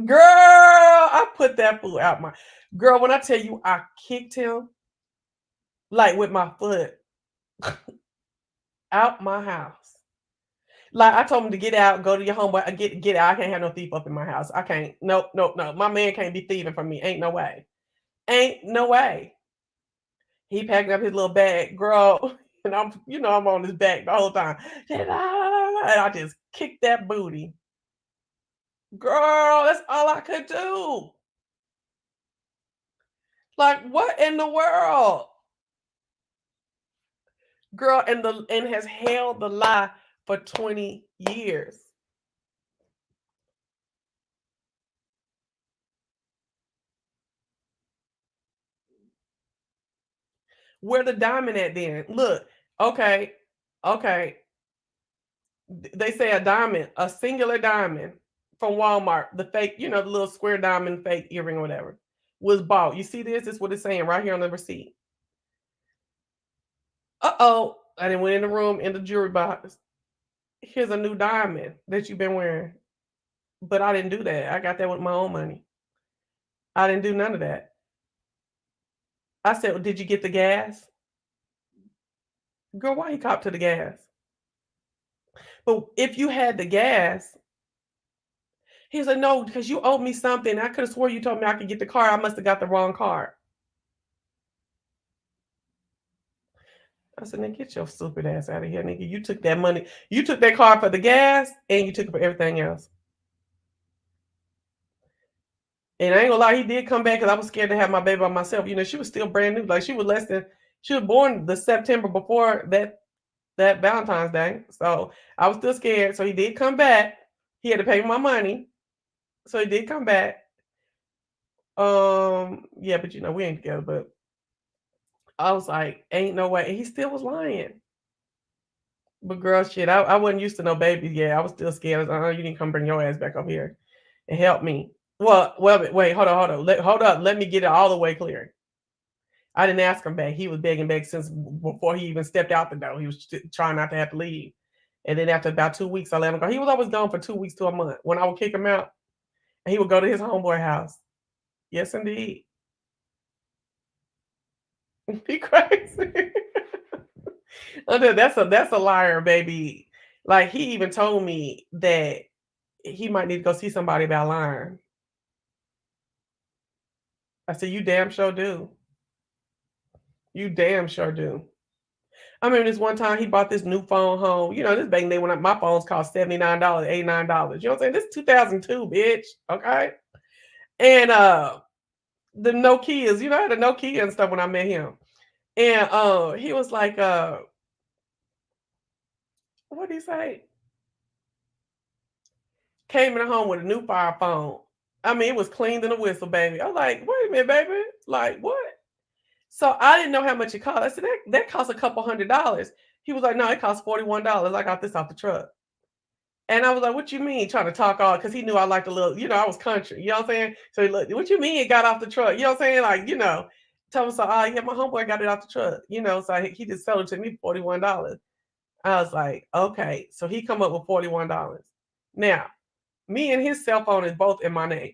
Girl, I put that fool out my... Girl, when I tell you I kicked him, like with my foot, out my house. Like I told him to get out, go to your homeboy, get out. I can't have no thief up in my house. I can't. Nope. My man can't be thieving from me. Ain't no way. Ain't no way. He packed up his little bag, girl, and I'm on his back the whole time. And I just kicked that booty. Girl, that's all I could do. Like, what in the world? Girl, and has held the lie for 20 years. Where the diamond at then? Look, okay. They say a diamond, a singular diamond from Walmart, the fake, the little square diamond fake earring or whatever, was bought. You see this? This is what it's saying right here on the receipt. Uh-oh. I didn't went in the room in the jewelry box. Here's a new diamond that you've been wearing. But I didn't do that. I got that with my own money. I didn't do none of that. I said, well, did you get the gas? Girl, why you cop to the gas? But if you had the gas, he was like, no, because you owed me something. I could have swore you told me I could get the car. I must have got the wrong car. I said, nigga, get your stupid ass out of here, nigga. You took that money. You took that car for the gas and you took it for everything else. And I ain't gonna lie, he did come back because I was scared to have my baby by myself. She was still brand new. Like she was born the September before that Valentine's Day. So I was still scared. So he did come back. He had to pay my money. So he did come back. Yeah, but we ain't together, but I was like, ain't no way. And he still was lying. But girl, shit, I wasn't used to no babies yet. I was still scared. You didn't come bring your ass back up here and help me. Well, wait, hold on. Hold up. Let me get it all the way clear. I didn't ask him back. He was begging back since before he even stepped out the door. He was trying not to have to leave. And then after about 2 weeks, I let him go. He was always gone for 2 weeks to a month. When I would kick him out, and he would go to his homeboy house. Yes, indeed. Be crazy. That's a liar, baby. Like he even told me that he might need to go see somebody about lying. I said, you damn sure do. You damn sure do. I remember this one time he bought this new phone home. You know, this back then when my phones cost $79, $89. You know what I'm saying? This is 2002, bitch. Okay. And the Nokias, you know, I had a Nokia and stuff when I met him. And he was like, what did he say? Came in the home with a new fire phone. I mean, it was cleaned in a whistle, baby. I was like, wait a minute, baby. Like, what? So I didn't know how much it cost. I said, that cost a couple $100. He was like, no, it cost $41. I got this off the truck. And I was like, what you mean? Trying to talk all, because he knew I liked a little, you know, I was country. You know what I'm saying? So he looked, what you mean it got off the truck? You know what I'm saying? Like, you know, tell him, so, yeah, my homeboy got it off the truck. You know, so he just sold it to me for $41. I was like, okay. So he come up with $41. Now, me and his cell phone is both in my name.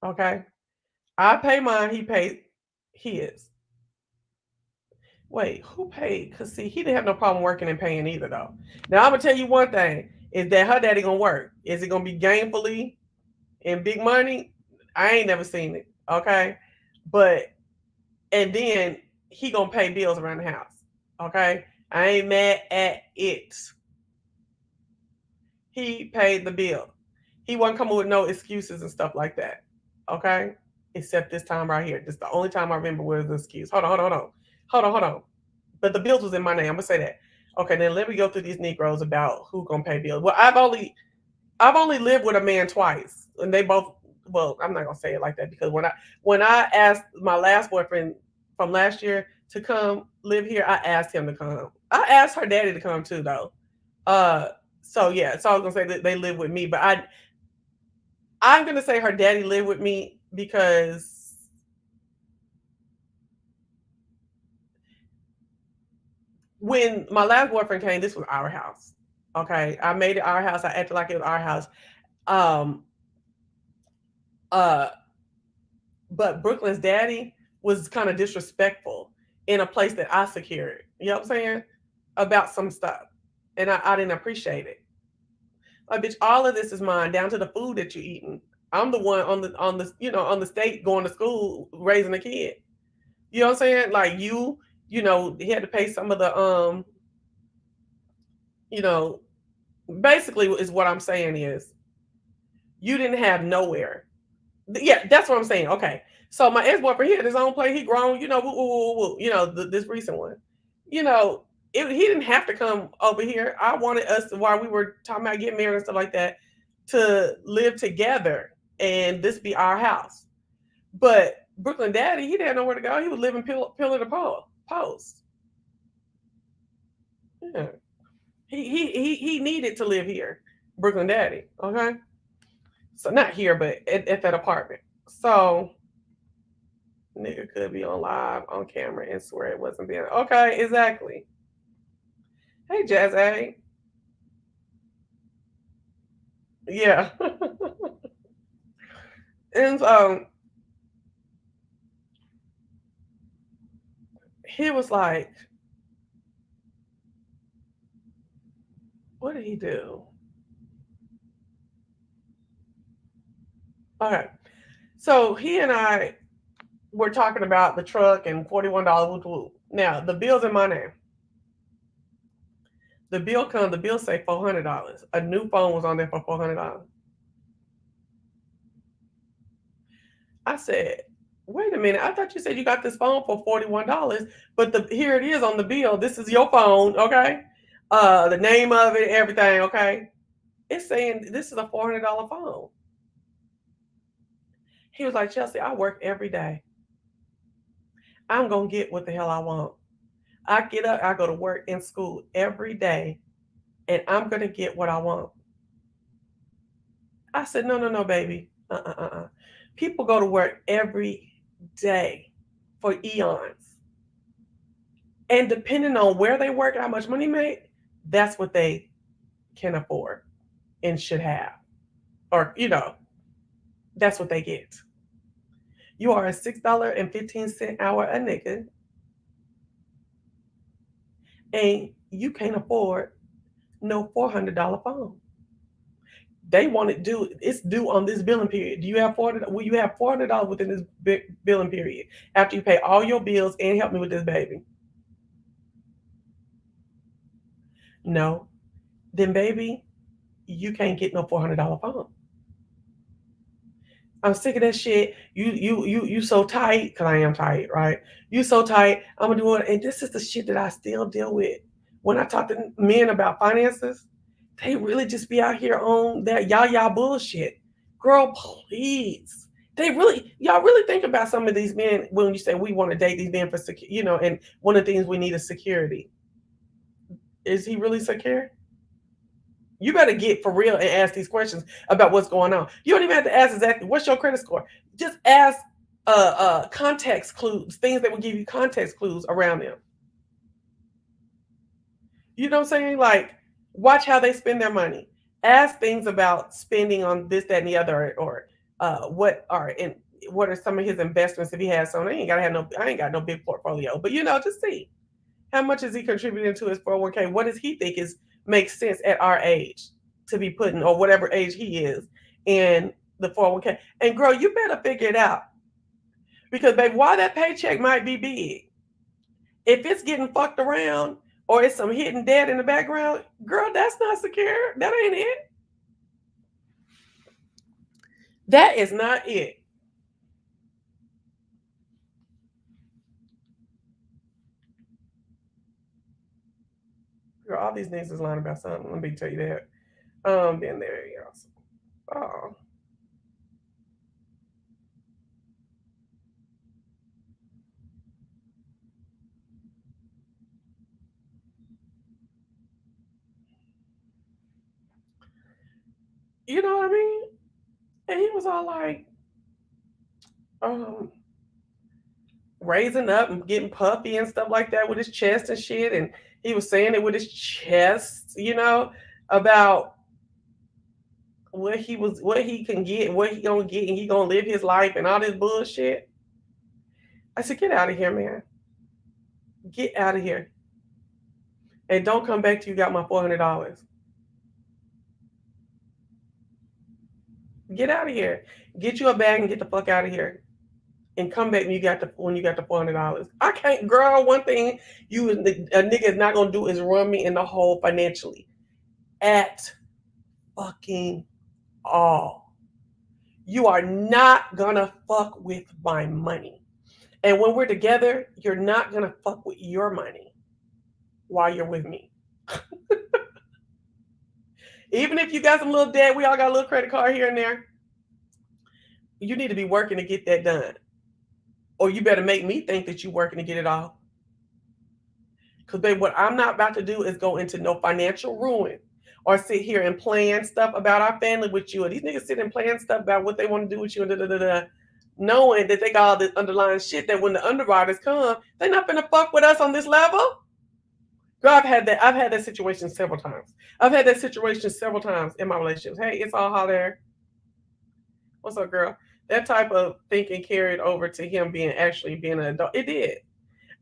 Okay. I pay mine, he paid his. Wait, who paid? Because see, he didn't have no problem working and paying either, though. Now I'm gonna tell you one thing: is that her daddy gonna work? Is it gonna be gainfully and big money? I ain't never seen it. Okay, but and then he gonna pay bills around the house. Okay, I ain't mad at it. He paid the bill. He wasn't coming with no excuses and stuff like that. Okay, except this time right here. This is the only time I remember was the excuse. Hold on. But the bills was in my name. I'm gonna say that. Okay, then let me go through these Negroes about who gonna pay bills. Well, I've only lived with a man twice, and they both. Well, I'm not gonna say it like that because when I asked my last boyfriend from last year to come live here, I asked him to come. I asked her daddy to come too, though. So yeah, so I was gonna say that they live with me, but I'm gonna say her daddy lived with me because when my last boyfriend came, this was our house. Okay, I made it our house. I acted like it was our house. Um, uh, but Brooklyn's daddy was kind of disrespectful in a place that I secured. You know what I'm saying? About some stuff, and I didn't appreciate it. Like, bitch, all of this is mine, down to the food that you're eating. I'm the one on the on the state going to school raising a kid. You know what I'm saying? Like you know, he had to pay some of the you know, basically is what I'm saying is you didn't have nowhere. Yeah, that's what I'm saying. Okay. So my ex-boyfriend, he had his own place. He grown, you know, woo, woo, woo, woo, you know, this recent one. You know, he didn't have to come over here. I wanted us to, while we were talking about getting married and stuff like that, to live together and this be our house. But Brooklyn Daddy, he didn't have nowhere to go. He was living pillar to post. Yeah. He needed to live here, Brooklyn Daddy. Okay. So not here, but at that apartment. So nigga could be on live on camera and swear it wasn't being okay. Exactly. Hey, Jazz A. Yeah. And he was like, what did he do? Okay. So he and I were talking about the truck and $41. Now the bill's in my name. The bill say $400. A new phone was on there for $400. I said, wait a minute. I thought you said you got this phone for $41, but here it is on the bill. This is your phone, okay? The name of it, everything, okay? It's saying this is a $400 phone. He was like, Chelsea, I work every day. I'm gonna get what the hell I want. I get up, I go to work in school every day, and I'm gonna get what I want. I said, no, baby. People go to work every day for eons. And depending on where they work, how much money make, that's what they can afford and should have. Or, that's what they get. You are a $6.15 hour a nigga, and you can't afford no $400 phone. They want it due. It's due on this billing period. Do you have 400? Will you have $400 within this billing period after you pay all your bills and help me with this baby? No. Then baby, you can't get no $400 phone. I'm sick of that shit. You so tight, cause I am tight, right? You so tight. I'm gonna do it, and this is the shit that I still deal with. When I talk to men about finances, they really just be out here on that y'all bullshit. Girl, please. Y'all really think about some of these men when you say we want to date these men for and one of the things we need is security. Is he really secure? You better get for real and ask these questions about what's going on. You don't even have to ask exactly what's your credit score. Just ask context clues, things that will give you context clues around them. You know what I'm saying? Like, watch how they spend their money. Ask things about spending on this, that, and the other, or what are some of his investments if he has some. I ain't got no big portfolio, but just see how much is he contributing to his 401k. What does he think makes sense at our age to be putting, or whatever age he is, in the 401k. And girl, you better figure it out, because baby, while that paycheck might be big, if it's getting fucked around or it's some hidden debt in the background, girl, that's not secure. That ain't it. That is not it. Girl, all these niggas is lying about something. Let me tell you that. Then there you go. Oh. You know what I mean? And he was all like, raising up and getting puffy and stuff like that with his chest and shit. And he was saying it with his chest, about what he can get, what he gonna get, and he gonna live his life and all this bullshit. I said, get out of here, man. Get out of here. And don't come back till you got my $400. Get out of here. Get you a bag and get the fuck out of here. And come back when you got the $400. I can't, girl. One thing a nigga is not gonna do is run me in the hole financially, at fucking all. You are not gonna fuck with my money, and when we're together, you're not gonna fuck with your money while you're with me. Even if you got some little debt, we all got a little credit card here and there. You need to be working to get that done. Or you better make me think that you're working to get it all. Because, babe, what I'm not about to do is go into no financial ruin or sit here and plan stuff about our family with you. And these niggas sit and plan stuff about what they want to do with you, and knowing that they got all this underlying shit that when the underwriters come, they're not gonna fuck with us on this level. Girl, I've had that situation several times. I've had that situation several times in my relationships. Hey, it's all holler. What's up, girl? That type of thinking carried over to him being an adult. It did.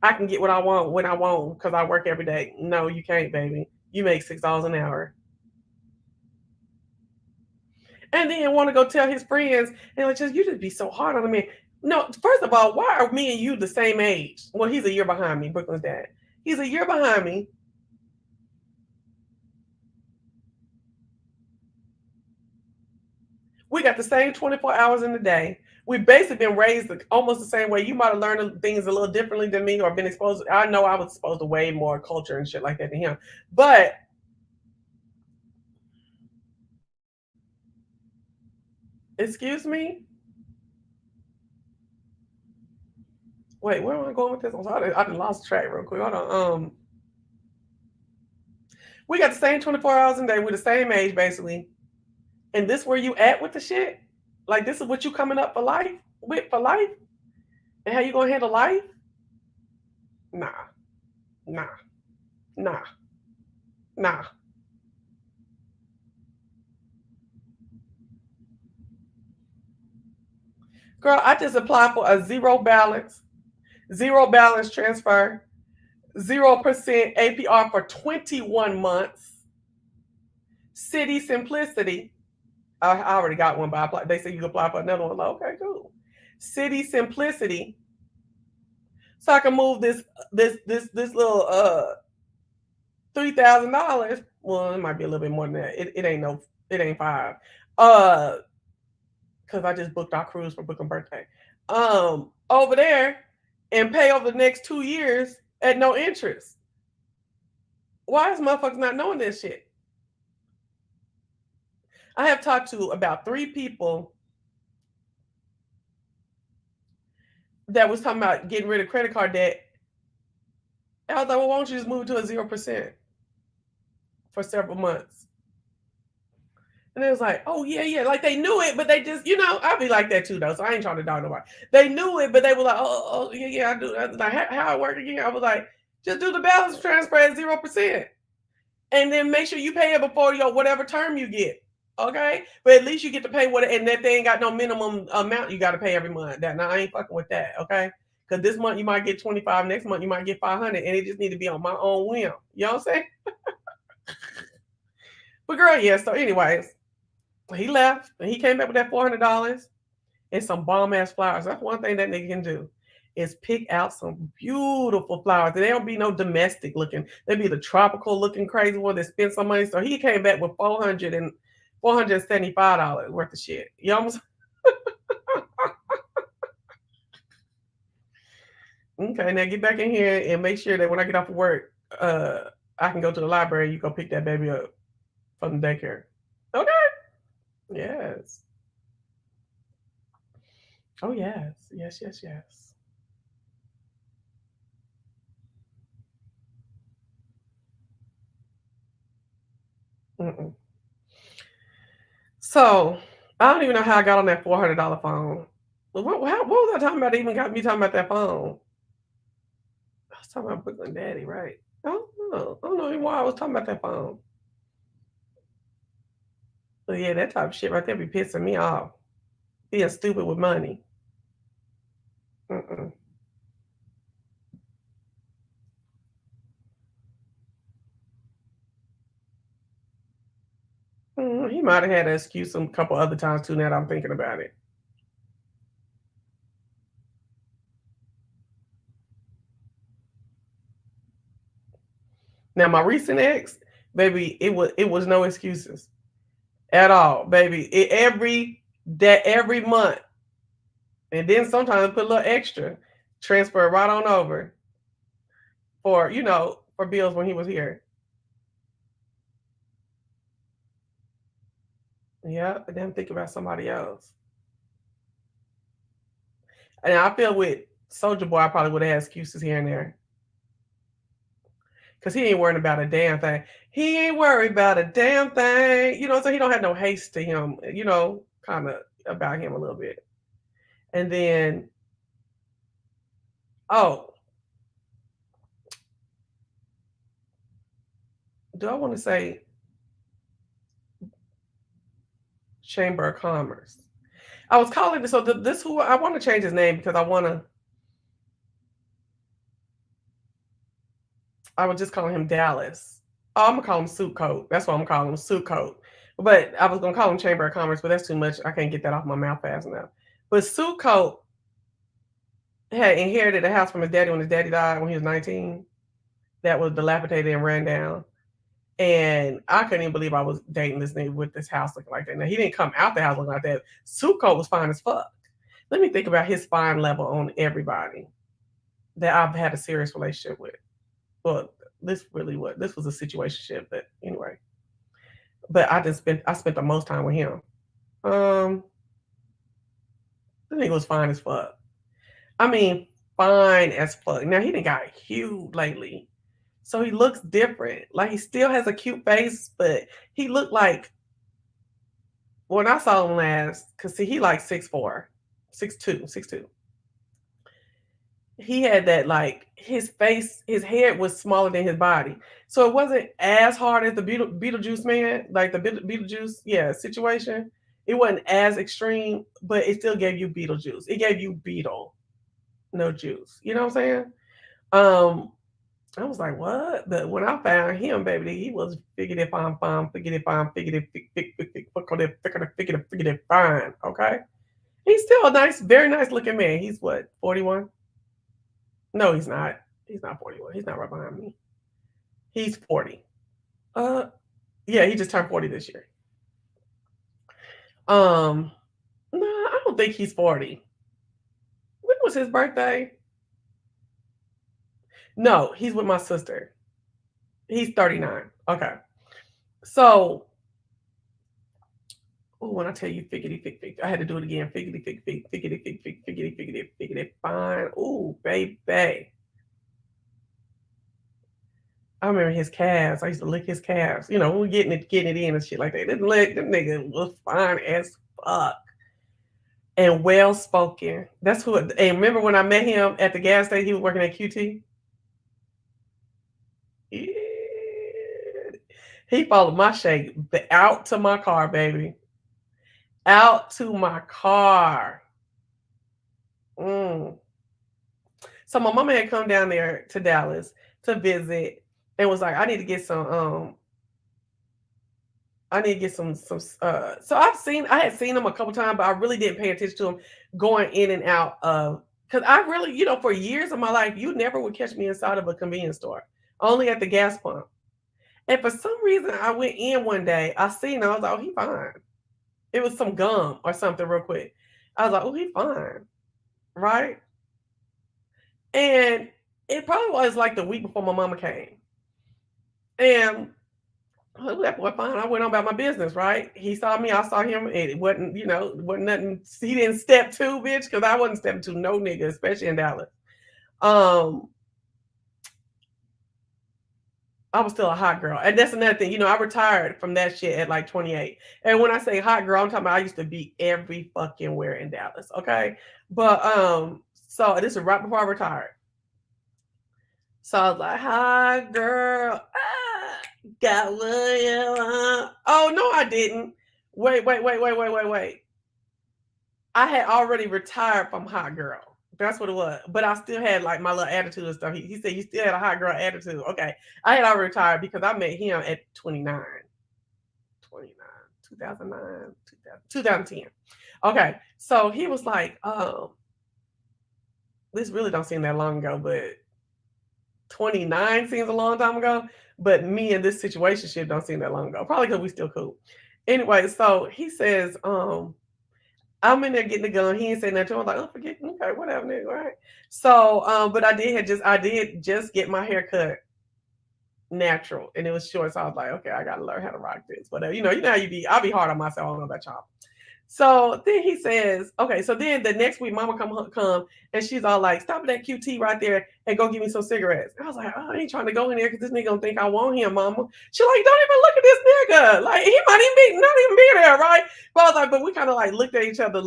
I can get what I want when I want because I work every day. No, you can't, baby. You make $6 an hour. And then want to go tell his friends, and like, you just be so hard on me. No, first of all, why are me and you the same age? Well, he's a year behind me, Brooklyn's dad. He's a year behind me. We got the same 24 hours in the day. We've basically been raised almost the same way. You might have learned things a little differently than me or been exposed. I know I was exposed to way more culture and shit like that than him. But excuse me? Wait, where am I going with this? I'm sorry, I lost track real quick. Hold on. We got the same 24 hours in a day. We're the same age, basically. And this where you at with the shit? Like, this is what you coming up for life? And how you gonna handle life? Nah. Girl, I just applied for a zero balance transfer, 0% APR for 21 months. City Simplicity. I already got one, but they said you can apply for another one. Like, okay, cool. City Simplicity. So I can move this little $3,000. Well, it might be a little bit more than that. It ain't $5. Because I just booked our cruise for Booking Birthday. Over there and pay over the next 2 years at no interest. Why is motherfuckers not knowing this shit? I have talked to about 3 people that was talking about getting rid of credit card debt. I was like, well, why don't you just move to a 0% for several months? And it was like, oh, yeah. Like they knew it, but they just, I'd be like that too, though. So I ain't trying to dog nobody. They knew it, but they were like, oh yeah, I do. I was like, how it work again? I was like, just do the balance transfer at 0%. And then make sure you pay it before your whatever term you get. Okay? But at least you get to pay what, and that they ain't got no minimum amount you got to pay every month. Now I ain't fucking with that. Okay? Because this month you might get 25, next month you might get 500, and it just need to be on my own whim. You know what I'm saying? But girl, yeah. So anyways, he left and he came back with that $400 and some bomb ass flowers. That's one thing that nigga can do, is pick out some beautiful flowers. They don't be no domestic looking. They be the tropical looking crazy one that spend some money. So he came back with $475 worth of shit. You know what I'm saying? Okay, now get back in here and make sure that when I get off of work, I can go to the library. You go pick that baby up from the daycare. Okay. Yes. Oh, yes. Yes. Mm-mm. So I don't even know how I got on that $400 phone. What was I talking about? That even got me talking about that phone. I was talking about Brooklyn Daddy, right? I don't know why I was talking about that phone. But yeah, that type of shit right there be pissing me off. Being stupid with money. Mm-mm. He might have had an excuse a couple other times too. Now that I'm thinking about it. Now my recent ex, baby, it was no excuses at all, baby. Every month, and then sometimes put a little extra, transfer right on over for for bills when he was here. Yeah, but then think about somebody else. And I feel with Soldier Boy, I probably would have had excuses here and there. Because he ain't worried about a damn thing. He ain't worried about a damn thing. So he don't have no haste to him, kind of about him a little bit. And then, do I want to say Chamber of Commerce? I was calling this, so this who I want to change his name because I was just calling him Dallas. Oh, I'm gonna call him Suit Coat. That's what I'm calling him, Suit Coat. But I was gonna call him Chamber of Commerce, but that's too much. I can't get that off my mouth fast enough. But Suit Coat had inherited a house from his daddy when his daddy died when he was 19. That was dilapidated and ran down. And I couldn't even believe I was dating this nigga with this house looking like that. Now, he didn't come out the house looking like that. Suit Coat was fine as fuck. Let me think about his fine level on everybody that I've had a serious relationship with. Well, this was a situationship, but anyway. But I spent the most time with him. The nigga was fine as fuck. I mean, fine as fuck. Now he done got huge lately. So he looks different. Like he still has a cute face, but he looked like when I saw him last, because see, he like 6'4", 6'2". He had that, like, his face, his head was smaller than his body. So it wasn't as hard as the Beetlejuice man, like the Beetlejuice, situation. It wasn't as extreme, but it still gave you beetle juice. It gave you beetle, no juice. You know what I'm saying? Um, I was like, what? But when I found him, baby, he was figured it fine, figured it fine, figured it fine. Okay. He's still a nice, very nice looking man. He's what, 41? No, he's not. He's not 41. He's not right behind me. He's 40. Uh yeah, he just turned 40 this year. No, I don't think he's 40. When was his birthday? No, he's with my sister. He's 39. Okay. So, when I tell you figgity fig, I had to do it again. Figgity fig, figgity fig, figgity fine. Ooh, baby. I remember his calves. I used to lick his calves. You know, we were getting it in and shit like that. This nigga was fine as fuck. And well spoken. That's who. And remember when I met him at the gas station? He was working at QT. Yeah. He followed my shake out to my car, baby. Out to my car. So my mama had come down there to Dallas to visit and was like, I need to get some so I had seen him a couple times, but I really didn't pay attention to him going in and out of, because I really, for years of my life, you never would catch me inside of a convenience store, only at the gas pump. And for some reason, I went in one day, I seen him, I was like, oh, he fine. It was some gum or something real quick. I was like, oh, he fine. Right? And it probably was like the week before my mama came. And that boy fine. I went on about my business, right? He saw me, I saw him, and it wasn't, wasn't nothing. He didn't step to, bitch, because I wasn't stepping to no nigga, especially in Dallas. I was still a hot girl. And that's another thing. I retired from that shit at like 28. And when I say hot girl, I'm talking about I used to be every fucking where in Dallas. Okay. But so this is right before I retired. So I was like, hot girl. Got what you want. Oh no, I didn't. Wait. I had already retired from hot girl. That's what it was. But I still had like my little attitude and stuff. He said you still had a hot girl attitude. Okay. I had already retired because I met him at 29. 2009, 2010. Okay. So he was like, this really don't seem that long ago, but 29 seems a long time ago. But me and this situation shit don't seem that long ago. Probably because we still cool. Anyway, so he says, I'm in there getting the gun. He ain't saying nothing. I was like, oh, forget, okay, whatever, nigga, right? So, but I did just get my hair cut natural, and it was short. So I was like, okay, I gotta learn how to rock this. Whatever, you know how I'll be hard on myself. I don't know about y'all. So then he says, okay, so then the next week, mama come, and she's all like, stop at that QT right there and go give me some cigarettes. And I was like, oh, I ain't trying to go in there because this nigga don't think I want him, mama. She like, don't even look at this nigga. Like, he might not even be there, right? But I was like, but we kind of like looked at each other,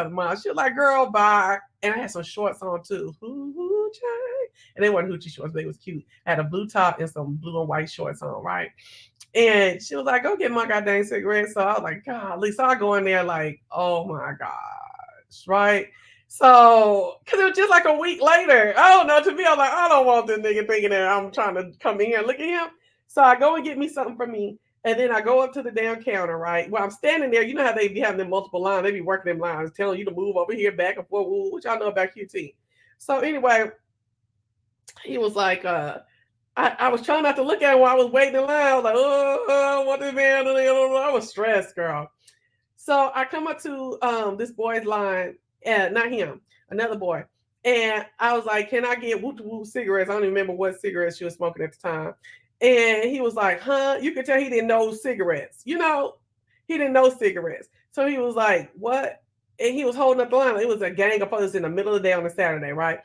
mom. She was like, girl, bye. And I had some shorts on too. And they weren't hoochie shorts, but it was cute. I had a blue top and some blue and white shorts on, right? And she was like, go get my goddamn cigarette. So I was like, golly. So I go in there like, oh my gosh, right? So, because it was just like a week later. I don't know. To me, I was like, I don't want this nigga thinking that I'm trying to come in here and look at him. So I go and get me something for me. And then I go up to the damn counter, right? Well, I'm standing there. You know how they be having them multiple lines. They be working them lines, telling you to move over here, back and forth. What y'all know about QT? So anyway, he was like, I was trying not to look at him while I was waiting in line. I was like, oh, what this man doing? I was stressed, girl. So I come up to this boy's line, not him, another boy. And I was like, can I get whoop cigarettes? I don't even remember what cigarettes she was smoking at the time. And he was like, huh? You could tell he didn't know cigarettes. He didn't know cigarettes. So he was like, what? And he was holding up the line. It was a gang of folks in the middle of the day on a Saturday, right?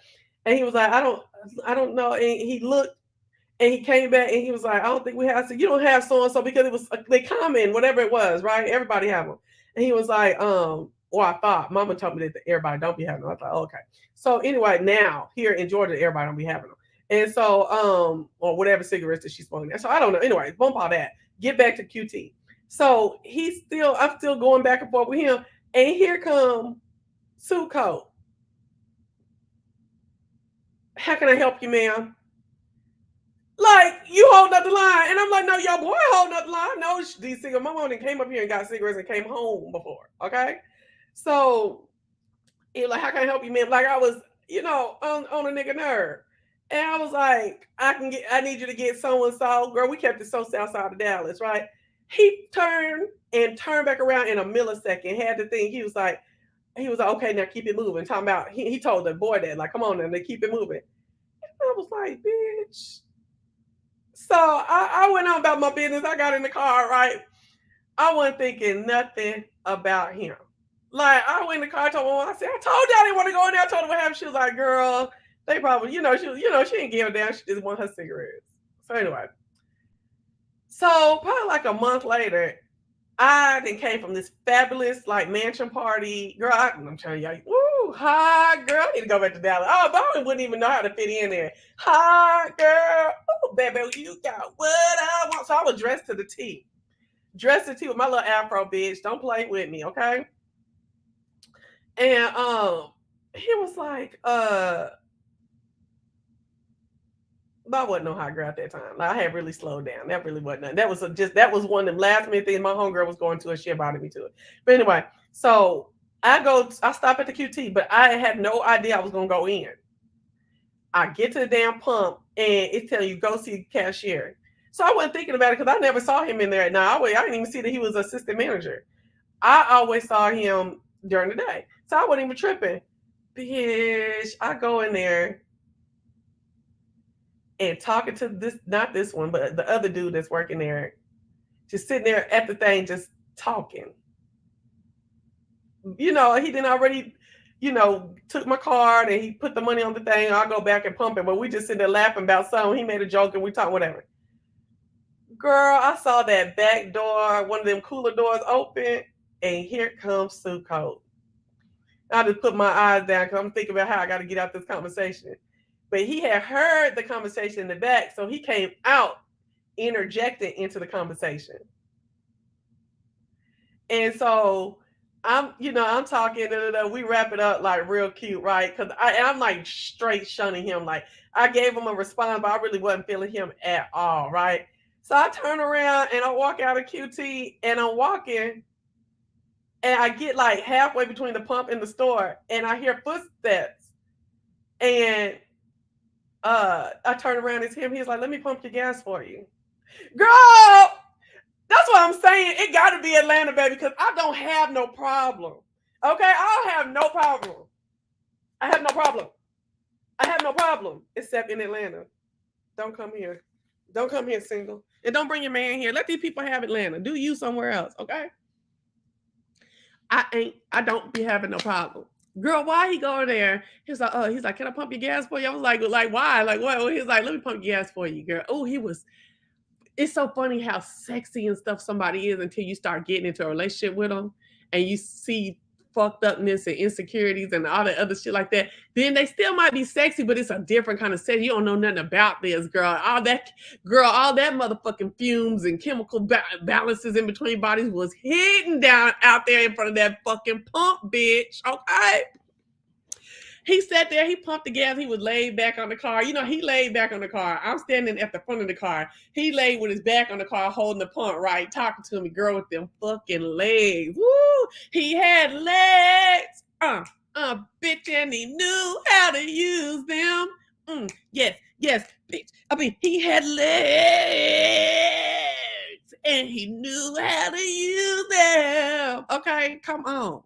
And he was like, I don't know. And he looked. And he came back and he was like, I don't think we have. So you don't have so-and-so because it was they common, whatever it was, right? Everybody have them. And he was like, I thought mama told me that everybody don't be having them. I thought, okay. So anyway, now here in Georgia, everybody don't be having them. And so, or whatever cigarettes that she's smoking. So I don't know. Anyway, bump all that. Get back to QT. So I'm still going back and forth with him. And here come Suko. How can I help you, ma'am? Like, you holding up the line. And I'm like, no, your boy holding up the line. No, these cigarettes. My mom came up here and got cigarettes and came home before. Okay. So he was like, how can I help you, ma'am? Like I was, on a nigga nerve. And I was like, I need you to get so and so. Girl, we kept it so south side of Dallas, right? He turned back around in a millisecond, had the thing. He was like, okay, now keep it moving. Talking about, he told the boy that, like, come on, and they keep it moving. And I was like, bitch. So I went on about my business. I got in the car, right? I wasn't thinking nothing about him. Like, I went in the car, told my mom, I said, I told you I didn't want to go in there. I told her what happened. She was like, girl, they probably, she didn't give a damn. She just want her cigarettes. So anyway. So probably like a month later, I then came from this fabulous like mansion party. Girl, I'm telling y'all, woo, hi, girl. I need to go back to Dallas. Oh, but I wouldn't even know how to fit in there. Hi, girl. Oh, baby, you got what I want. So I was dressed to the T. Dressed to the T with my little afro, bitch. Don't play with me, okay? And he was like, but I wasn't no hot girl at that time. Like, I had really slowed down. That really wasn't nothing. That was one of them last minute things my homegirl was going to, and she invited me to it. But anyway, so I stop at the QT, but I had no idea I was gonna go in. I get to the damn pump and it's telling you go see the cashier. So I wasn't thinking about it because I never saw him in there at night. I didn't even see that he was assistant manager. I always saw him during the day. So I wasn't even tripping. Bitch, I go in there and talking to not this one, but the other dude that's working there, just sitting there at the thing, just talking. He didn't already, took my card and he put the money on the thing. I'll go back and pump it, but we just sitting there laughing about something. He made a joke and we talk whatever. Girl, I saw that back door, one of them cooler doors open, and here comes Suko. I just put my eyes down because I'm thinking about how I got to get out this conversation. But he had heard the conversation in the back, so he came out interjecting into the conversation. And so I'm talking, we wrap it up like real cute, right? Because I'm like straight shunning him. Like I gave him a response, but I really wasn't feeling him at all, right? So I turn around and I walk out of QT and I'm walking and I get like halfway between the pump and the store and I hear footsteps. And I turn around, it's him. He's like, let me pump your gas for you. Girl, that's what I'm saying. It got to be Atlanta, baby, because I don't have no problem. Okay? I have no problem. I have no problem, except in Atlanta. Don't come here. Don't come here single. And don't bring your man here. Let these people have Atlanta. Do you somewhere else, okay? I don't be having no problem. Girl, why he go there? He's like, can I pump your gas for you? I was like, why? Like, what? He's like, let me pump your gas for you, girl. Oh, it's so funny how sexy and stuff somebody is until you start getting into a relationship with them and you see fucked upness and insecurities and all that other shit like that. Then they still might be sexy, but it's a different kind of sex. You don't know nothing about this, girl. All that motherfucking fumes and chemical balances in between bodies was hidden down out there in front of that fucking pump, bitch. Okay. He sat there, he pumped the gas, he was laid back on the car. He laid back on the car. I'm standing at the front of the car. He laid with his back on the car, holding the pump, right, talking to me, girl, with them fucking legs. Woo! He had legs. Bitch, and he knew how to use them. Yes, bitch. I mean, he had legs, and he knew how to use them. Okay, come on.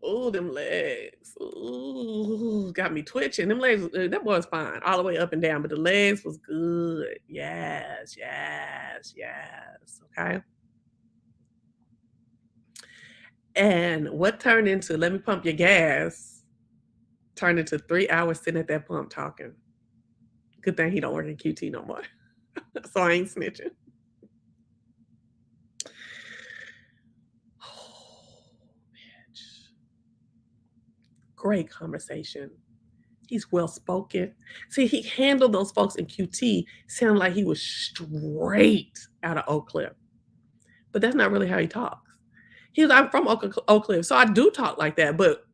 Ooh, them legs. Ooh, got me twitching. Them legs, that was fine all the way up and down, but the legs was good. Yes. Okay. And what turned into let me pump your gas turned into 3 hours sitting at that pump talking. Good thing he don't work in QT no more. So I ain't snitching. Great conversation. He's well spoken. See, he handled those folks in QT sounded like he was straight out of Oak Cliff, but that's not really how he talks. He was, I'm from Oak Cliff, so I do talk like that, but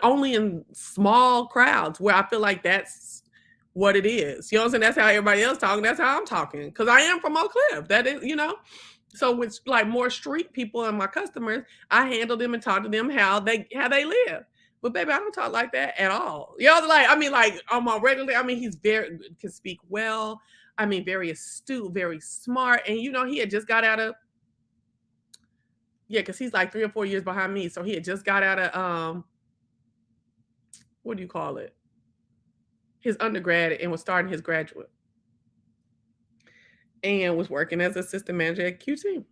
only in small crowds where I feel like that's what it is. You know what I'm saying? That's how everybody else talking. That's how I'm talking. Because I am from Oak Cliff. That is, So with like more street people and my customers, I handle them and talk to them how they live. But baby, I don't talk like that at all. Like on my regular, he's can speak well. Very astute, very smart. And he had just got out of, because he's like 3 or 4 years behind me. So he had just got out of what do you call it? His undergrad and was starting his graduate. And was working as assistant manager at QT.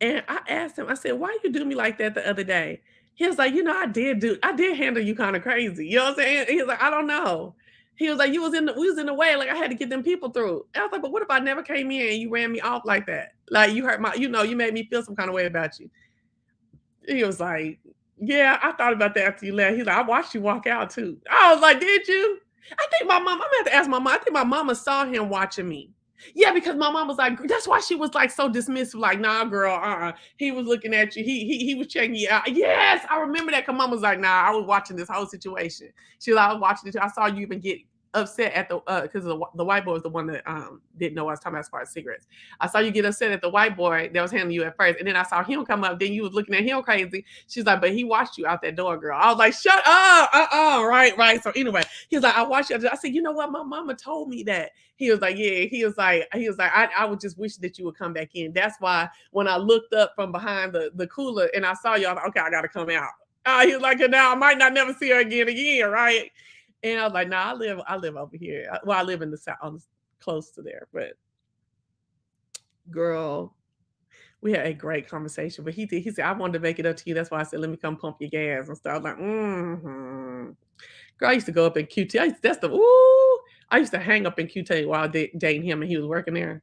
And I asked him, I said, why you do me like that the other day? He was like, I did handle you kind of crazy. You know what I'm saying? He was like, I don't know. He was like, we was in the way. Like I had to get them people through. And I was like, but what if I never came in and you ran me off like that? Like you hurt you made me feel some kind of way about you. He was like, yeah, I thought about that after you left. He's like, I watched you walk out too. I was like, did you? I think my mom, I'm gonna have to ask my mom. I think my mama saw him watching me. Yeah, because my mom was like, that's why she was like so dismissive, like, nah, girl, he was looking at you. He was checking you out. Yes, I remember that. Because mom was like, nah, I was watching this whole situation. She was like, I was watching it. I saw you even get upset at the because the white boy was the one that didn't know what I was talking about as far as cigarettes. I saw you get upset at the white boy that was handling you at first, and then I saw him come up. Then you was looking at him crazy. She's like, but he watched you out that door, girl. I was like, shut up, right. So anyway, he was like, I watched you. I said, you know what? My mama told me that. He was like, yeah. He was like, I would just wish that you would come back in. That's why when I looked up from behind the cooler and I saw you, I was like, okay, I gotta come out. He was like, now I might not never see her again, right? And I was like, nah, I live over here. Well, I live in the south, close to there. But girl, we had a great conversation. But he said, I wanted to make it up to you. That's why I said, let me come pump your gas and stuff. I was like, Girl, I used to go up in QT. I used to hang up in QT while dating him and he was working there.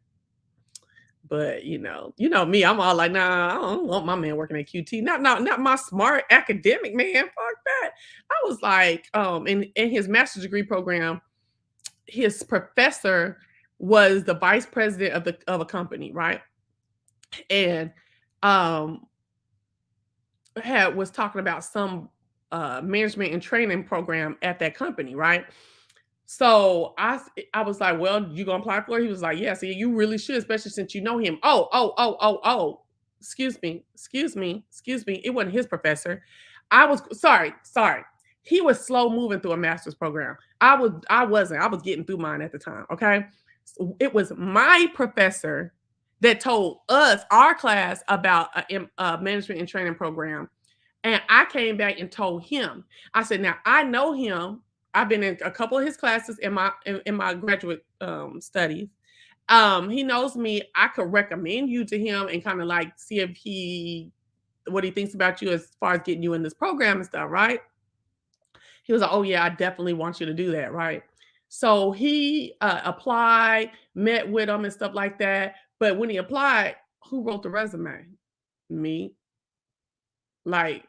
But you know me, I'm all like, nah, I don't want my man working at QT. Not my smart academic man. Fuck that. I was like, in his master's degree program, his professor was the vice president of a company, right? And was talking about some management and training program at that company, right? So I was like, well, you gonna apply for it? He was like, yeah, see, you really should, especially since you know him. Oh. Excuse me. It wasn't his professor. I was sorry. He was slow moving through a master's program. I wasn't. I was getting through mine at the time. Okay. So it was my professor that told us, our class, about a management and training program. And I came back and told him. I said, now I know him. I've been in a couple of his classes in my graduate studies. He knows me. I could recommend you to him and kind of like see what he thinks about you as far as getting you in this program and stuff, right? He was like, oh yeah, I definitely want you to do that, right? So he applied, met with him and stuff like that. But when he applied, who wrote the resume? Me. Like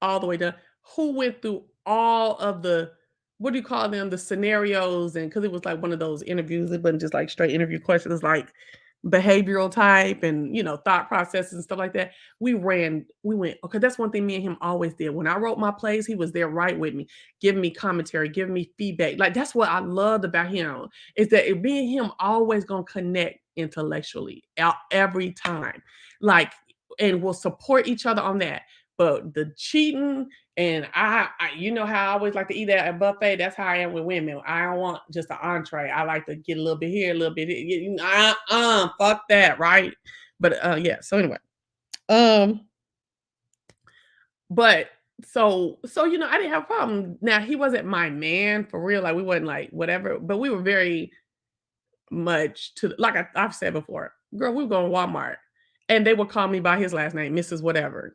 all the way down. Who went through all of the, what do you call them, the scenarios? And because it was like one of those interviews, it wasn't just like straight interview questions, like behavioral type and thought processes and stuff like that. We went, okay, that's one thing me and him always did. When I wrote my plays, he was there right with me, giving me commentary, giving me feedback. Like that's what I loved about him, is that me and him always gonna connect intellectually every time, like, and we'll support each other on that. But the cheating, and I how I always like to eat at a buffet. That's how I am with women. I don't want just an entree. I like to get a little bit here, a little bit here. Fuck that, right? But yeah. So anyway, but so I didn't have a problem. Now he wasn't my man for real. Like we wasn't like whatever, but we were very much to, like I've said before, girl. We were going to Walmart, and they would call me by his last name, Mrs. Whatever.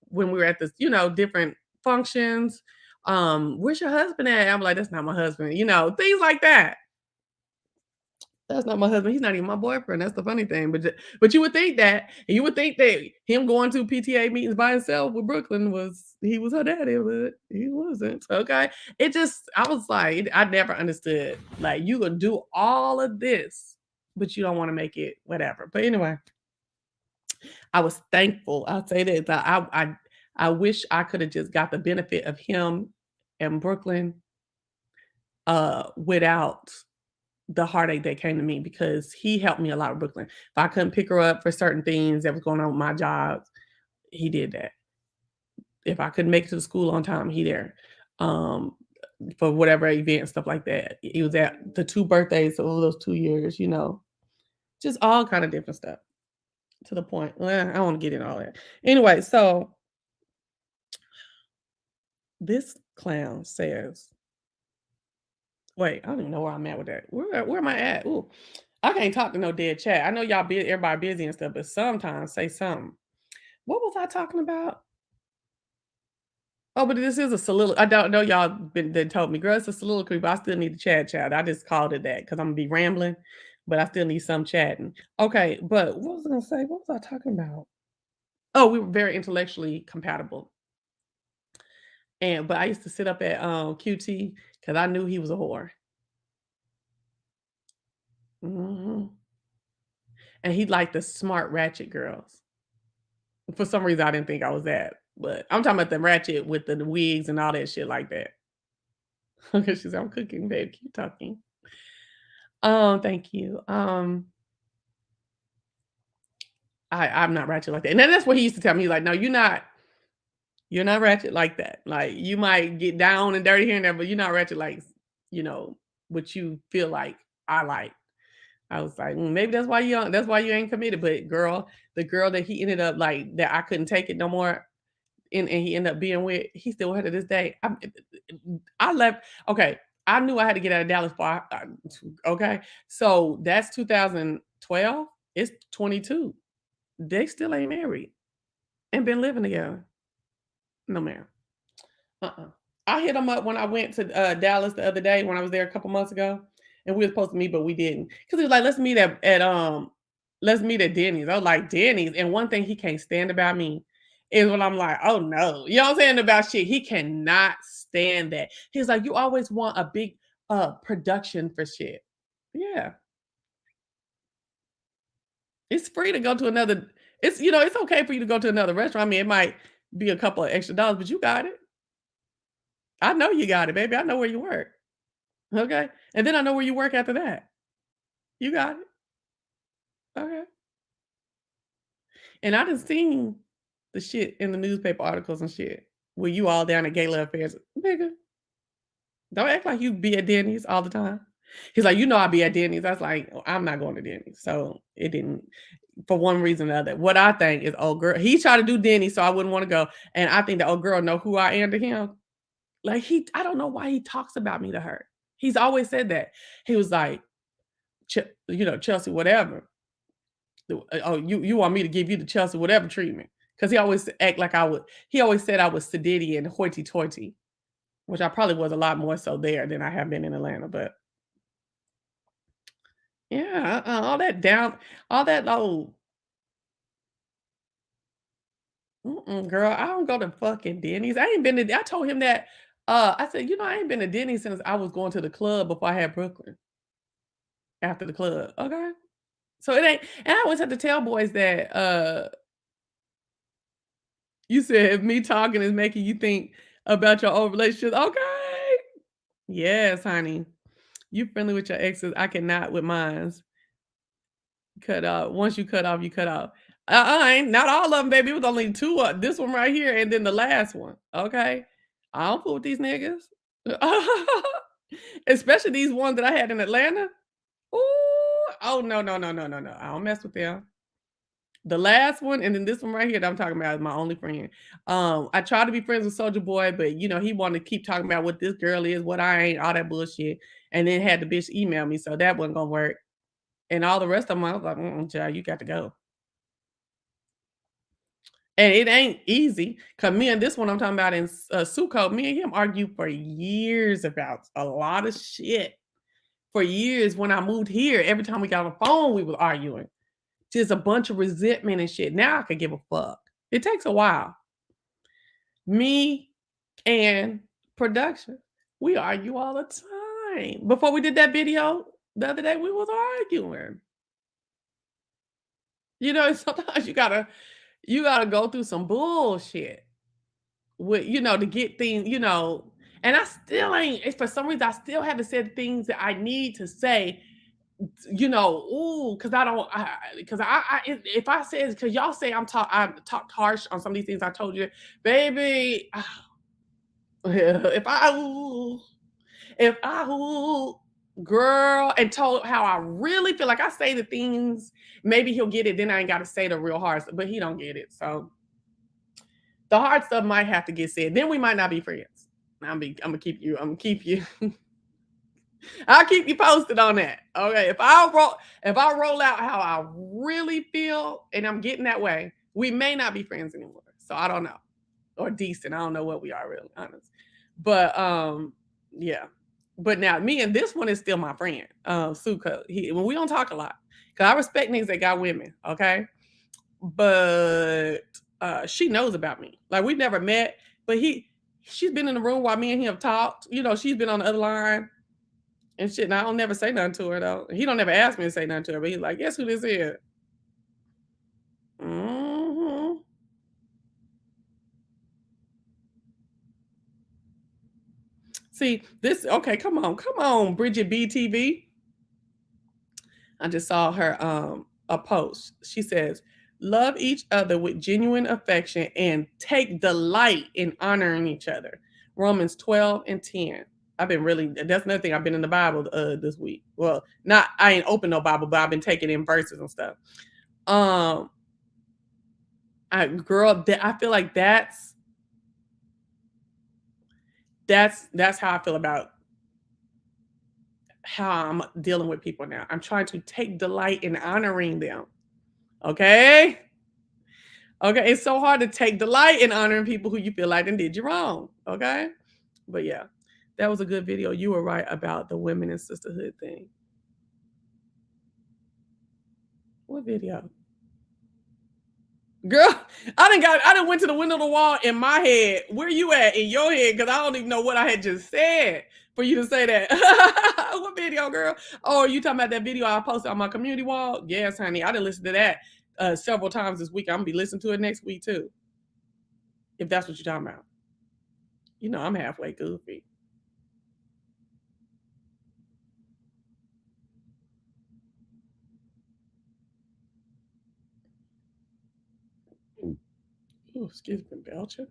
When we were at this, different functions. Where's your husband at? I'm like, that's not my husband. Things like that. That's not my husband. He's not even my boyfriend. That's the funny thing. But you would think that, and you would think that him going to PTA meetings by himself with Brooklyn he was her daddy, but he wasn't. Okay. I was like, I never understood. Like, you gonna do all of this, but you don't want to make it whatever. But anyway, I was thankful. I'll say this. I wish I could have just got the benefit of him and Brooklyn without the heartache that came to me, because he helped me a lot with Brooklyn. If I couldn't pick her up for certain things that was going on with my job, he did that. If I couldn't make it to the school on time, he there. For whatever event and stuff like that. He was at the 2 birthdays of those 2 years, just all kind of different stuff. To the point. Well, I don't want to get into all that. Anyway, so this clown says, wait, I don't even know where I'm at with that. Where am I at? Ooh, I can't talk to no dead chat. I know y'all everybody busy and stuff, but sometimes say something. What was I talking about? Oh, but this is a soliloquy. I don't know y'all they told me, girl, it's a soliloquy, but I still need to chat. I just called it that because I'm gonna be rambling, but I still need some chatting. Okay, but what was I gonna say? What was I talking about? Oh, we were very intellectually compatible. But I used to sit up at QT because I knew he was a whore. Mhm. And he liked the smart ratchet girls. For some reason, I didn't think I was that, but I'm talking about the ratchet with the wigs and all that shit like that. Okay, she's I'm cooking, babe. Keep talking. Thank you. I'm not ratchet like that. And then that's what he used to tell me. He's like, no, you're not ratchet like that. Like, you might get down and dirty here and there, but you're not ratchet like, what you feel like I like. I was like, maybe that's why you ain't committed. But girl, the girl that he ended up like that I couldn't take it no more, and he ended up being with, he's still with her to this day. I left. Okay, I knew I had to get out of Dallas. Okay, so that's 2012. It's 22. They still ain't married and been living together. No, ma'am. I hit him up when I went to Dallas the other day when I was there a couple months ago, and we were supposed to meet, but we didn't. Because he was like, let's meet at Denny's. I was like, Denny's. And one thing he can't stand about me is when I'm like, oh no. You know what I'm saying about shit? He cannot stand that. He's like, you always want a big production for shit. Yeah. It's free to go to another. It's okay for you to go to another restaurant. I mean, it might be a couple of extra dollars, but you got it. I know you got it, baby. I know where you work. Okay. And then I know where you work after that. You got it. Okay. And I done seen the shit in the newspaper articles and shit where you all down at gala affairs. Nigga, don't act like you be at Denny's all the time. He's like, I be at Denny's. I was like, I'm not going to Denny's. So it didn't, for one reason or another. What I think is, oh girl, he tried to do Denny's, so I wouldn't want to go. And I think the old girl know who I am to him. Like, I don't know why he talks about me to her. He's always said that. He was like, Chelsea, whatever. Oh, you want me to give you the Chelsea whatever treatment? Because he always act like he always said I was sedity and hoity-toity, which I probably was a lot more so there than I have been in Atlanta. But yeah, all that old. Girl, I don't go to fucking Denny's. I told him that. I said, I ain't been to Denny's since I was going to the club before I had Brooklyn. After the club, okay. So it ain't, and I always have to tell boys that you said if me talking is making you think about your old relationships. Okay. Yes, honey. You friendly with your exes. I cannot with mines. Cut off. Once you cut off, you cut off. Ain't not all of them, baby. It was only 2. This one right here, and then the last one. Okay. I don't fool with these niggas. Especially these ones that I had in Atlanta. Ooh. Oh, no. I don't mess with them. The last one, and then this one right here that I'm talking about is my only friend. I tried to be friends with Soulja Boy, but he wanted to keep talking about what this girl is, what I ain't, all that bullshit. And then had the bitch email me, so that wasn't gonna work. And all the rest of them, I was like, child, you got to go. And it ain't easy, because me and this one I'm talking about in Suco, me and him argued for years about a lot of shit. for years when I moved here, every time we got on the phone, we was arguing. Just a bunch of resentment and shit. Now I could give a fuck. It takes a while. Me and production, we argue all the time. Before we did that video the other day, we was arguing. You know, sometimes you gotta go through some bullshit with, to get things, and I still ain't, for some reason, I still haven't said things that I need to say, because I don't, because if I say, because y'all say I talked harsh on some of these things I told you, baby, if I girl, and told how I really feel, like I say the things, maybe he'll get it, then I ain't got to say the real hard stuff, but he don't get it. So the hard stuff might have to get said. Then we might not be friends. I'm gonna keep you. I'll keep you posted on that. Okay. If I roll out how I really feel and I'm getting that way, we may not be friends anymore. So I don't know. Or decent. I don't know what we are, really honest. But yeah. But now me and this one is still my friend. Suka. When we don't talk a lot. Because I respect niggas that got women, okay? But she knows about me. Like, we've never met, but she's been in the room while me and him have talked. She's been on the other line and shit. And I don't never say nothing to her though. He don't never ask me to say nothing to her, but he's like, guess who this is? Mm-hmm. See, okay, come on, Bridget BTV. I just saw her a post. She says, love each other with genuine affection and take delight in honoring each other. Romans 12:10. That's another thing. I've been in the Bible this week. Well, I ain't opened no Bible, but I've been taking in verses and stuff. I feel like that's how I feel about how I'm dealing with people now. I'm trying to take delight in honoring them. Okay? Okay, it's so hard to take delight in honoring people who you feel like they did you wrong. Okay? But yeah, that was a good video. You were right about the women and sisterhood thing. What video? Girl, I done went to the window of the wall in my head. Where you at in your head? Because I don't even know what I had just said for you to say that. What video, girl? Oh, you talking about that video I posted on my community wall? Yes, honey. I done listened to that several times this week. I'm going to be listening to it next week, too. If that's what you're talking about. I'm halfway goofy. Oh, excuse me, Belcher.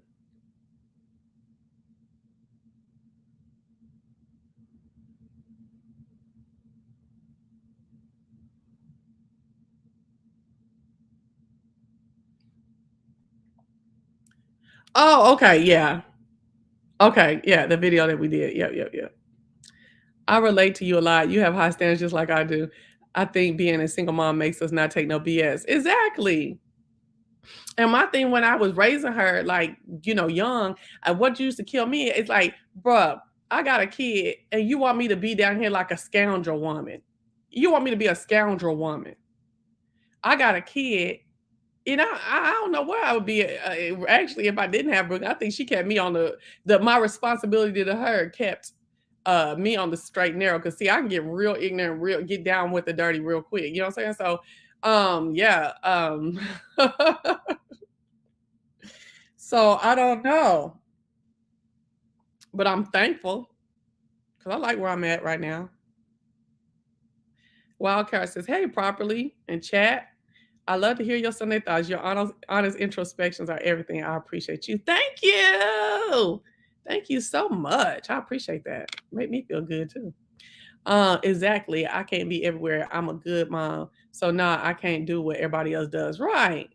Oh, okay, yeah. Okay, yeah, the video that we did. Yep. I relate to you a lot. You have high standards just like I do. I think being a single mom makes us not take no BS. Exactly. And my thing when I was raising her, like, young, what used to kill me is like, bruh, I got a kid and you want me to be down here like a scoundrel woman. You want me to be a scoundrel woman. I got a kid. And I don't know where I would be actually if I didn't have Brooke. I think she kept me on my responsibility to her kept me on the straight and narrow. Because see, I can get real ignorant, get down with the dirty real quick. You know what I'm saying? So yeah. So I don't know. But I'm thankful because I like where I'm at right now. Wildcard says, hey, properly in chat. I love to hear your Sunday thoughts. Your honest introspections are everything. I appreciate you. Thank you. Thank you so much. I appreciate that. Make me feel good too. Exactly. I can't be everywhere. I'm a good mom. So now I can't do what everybody else does. Right.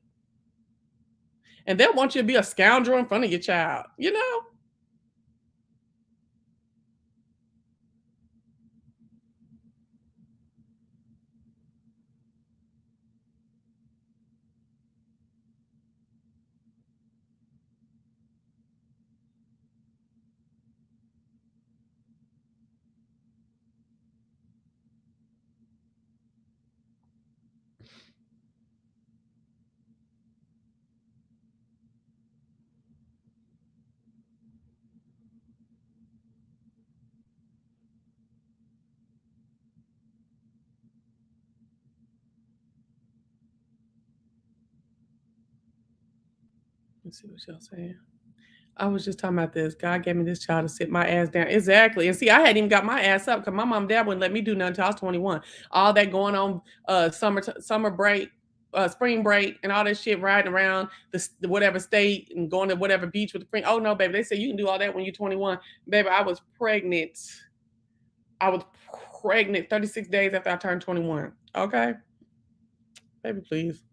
And they'll want you to be a scoundrel in front of your child, Let's see what y'all saying. I was just talking about this. God gave me this child to sit my ass down. Exactly. And see, I hadn't even got my ass up because my mom and dad wouldn't let me do nothing until I was 21. All that going on, summer break, spring break, and all that shit, riding around the whatever state and going to whatever beach with the friend. Oh no, baby. They said you can do all that when you're 21. Baby, I was pregnant. 36 days after I turned 21. Okay. Baby, please.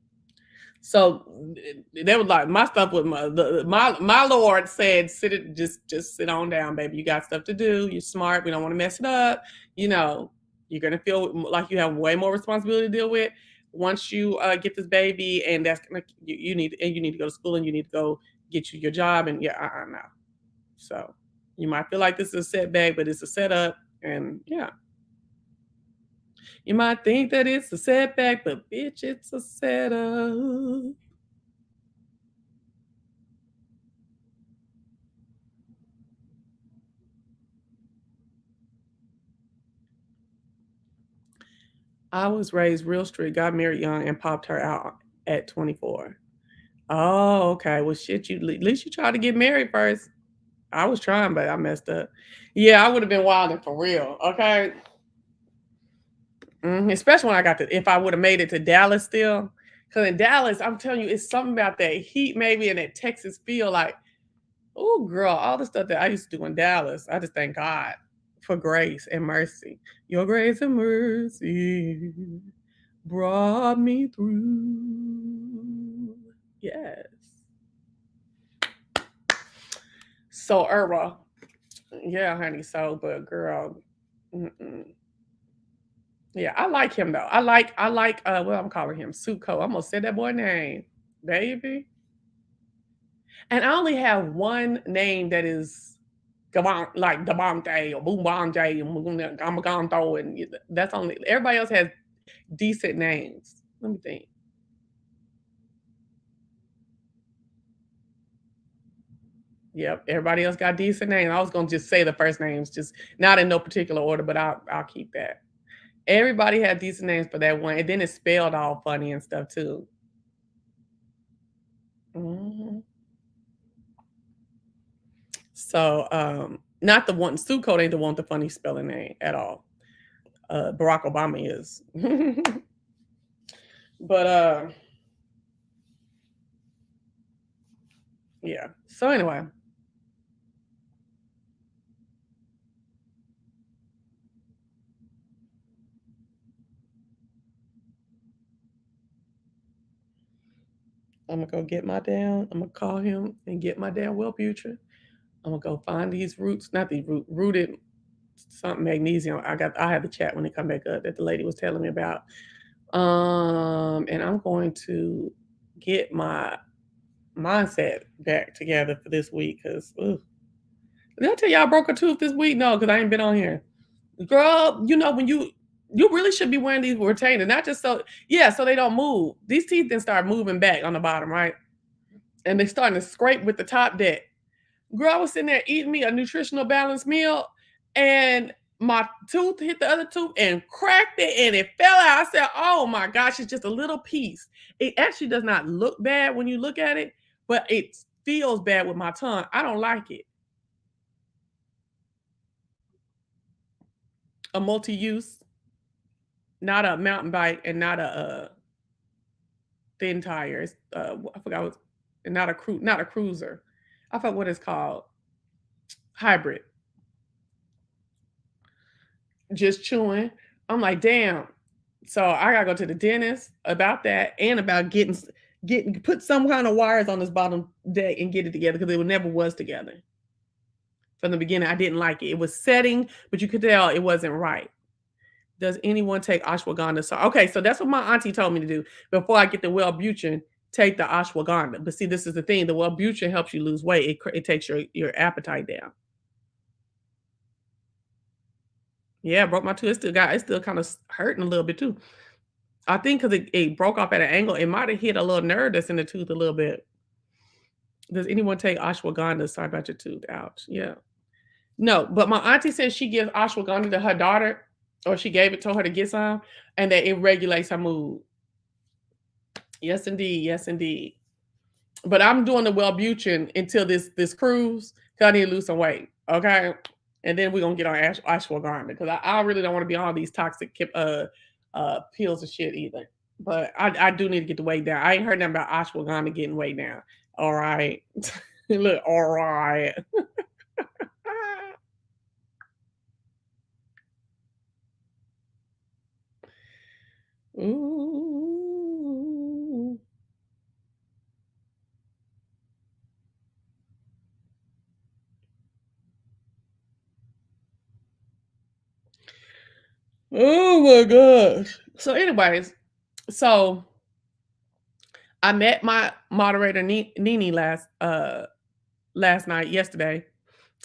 So they was like, my stuff with my Lord said, just sit on down, baby. You got stuff to do. You're smart. We don't want to mess it up. You know, you're gonna feel like you have way more responsibility to deal with once you get this baby, and that's gonna you need to go to school and you need to go get you your job, and no. So you might feel like this is a setback, but it's a setup, and yeah. You might think that it's a setback, but bitch, it's a setup. I was raised real strict, got married young, and popped her out at 24. Oh, okay. Well, shit, at least you tried to get married first. I was trying, but I messed up. Yeah, I would have been wilding for real. Okay. Especially when I if I would have made it to Dallas still. Because in Dallas, I'm telling you, it's something about that heat maybe and that Texas feel like, oh, girl, all the stuff that I used to do in Dallas. I just thank God for grace and mercy. Your grace and mercy brought me through. Yes. So, yeah, honey. So, but girl, yeah, I like him though. I like. What I'm calling him, Suko. I'm gonna say that boy name, baby. And I only have one name that is like Devontae or Boombanjay and Gamaganto, and that's only. Everybody else has decent names. Let me think. Yep, everybody else got decent names. I was gonna just say the first names, just not in no particular order, but I'll keep that. Everybody had decent names for that one, and then it's spelled all funny and stuff too. Mm-hmm. So, not the one. Suko ain't the one with the funny spelling name at all. Barack Obama is. But yeah. So anyway. I'm gonna go get my damn. I'm gonna call him and get my damn Wellbutrin. I'm gonna go find these roots, not these rooted something magnesium. I had the chat when they come back up that the lady was telling me about. And I'm going to get my mindset back together for this week because did I tell y'all I broke a tooth this week? No, because I ain't been on here. Girl, you know, when you really should be wearing these retainers, not just so they don't move. These teeth then start moving back on the bottom, right? And they starting to scrape with the top deck. Girl, I was sitting there eating me a nutritional balanced meal, and my tooth hit the other tooth and cracked it, and it fell out. I said, oh my gosh, it's just a little piece. It actually does not look bad when you look at it, but it feels bad with my tongue. I don't like it. A multi-use, not a mountain bike, and not a thin tires. I forgot what, not a cruiser. I forgot what it's called. Hybrid. Just chewing. I'm like, damn. So I gotta go to the dentist about that and about getting put some kind of wires on this bottom deck and get it together because it never was together. From the beginning, I didn't like it. It was setting, but you could tell it wasn't right. Does anyone take ashwagandha? So okay, so that's what my auntie told me to do before I get the Wellbutrin. Take the ashwagandha. But see, this is the thing: the Wellbutrin helps you lose weight. It takes your appetite down. Yeah, broke my tooth. It's still kind of hurting a little bit too. I think because it broke off at an angle, it might have hit a little nerve that's in the tooth a little bit. Does anyone take ashwagandha? Sorry about your tooth. Ouch. Yeah. No, but my auntie said she gives ashwagandha to her daughter, or she gave it to her to get some, and that it regulates her mood. Yes, indeed. Yes, indeed. But I'm doing the Wellbutrin until this cruise, because I need to lose some weight. Okay. And then we're gonna get on ashwagandha, because I really don't want to be on all these toxic pills and shit either. But I do need to get the weight down. I ain't heard nothing about ashwagandha getting weight down. All right. Look, all right. Ooh. Oh my gosh. So, anyways, so I met my moderator Nene last night, yesterday,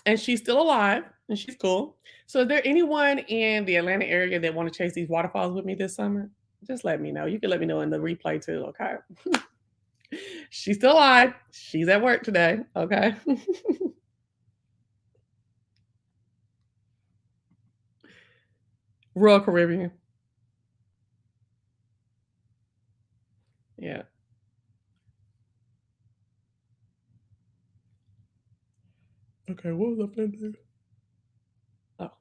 and she's still alive and she's cool. So, is there anyone in the Atlanta area that want to chase these waterfalls with me this summer? Just let me know. You can let me know in the replay too, okay? She's still alive. She's at work today, okay? Royal Caribbean. Yeah. Okay, what was up in there? Oh.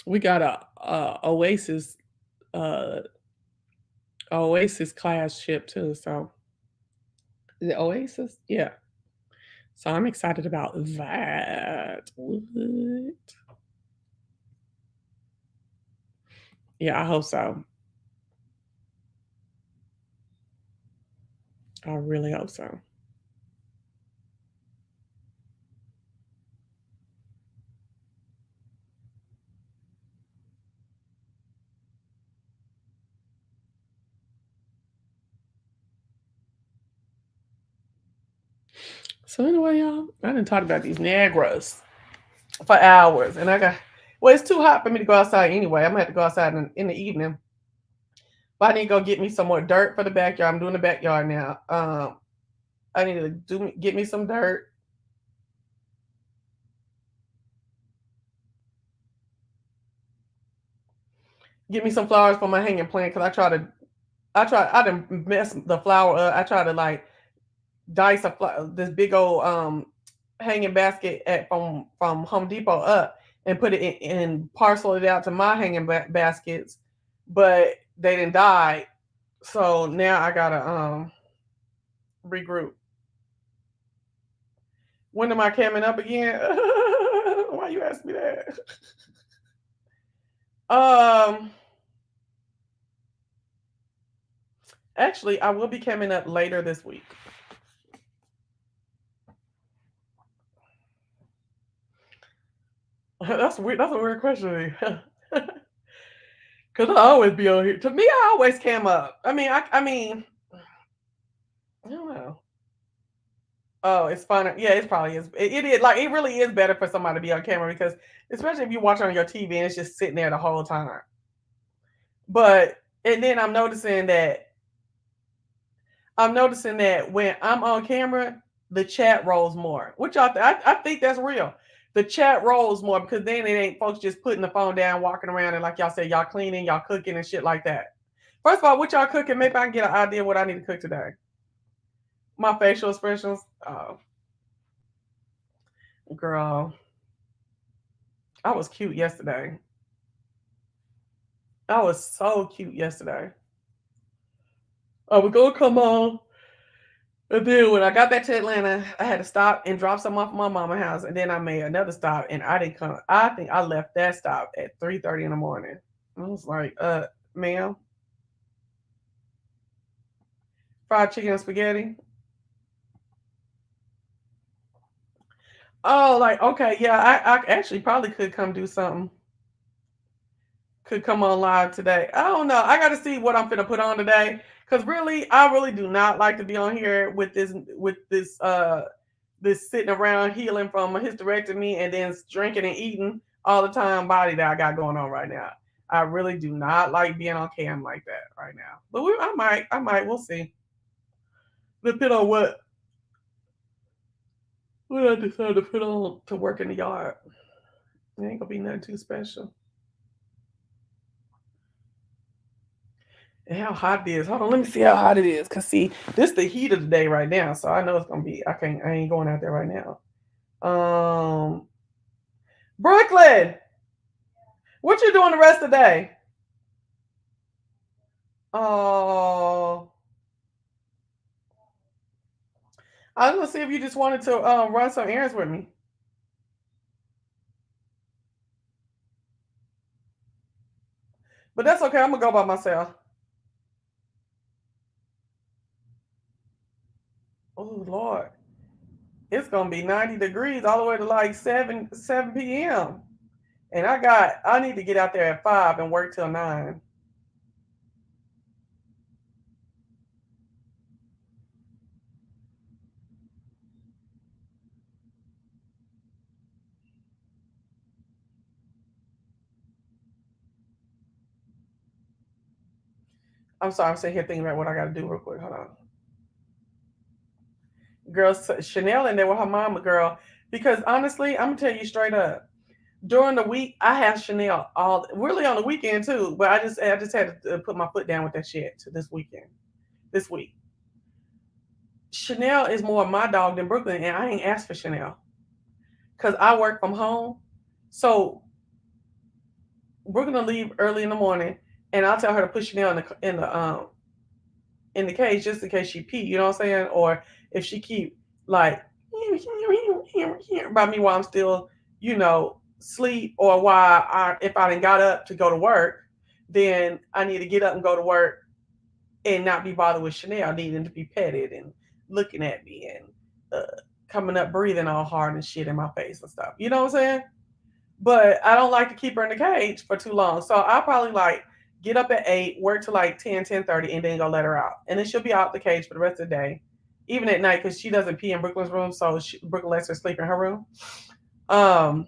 We got a Oasis class ship too. So is it Oasis? Yeah. So I'm excited about that. What? Yeah, I hope so. I really hope so. So anyway, y'all, I didn't talk about these Negras for hours, and it's too hot for me to go outside anyway. I'm gonna have to go outside in the evening. But I need to go get me some more dirt for the backyard. I'm doing the backyard now. I need to get me some dirt. Get me some flowers for my hanging plant, because I didn't mess the flower up. I tried to like dice this big old hanging basket from Home Depot up and put it in and parcel it out to my hanging baskets, but they didn't die. So now I gotta regroup. When am I coming up again? Why you ask me that? Actually, I will be coming up later this week. That's weird. That's a weird question. Cause I always be on here. To me, I always came up. I mean, I don't know. Oh, it's fun. Yeah, it probably is. It is like it really is better for somebody to be on camera, because especially if you watch on your TV and it's just sitting there the whole time. But and then I'm noticing that when I'm on camera, the chat rolls more. Which I think that's real. The chat rolls more, because then it ain't folks just putting the phone down, walking around, and like y'all said, y'all cleaning, y'all cooking and shit like that. First of all, what y'all cooking? Maybe I can get an idea what I need to cook today. My facial expressions. Oh, girl, I was cute yesterday. I was so cute yesterday. I was gonna come on. And then when I got back to Atlanta, I had to stop and drop some off at my mama's house, and then I made another stop, and I didn't come. I think I left that stop at 3:30 in the morning. I was like, ma'am, fried chicken and spaghetti. Oh, like okay, yeah, I actually probably could come do something. Could come on live today. I don't know. I got to see what I'm gonna put on today, because really, I really do not like to be on here with this sitting around healing from a hysterectomy and then drinking and eating all the time body that I got going on right now. I really do not like being on cam like that right now. But I might, we'll see. Depending on what I decide to put on to work in the yard. It ain't gonna be nothing too special. And how hot it is. Hold on, let me see how hot it is. Cause see, this is the heat of the day right now. So I know it's gonna be. I ain't going out there right now. Brooklyn, what you doing the rest of the day? Oh, I was gonna see if you just wanted to run some errands with me. But that's okay. I'm gonna go by myself. Oh Lord, it's gonna be 90 degrees all the way to like 7 p.m. And I need to get out there at 5 and work till 9. I'm sorry, I'm sitting here thinking about what I gotta do real quick. Hold on. Girl, Chanel in there with her mama, girl. Because honestly, I'm gonna tell you straight up. During the week, I have Chanel all really on the weekend too. But I just had to put my foot down with that shit this weekend, this week. Chanel is more my dog than Brooklyn, and I ain't asked for Chanel because I work from home. So Brooklyn will leave early in the morning, and I'll tell her to put Chanel in the cage just in case she pee. You know what I'm saying? Or if she keep like by me while I'm still, sleep, or while if I didn't got up to go to work, then I need to get up and go to work and not be bothered with Chanel needing to be petted and looking at me and coming up breathing all hard and shit in my face and stuff. You know what I'm saying? But I don't like to keep her in the cage for too long. So I'll probably like get up at 8, work till like 10:30, and then go let her out. And then she'll be out the cage for the rest of the day, even at night, because she doesn't pee in Brooklyn's room. So Brooklyn lets her sleep in her room. Um,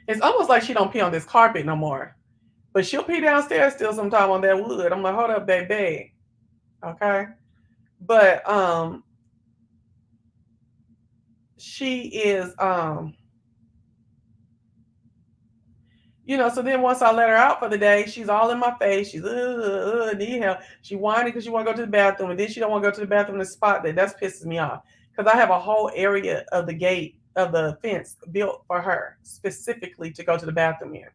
it's almost like she don't pee on this carpet no more. But she'll pee downstairs still sometime on that wood. I'm like, hold up, baby. Okay. But she is so then once I let her out for the day, she's all in my face. She's need help. She whining because she want to go to the bathroom, and then she don't want to go to the bathroom in the spot that pisses me off. Because I have a whole area of the gate of the fence built for her specifically to go to the bathroom in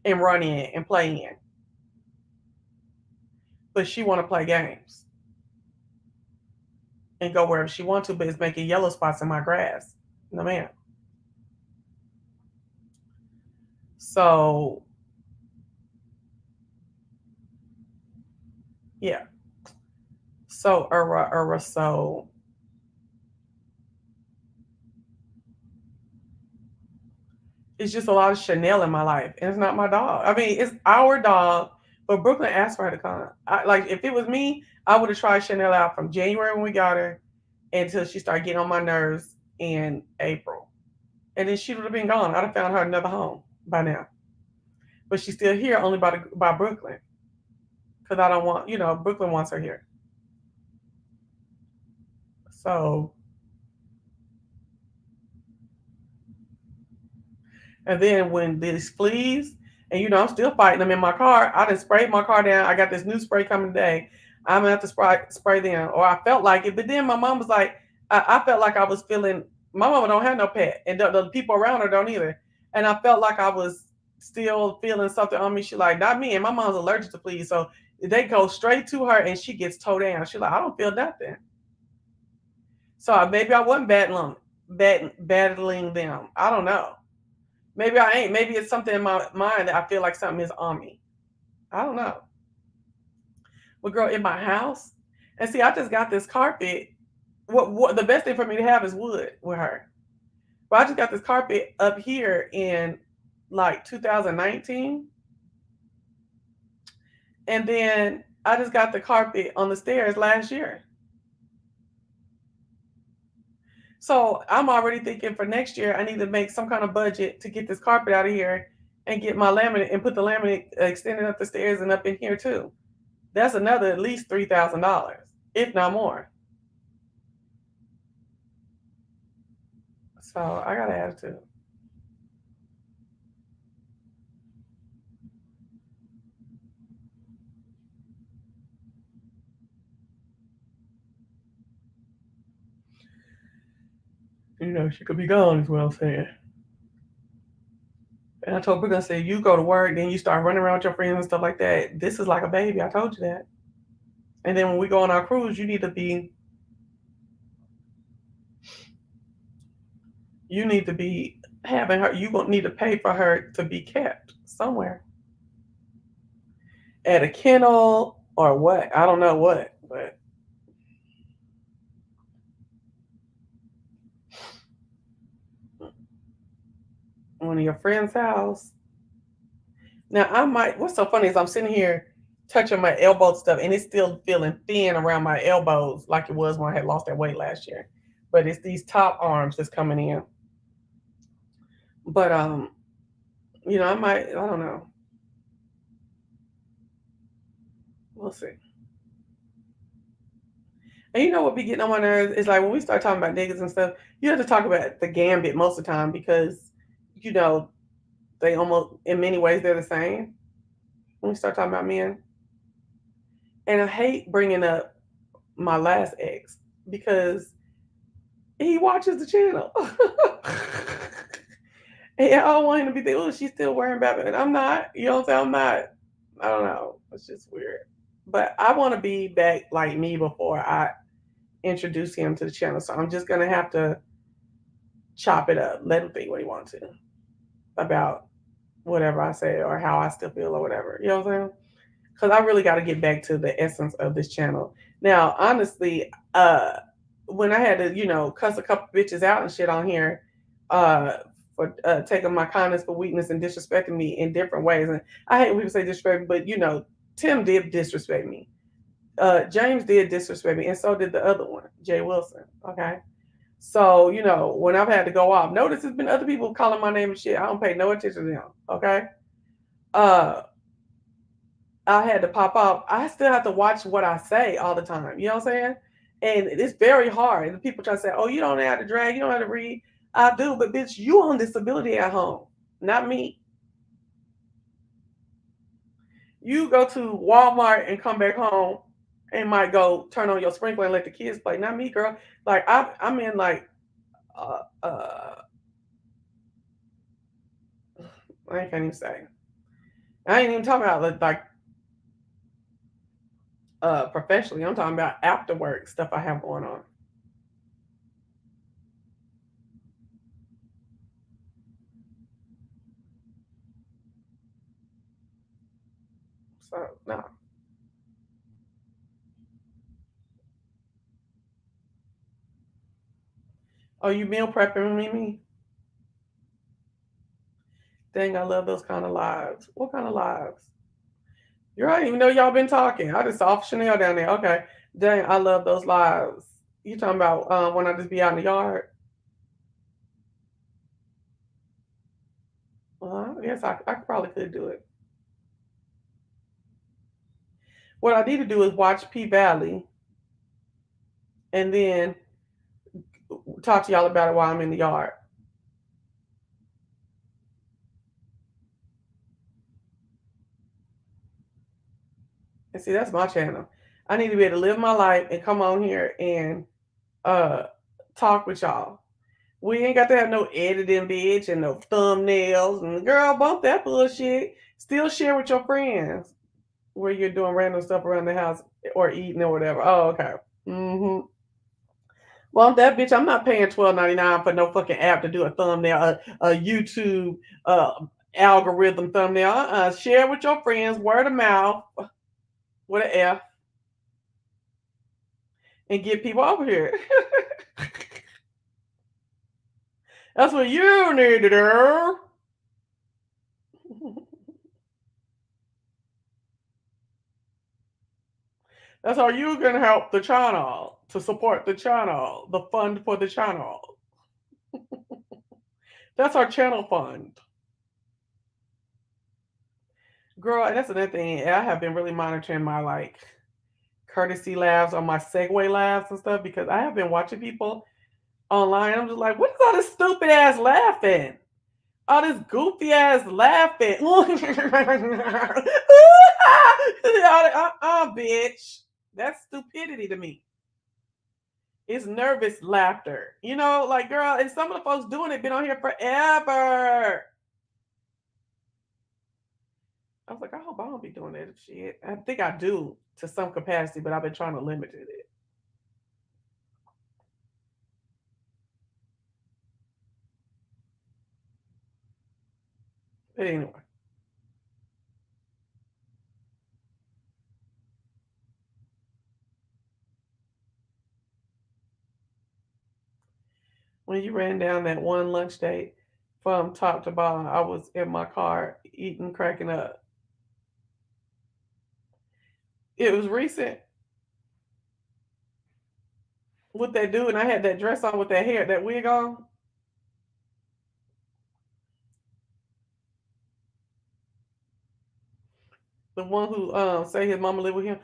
and run in and play in. But she want to play games and go wherever she wants to, but it's making yellow spots in my grass. No ma'am. So yeah. So it's just a lot of Chanel in my life, and it's not my dog. I mean, it's our dog, but Brooklyn asked for her to come. Like if it was me, I would have tried Chanel out from January when we got her until she started getting on my nerves in April, and then she would have been gone. I'd have found her another home by now, but she's still here only by Brooklyn because I don't want Brooklyn wants her here. So and then when these fleas, and I'm still fighting them in my car. I done sprayed my car down. I got this new spray coming today. I'm gonna have to spray them, or I felt like it. But then my mom was like, I felt like I was feeling. My mama don't have no pet, and the people around her don't either. And I felt like I was still feeling something on me. She like, not me. And my mom's allergic to fleas, so they go straight to her, and she gets towed down. She like, I don't feel nothing. So maybe I wasn't battling them. I don't know. Maybe I ain't. Maybe it's something in my mind that I feel like something is on me. I don't know. But girl, in my house, and see, I just got this carpet. What the best thing for me to have is wood with her. But I just got this carpet up here in like 2019, and then I just got the carpet on the stairs last year. So I'm already thinking for next year, I need to make some kind of budget to get this carpet out of here and get my laminate and put the laminate extended up the stairs and up in here too. That's another at least $3,000, if not more. So I got an attitude. She could be gone, is what I'm saying. And I told Brooke, I said, you go to work, then you start running around with your friends and stuff like that. This is like a baby. I told you that. And then when we go on our cruise, you need to be having her. You gonna need to pay for her to be kept somewhere, at a kennel or what? I don't know what, but one of your friend's house. Now I might. What's so funny is I'm sitting here touching my elbow stuff, and it's still feeling thin around my elbows, like it was when I had lost that weight last year. But it's these top arms that's coming in. But I might. I don't know. We'll see. And you know what be getting on my nerves is like when we start talking about niggas and stuff, you have to talk about the gambit most of the time because, they almost, in many ways, they're the same when we start talking about men. And I hate bringing up my last ex because he watches the channel. And I don't want him to be thinking, oh, she's still worrying about it. And I'm not. You know what I'm saying? I'm not. I don't know. It's just weird. But I want to be back like me before I introduce him to the channel. So I'm just going to have to chop it up. Let him think what he wants to about whatever I say or how I still feel or whatever. You know what I'm saying? Because I really got to get back to the essence of this channel. Now, honestly, when I had to, cuss a couple bitches out and shit on here for taking my kindness for weakness and disrespecting me in different ways. And I hate when people say disrespect, but, Tim did disrespect me. James did disrespect me, and so did the other one, Jay Wilson. Okay. So, when I've had to go off, notice there's been other people calling my name and shit. I don't pay no attention to them. Okay. I had to pop off. I still have to watch what I say all the time. You know what I'm saying? And it's very hard. And people try to say, oh, you don't know how to drag, you don't know how to read. I do, but bitch, you on disability at home, not me. You go to Walmart and come back home and might go turn on your sprinkler and let the kids play. Not me, girl. Like I'm in like I can't even say. I ain't even talking about like professionally. I'm talking about after work stuff I have going on. So no. Oh, you meal prepping Mimi? Dang, I love those kind of lives. What kind of lives? You don't even know y'all been talking. I just saw Chanel down there. Okay. Dang, I love those lives. You talking about when I just be out in the yard? Well, yes, I probably could do it. What I need to do is watch P Valley and then talk to y'all about it while I'm in the yard. And see, that's my channel. I need to be able to live my life and come on here and talk with y'all. We ain't got to have no editing, bitch, and no thumbnails. And girl, bump that bullshit. Still share with your friends where you're doing random stuff around the house or eating or whatever. Oh, okay. Mm-hmm. Well, that bitch, I'm not paying $12.99 for no fucking app to do a thumbnail, a YouTube algorithm thumbnail. Share with your friends, word of mouth, with an F, and get people over here. That's what you need to do. That's how you can help the channel, to support the channel, the fund for the channel. That's our channel fund. Girl, and that's another thing. I have been really monitoring my courtesy laughs or my segue laughs and stuff because I have been watching people online. I'm just like, what is all this stupid ass laughing? All this goofy ass laughing. Bitch. That's stupidity to me. It's nervous laughter. You know, like, girl, and some of the folks doing it been on here forever. I was like, I hope I don't be doing that shit. I think I do to some capacity, but I've been trying to limit it. But anyway. When you ran down that one lunch date from top to bottom, I was in my car eating, cracking up. It was recent with that dude, and I had that dress on with that hair, that wig on. The one who say his mama live with him.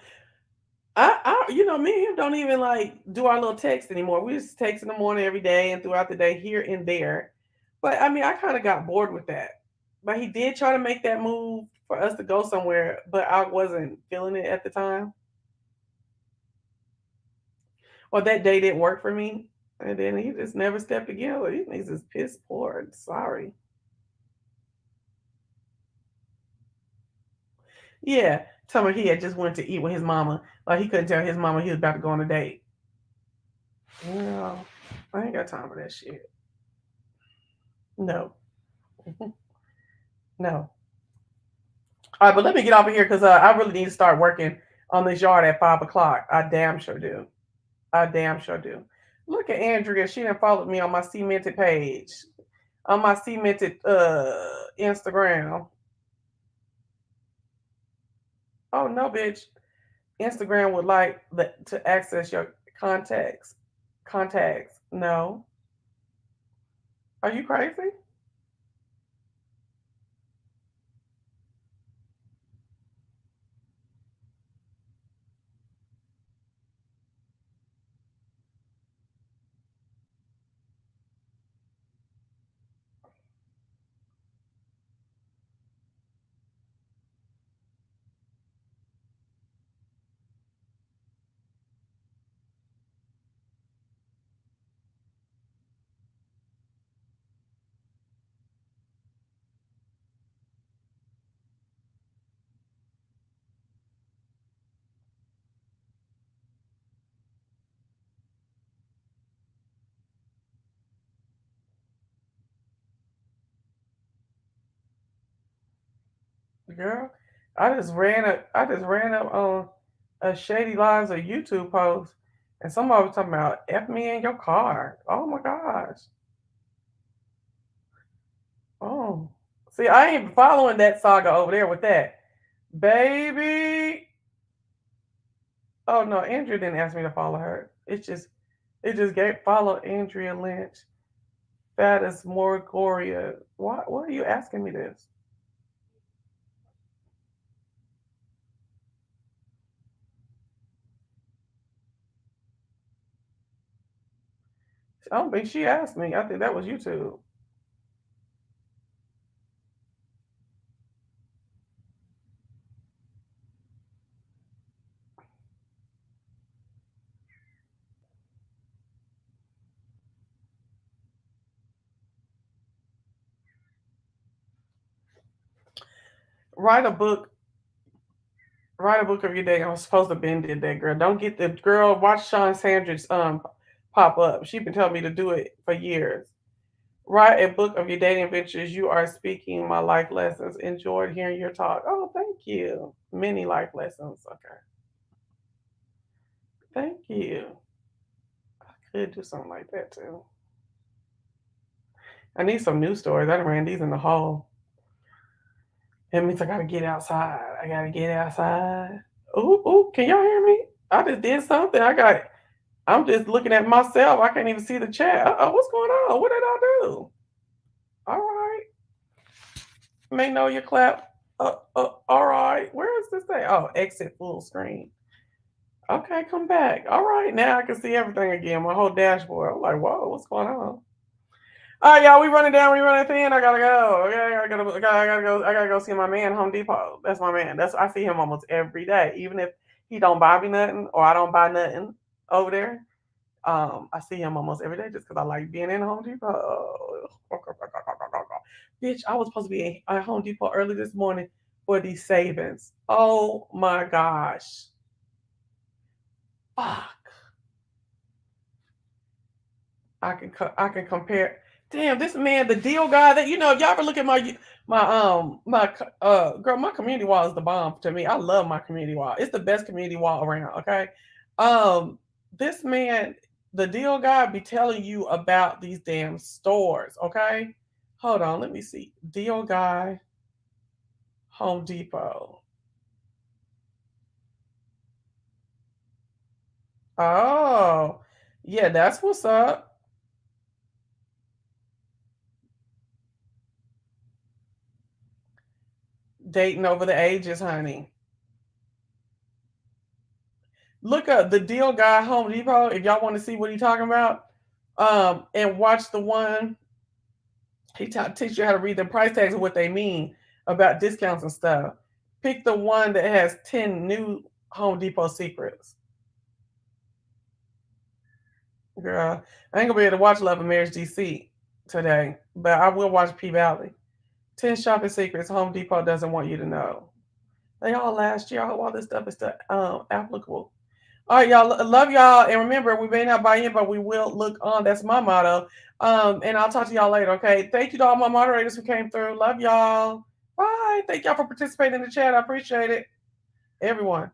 Me and him don't even like do our little text anymore. We just text in the morning every day and throughout the day here and there. But I mean, I kind of got bored with that. But he did try to make that move for us to go somewhere, but I wasn't feeling it at the time. Or that day didn't work for me. And then he just never stepped again. Well, he's just piss poor. Sorry. Yeah. Tell me he had just went to eat with his mama. Like he couldn't tell his mama he was about to go on a date. Well, I ain't got time for that shit. No. No. All right, but let me get off of here because I really need to start working on this yard at 5 o'clock. I damn sure do. I damn sure do. Look at Andrea. She done followed me on my cemented page. On my cemented Instagram. Oh no, bitch. Instagram would like to access your contacts. Contacts. No. Are you crazy? Girl, I just ran up on a Shady Lives of YouTube post, and somebody was talking about F me in your car. Oh my gosh. Oh. See, I ain't following that saga over there with that. Baby. Oh no, Andrea didn't ask me to follow her. It just gave follow Andrea Lynch. That is Morgoria. Why are you asking me this? I don't think she asked me. I think that was YouTube. Write a book. Write a book of your day. I was supposed to been did that, girl. Don't get the girl. Watch Sean Sanders pop up. She been telling me to do it for years. Write a book of your dating adventures. You are speaking my life lessons. Enjoyed hearing your talk. Oh, thank you. Many life lessons. Okay. Thank you. I could do something like that too. I need some news stories. I done ran these in the hall. That means I gotta get outside. I gotta get outside. Ooh, ooh, can y'all hear me? I just did something. I'm just looking at myself. I can't even see the chat. Uh-oh, what's going on? What did I do? All right. May know your clap. All right. Where is this thing? Oh, exit full screen. Okay, come back. All right, now I can see everything again. My whole dashboard. I'm like, whoa, what's going on? All right, y'all. We running down. We running thin. I gotta go. Okay, I gotta go. I gotta go see my man, Home Depot. That's my man. I see him almost every day, even if he don't buy me nothing or I don't buy nothing over there. I see him almost every day just because I like being in Home Depot. Bitch, I was supposed to be at Home Depot early this morning for these savings. Oh my gosh. Fuck. I can compare. Damn, this man, the deal guy that if y'all ever look at my community wall is the bomb to me. I love my community wall. It's the best community wall around. Okay, this man, the deal guy, be telling you about these damn stores. Okay, hold on, let me see. Deal guy, Home Depot. Oh, yeah, that's what's up. Dating over the ages, honey. Look up the deal guy Home Depot if y'all want to see what he's talking about. And watch the one teach you how to read the price tags and what they mean about discounts and stuff. Pick the one that has 10 new Home Depot secrets. Girl, I ain't gonna be able to watch Love and Marriage DC today, but I will watch P Valley. 10 shopping secrets Home Depot doesn't want you to know. They all last year. I hope all this stuff is still applicable. All right, y'all. Love y'all. And remember, we may not buy in, but we will look on. That's my motto. And I'll talk to y'all later, okay? Thank you to all my moderators who came through. Love y'all. Bye. Thank y'all for participating in the chat. I appreciate it. Everyone.